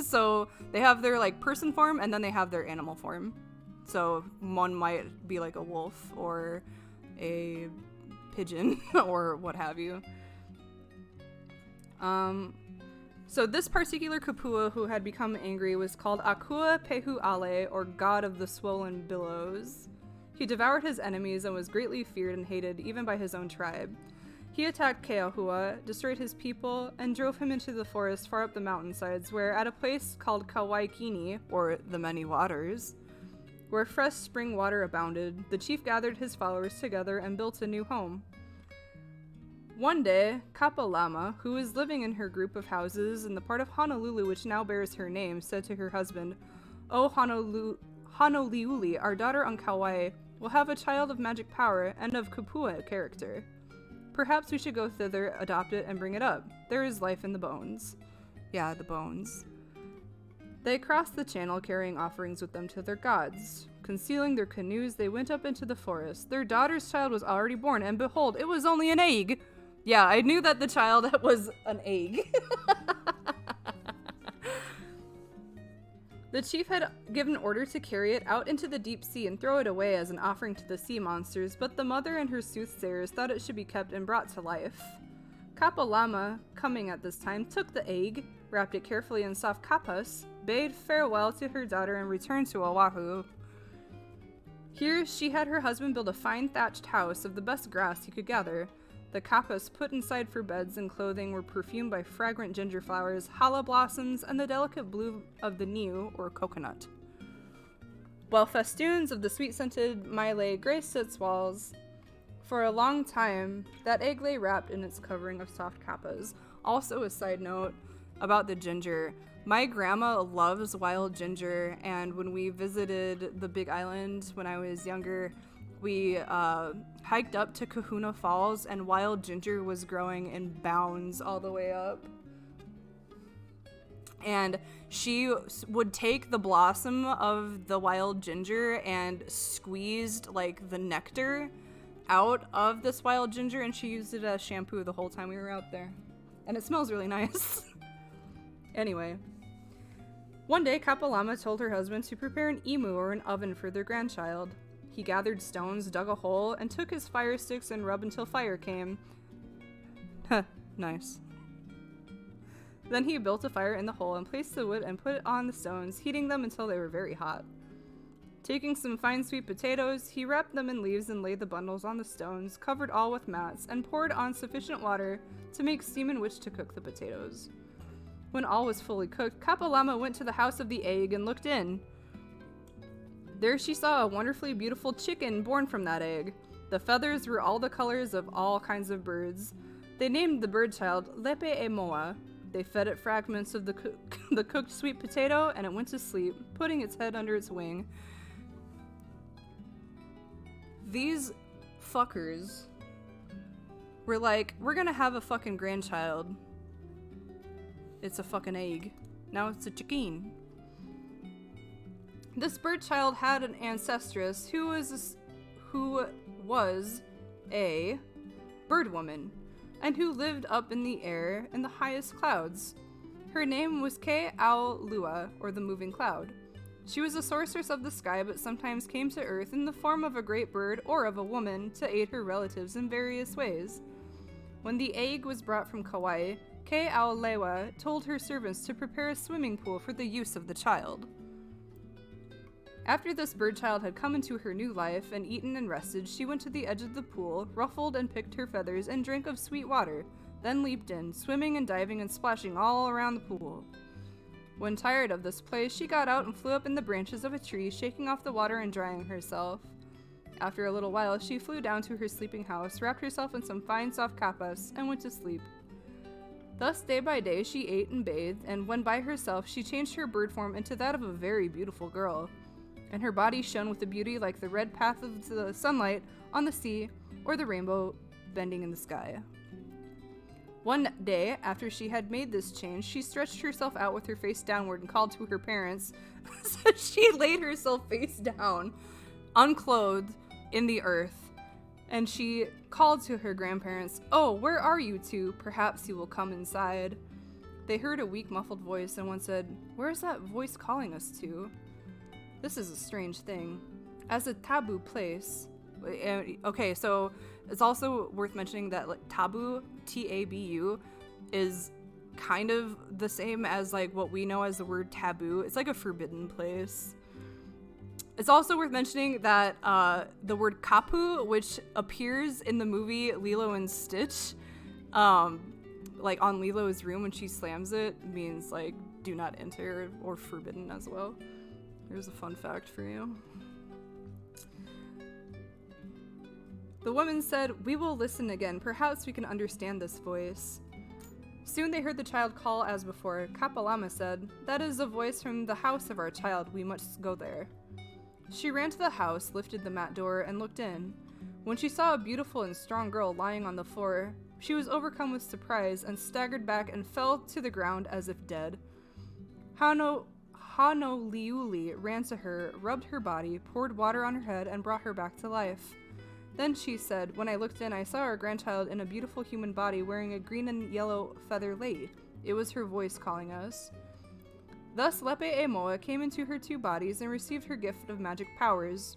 So, they have their, like, person form, and then they have their animal form. So, one might be, like, a wolf, or a pigeon or what have you. So this particular Kupua who had become angry was called Akua Pehu Ale, or God of the Swollen Billows. He devoured his enemies and was greatly feared and hated even by his own tribe. He attacked Keohua, destroyed his people, and drove him into the forest far up the mountainsides, where at a place called Kawaikini, or the Many Waters, where fresh spring water abounded, the chief gathered his followers together and built a new home. One day, Kapalama, who was living in her group of houses in the part of Honolulu which now bears her name, said to her husband, "O Honoliuli, our daughter on Kauai, will have a child of magic power and of kupua character. Perhaps we should go thither, adopt it, and bring it up. There is life in the bones." Yeah, the bones. They crossed the channel carrying offerings with them to their gods. Concealing their canoes, they went up into the forest. Their daughter's child was already born, and behold, it was only an egg. Yeah, I knew that the child was an egg. The chief had given order to carry it out into the deep sea and throw it away as an offering to the sea monsters, but the mother and her soothsayers thought it should be kept and brought to life. Kapalama, coming at this time, took the egg, wrapped it carefully in soft kapas, bade farewell to her daughter, and returned to Oahu. Here she had her husband build a fine thatched house of the best grass he could gather. The kapas put inside for beds and clothing were perfumed by fragrant ginger flowers, hala blossoms, and the delicate blue of the niu, or coconut. While festoons of the sweet-scented maile graced its walls, for a long time, that egg lay wrapped in its covering of soft kapas. Also, a side note about the ginger. My grandma loves wild ginger, and when we visited the Big Island when I was younger, we hiked up to Kahuna Falls, and wild ginger was growing in bounds all the way up. And she would take the blossom of the wild ginger and squeezed like the nectar out of this wild ginger, and she used it as shampoo the whole time we were out there. And it smells really nice. Anyway. One day, Kapalama told her husband to prepare an imu, or an oven, for their grandchild. He gathered stones, dug a hole, and took his fire sticks and rubbed until fire came. Huh, nice. Then he built a fire in the hole and placed the wood and put it on the stones, heating them until they were very hot. Taking some fine sweet potatoes, he wrapped them in leaves and laid the bundles on the stones, covered all with mats, and poured on sufficient water to make steam in which to cook the potatoes. When all was fully cooked, Kapalama went to the house of the egg and looked in. There she saw a wonderfully beautiful chicken born from that egg. The feathers were all the colors of all kinds of birds. They named the bird child Lepe e Moa. They fed it fragments of the cooked sweet potato, and it went to sleep, putting its head under its wing. These fuckers were like, we're gonna have a fucking grandchild. It's a fucking egg. Now it's a chicken. This bird child had an ancestress who was a bird woman, and who lived up in the air in the highest clouds. Her name was Ke'aulua, or the moving cloud. She was a sorceress of the sky, but sometimes came to earth in the form of a great bird or of a woman to aid her relatives in various ways. When the egg was brought from Kauai, Ke'aulua told her servants to prepare a swimming pool for the use of the child. After this bird child had come into her new life and eaten and rested, she went to the edge of the pool, ruffled and picked her feathers, and drank of sweet water, then leaped in, swimming and diving and splashing all around the pool. When tired of this play, she got out and flew up in the branches of a tree, shaking off the water and drying herself. After a little while, she flew down to her sleeping house, wrapped herself in some fine soft kapas, and went to sleep. Thus, day by day, she ate and bathed, and when by herself, she changed her bird form into that of a very beautiful girl. And her body shone with a beauty like the red path of the sunlight on the sea, or the rainbow bending in the sky. One day, after she had made this change, she stretched herself out with her face downward and called to her parents. So she laid herself face down, unclothed, in the earth, and she called to her grandparents, "Oh, where are you two? Perhaps you will come inside." They heard a weak, muffled voice, and one said, "Where is that voice calling us to?" This is a strange thing. As a taboo place... Okay, so it's also worth mentioning that like tabu, T-A-B-U, is kind of the same as like what we know as the word taboo. It's like a forbidden place. It's also worth mentioning that the word kapu, which appears in the movie Lilo and Stitch, Like on Lilo's room when she slams it means like do not enter or forbidden as well. Here's a fun fact for you. The woman said, "We will listen again. Perhaps we can understand this voice." Soon they heard the child call as before. Kapalama said, "That is a voice from the house of our child. We must go there." She ran to the house, lifted the mat door, and looked in. When she saw a beautiful and strong girl lying on the floor, she was overcome with surprise and staggered back and fell to the ground as if dead. Hanoliuli ran to her, rubbed her body, poured water on her head, and brought her back to life. Then she said, "When I looked in, I saw our grandchild in a beautiful human body wearing a green and yellow feather lei. It was her voice calling us." Thus Lepe Emoa came into her two bodies and received her gift of magic powers.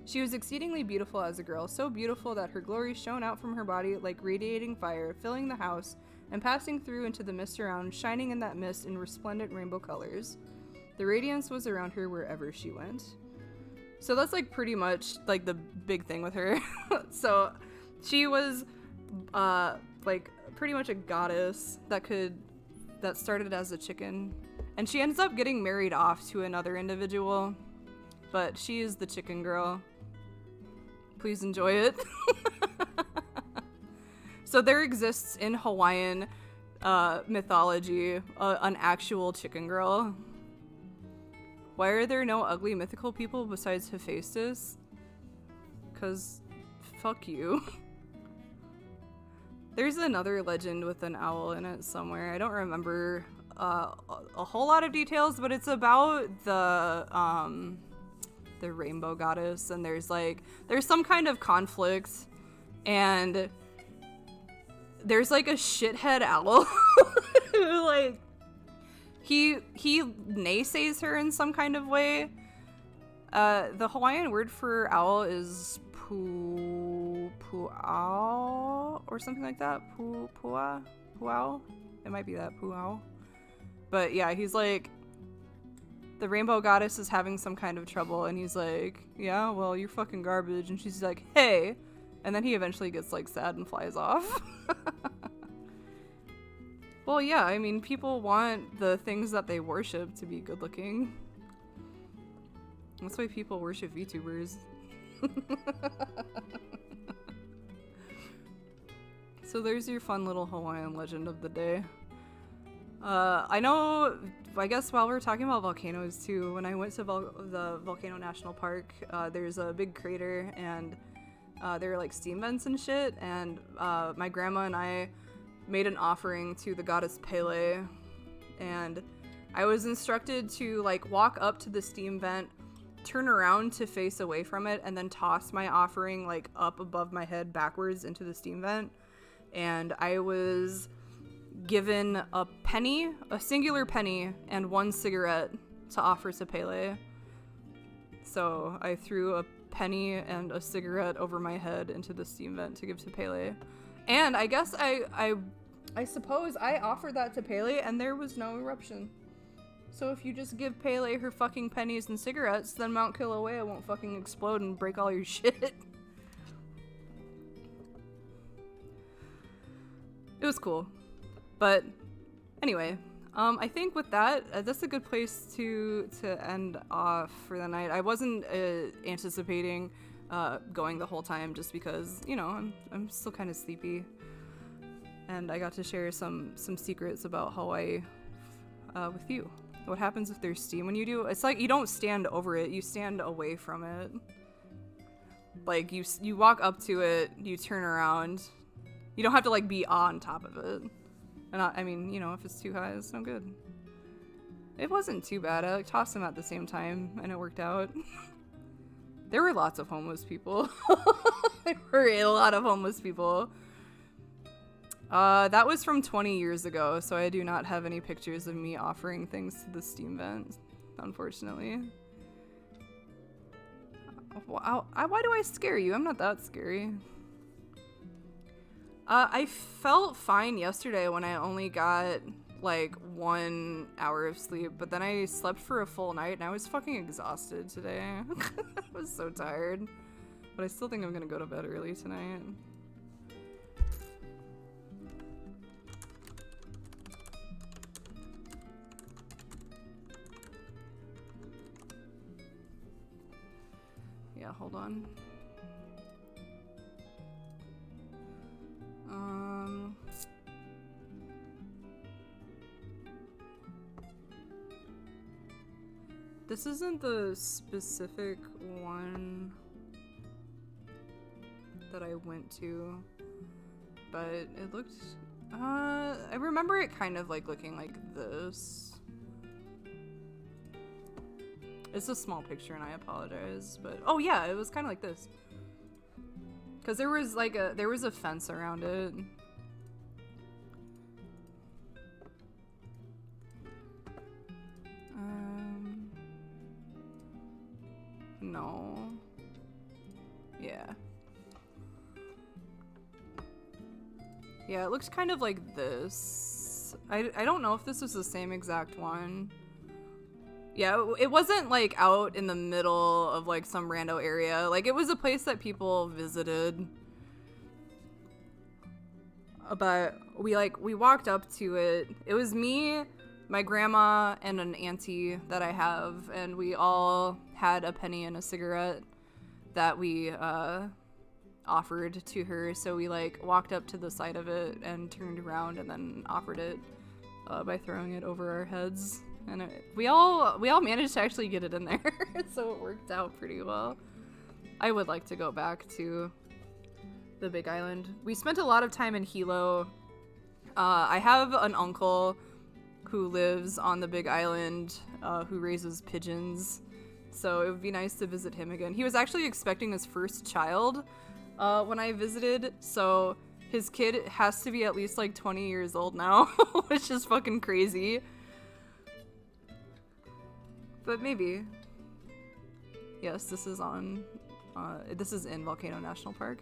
She was exceedingly beautiful as a girl, so beautiful that her glory shone out from her body like radiating fire, filling the house and passing through into the mist around, shining in that mist in resplendent rainbow colors. The radiance was around her wherever she went. So that's like pretty much like the big thing with her. So she was like pretty much a goddess that started as a chicken, and she ends up getting married off to another individual, but she is the chicken girl. Please enjoy it. So there exists in Hawaiian mythology an actual chicken girl. Why are there no ugly mythical people besides Hephaestus? 'Cause fuck you. There's another legend with an owl in it somewhere. I don't remember a whole lot of details, but it's about the rainbow goddess, and there's some kind of conflict, and there's like a shithead owl who like he naysays her in some kind of way. The Hawaiian word for owl is pu'au or something like that. Pu'au. It might be that, pu'au. But yeah, he's like, the rainbow goddess is having some kind of trouble, and he's like, "Yeah, well, you're fucking garbage." And she's like, "Hey," and then he eventually gets like sad and flies off. Well, yeah, I mean, people want the things that they worship to be good looking. That's why people worship VTubers. So there's your fun little Hawaiian legend of the day. I guess while we're talking about volcanoes too, when I went to the Volcano National Park, there's a big crater, and there are like steam vents and shit, and my grandma and I made an offering to the goddess Pele, and I was instructed to like walk up to the steam vent, turn around to face away from it, and then toss my offering like up above my head backwards into the steam vent. And I was given a penny, a singular penny, and one cigarette to offer to Pele. So I threw a penny and a cigarette over my head into the steam vent to give to Pele. And I guess I suppose I offered that to Pele, and there was no eruption. So if you just give Pele her fucking pennies and cigarettes, then Mount Kilauea won't fucking explode and break all your shit. It was cool. But anyway, I think with that, that's a good place to end off for the night. I wasn't anticipating going the whole time, just because, you know, I'm still kind of sleepy. And I got to share some secrets about Hawaii with you. What happens if there's steam when you do? It's like you don't stand over it, you stand away from it. Like you walk up to it, you turn around. You don't have to like be on top of it. And I mean, you know, if it's too high, it's no good. It wasn't too bad. I like tossed them at the same time, and it worked out. There were lots of homeless people. There were a lot of homeless people. That was from 20 years ago, so I do not have any pictures of me offering things to the steam vent, unfortunately. Why do I scare you? I'm not that scary. I felt fine yesterday when I only got like 1 hour of sleep, but then I slept for a full night and I was fucking exhausted today. I was so tired. But I still think I'm gonna go to bed early tonight. Yeah, hold on. This isn't the specific one that I went to, but it looked, I remember it kind of like looking like this. It's a small picture and I apologize, but oh yeah, it was kind of like this. Cause there was like a fence around it. No. Yeah. Yeah, it looks kind of like this. I don't know if this is the same exact one. Yeah, it wasn't like out in the middle of like some rando area. Like it was a place that people visited. But we walked up to it. It was me, my grandma, and an auntie that I have, and we all had a penny and a cigarette that we offered to her. So we like walked up to the side of it and turned around and then offered it by throwing it over our heads. And we all managed to actually get it in there, so it worked out pretty well. I would like to go back to the Big Island. We spent a lot of time in Hilo. I have an uncle who lives on the Big Island, who raises pigeons, so it would be nice to visit him again. He was actually expecting his first child when I visited, so his kid has to be at least like 20 years old now, which is fucking crazy. But maybe. Yes, this is on, this is in Volcano National Park.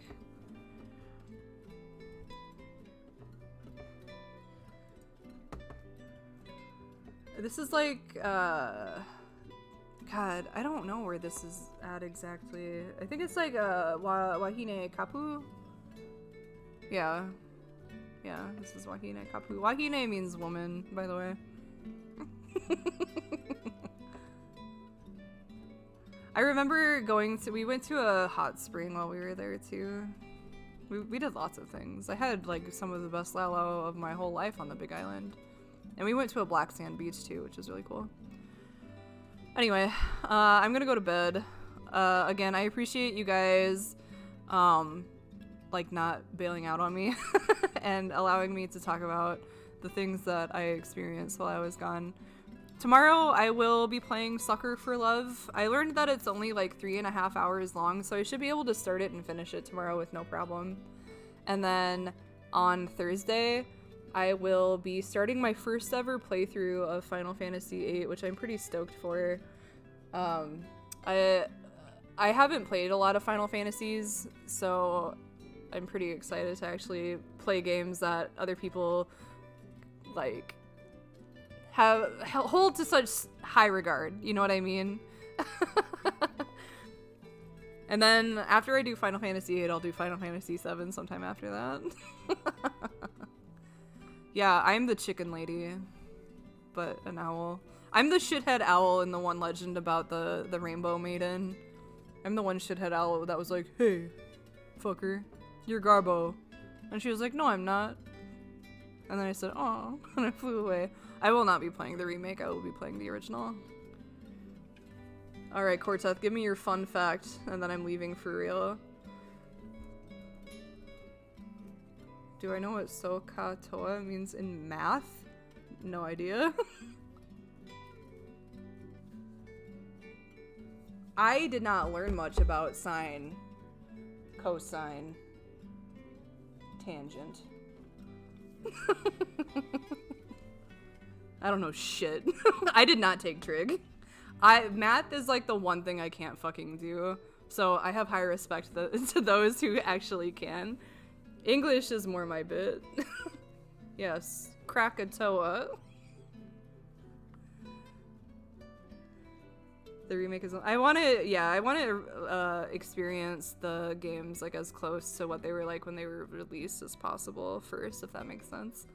This is like, God, I don't know where this is at exactly. I think it's like, Wahine Kapu? Yeah. Yeah, this is Wahine Kapu. Wahine means woman, by the way. I remember we went to a hot spring while we were there too. We did lots of things. I had like some of the best lalo of my whole life on the Big Island. And we went to a black sand beach too, which was really cool. Anyway, I'm gonna go to bed. Again, I appreciate you guys, like not bailing out on me and allowing me to talk about the things that I experienced while I was gone. Tomorrow I will be playing Sucker for Love. I learned that it's only like 3.5 hours long, so I should be able to start it and finish it tomorrow with no problem. And then on Thursday, I will be starting my first ever playthrough of Final Fantasy VIII, which I'm pretty stoked for. I haven't played a lot of Final Fantasies, so I'm pretty excited to actually play games that other people like hold to such high regard, you know what I mean? And then after I do Final Fantasy VIII, I'll do Final Fantasy VII sometime after that. Yeah, I'm the chicken lady, but an owl. I'm the shithead owl in the one legend about the Rainbow Maiden. I'm the one shithead owl that was like, hey, fucker, you're Garbo. And she was like, no, I'm not. And then I said, oh, and I flew away. I will not be playing the remake, I will be playing the original. Alright, Corteth, give me your fun fact, and then I'm leaving for real. Do I know what Sokatoa means in math? No idea. I did not learn much about sine, cosine, tangent. I don't know shit. I did not take trig. Math is like the one thing I can't fucking do. So I have high respect to those who actually can. English is more my bit. Yes, Krakatoa. The remake is. I want to experience the games like as close to what they were like when they were released as possible first, if that makes sense.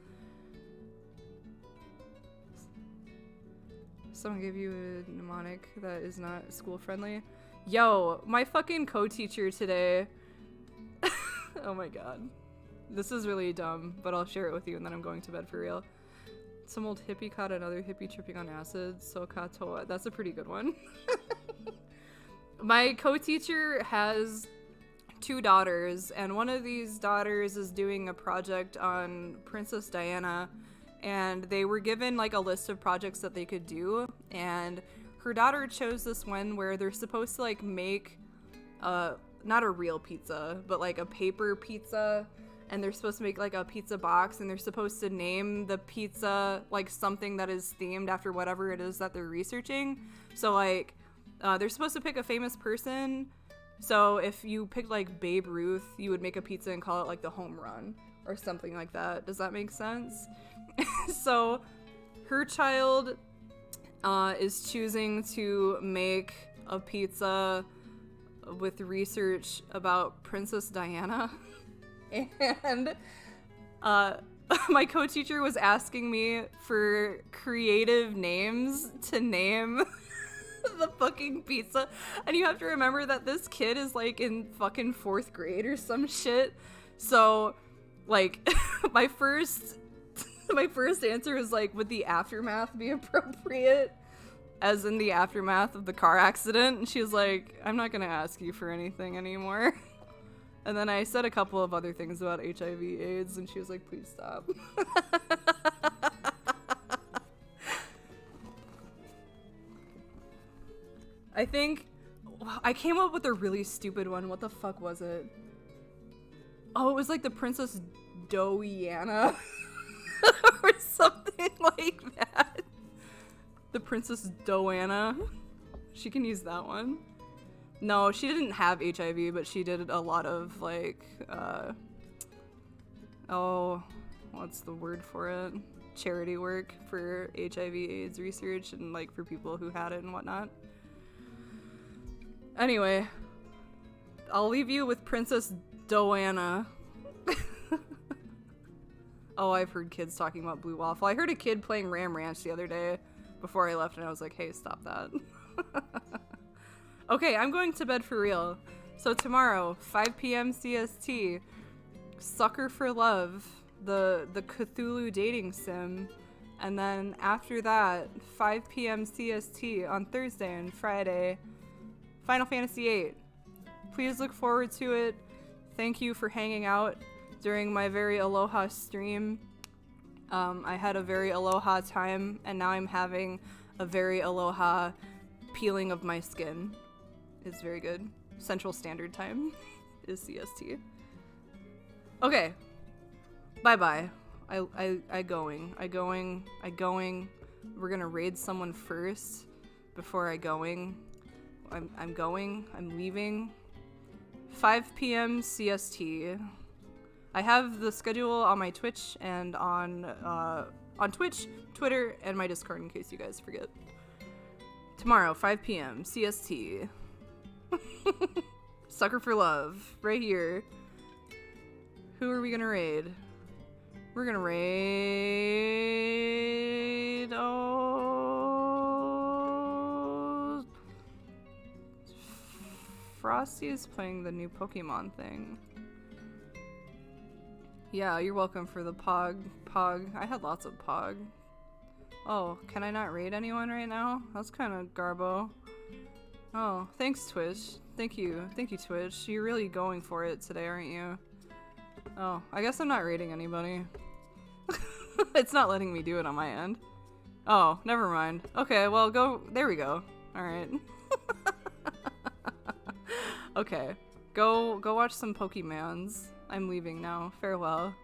Someone gave you a mnemonic that is not school friendly. Yo, my fucking co-teacher today. Oh my god. This is really dumb, but I'll share it with you and then I'm going to bed for real. Some old hippie caught another hippie tripping on acid. So katoa. That's a pretty good one. My co-teacher has 2 daughters, and one of these daughters is doing a project on Princess Diana, and they were given like a list of projects that they could do, and her daughter chose this one where they're supposed to like make not a real pizza, but like a paper pizza, and they're supposed to make like a pizza box, and they're supposed to name the pizza like something that is themed after whatever it is that they're researching. So like they're supposed to pick a famous person. So if you picked like Babe Ruth, you would make a pizza and call it like the home run or something like that. Does that make sense? So her child is choosing to make a pizza with research about Princess Diana. And my co-teacher was asking me for creative names to name the fucking pizza, and you have to remember that this kid is like in fucking 4th grade or some shit. So like my first answer is like, would the aftermath be appropriate, as in the aftermath of the car accident? And she was like, I'm not gonna ask you for anything anymore. And then I said a couple of other things about HIV AIDS, and she was like, please stop. I think I came up with a really stupid one. What the fuck was it? Oh, it was like the Princess Diana or something like that. The Princess Diana. She can use that one. No, she didn't have HIV, but she did a lot of like, what's the word for it? Charity work for HIV/AIDS research and like for people who had it and whatnot. Anyway, I'll leave you with Princess Diana. Oh, I've heard kids talking about Blue Waffle. I heard a kid playing Ram Ranch the other day before I left, and I was like, hey, stop that. Okay, I'm going to bed for real. So tomorrow, 5 p.m. CST, Sucker for Love, the Cthulhu dating sim. And then after that, 5 p.m. CST on Thursday and Friday, Final Fantasy VIII. Please look forward to it. Thank you for hanging out during my very aloha stream. I had a very aloha time, and now I'm having a very aloha peeling of my skin. It's very good. Central Standard Time is CST. Okay. Bye-bye. I going. We're gonna raid someone first before I going. I'm going. I'm leaving. 5 p.m. CST. I have the schedule on my Twitch and on Twitch, Twitter, and my Discord in case you guys forget. Tomorrow, 5 p.m. CST. Sucker for Love, right here. Who are we gonna raid? We're gonna raid... Oh... Frosty is playing the new Pokemon thing. Yeah, you're welcome for the Pog. I had lots of Pog. Oh, can I not raid anyone right now? That's kind of garbo. Oh, thanks, Twitch. Thank you, Twitch. You're really going for it today, aren't you? Oh, I guess I'm not raiding anybody. It's not letting me do it on my end. Oh, never mind. Okay, well, go. There we go. Alright. Okay. Go watch some Pokemons. I'm leaving now. Farewell.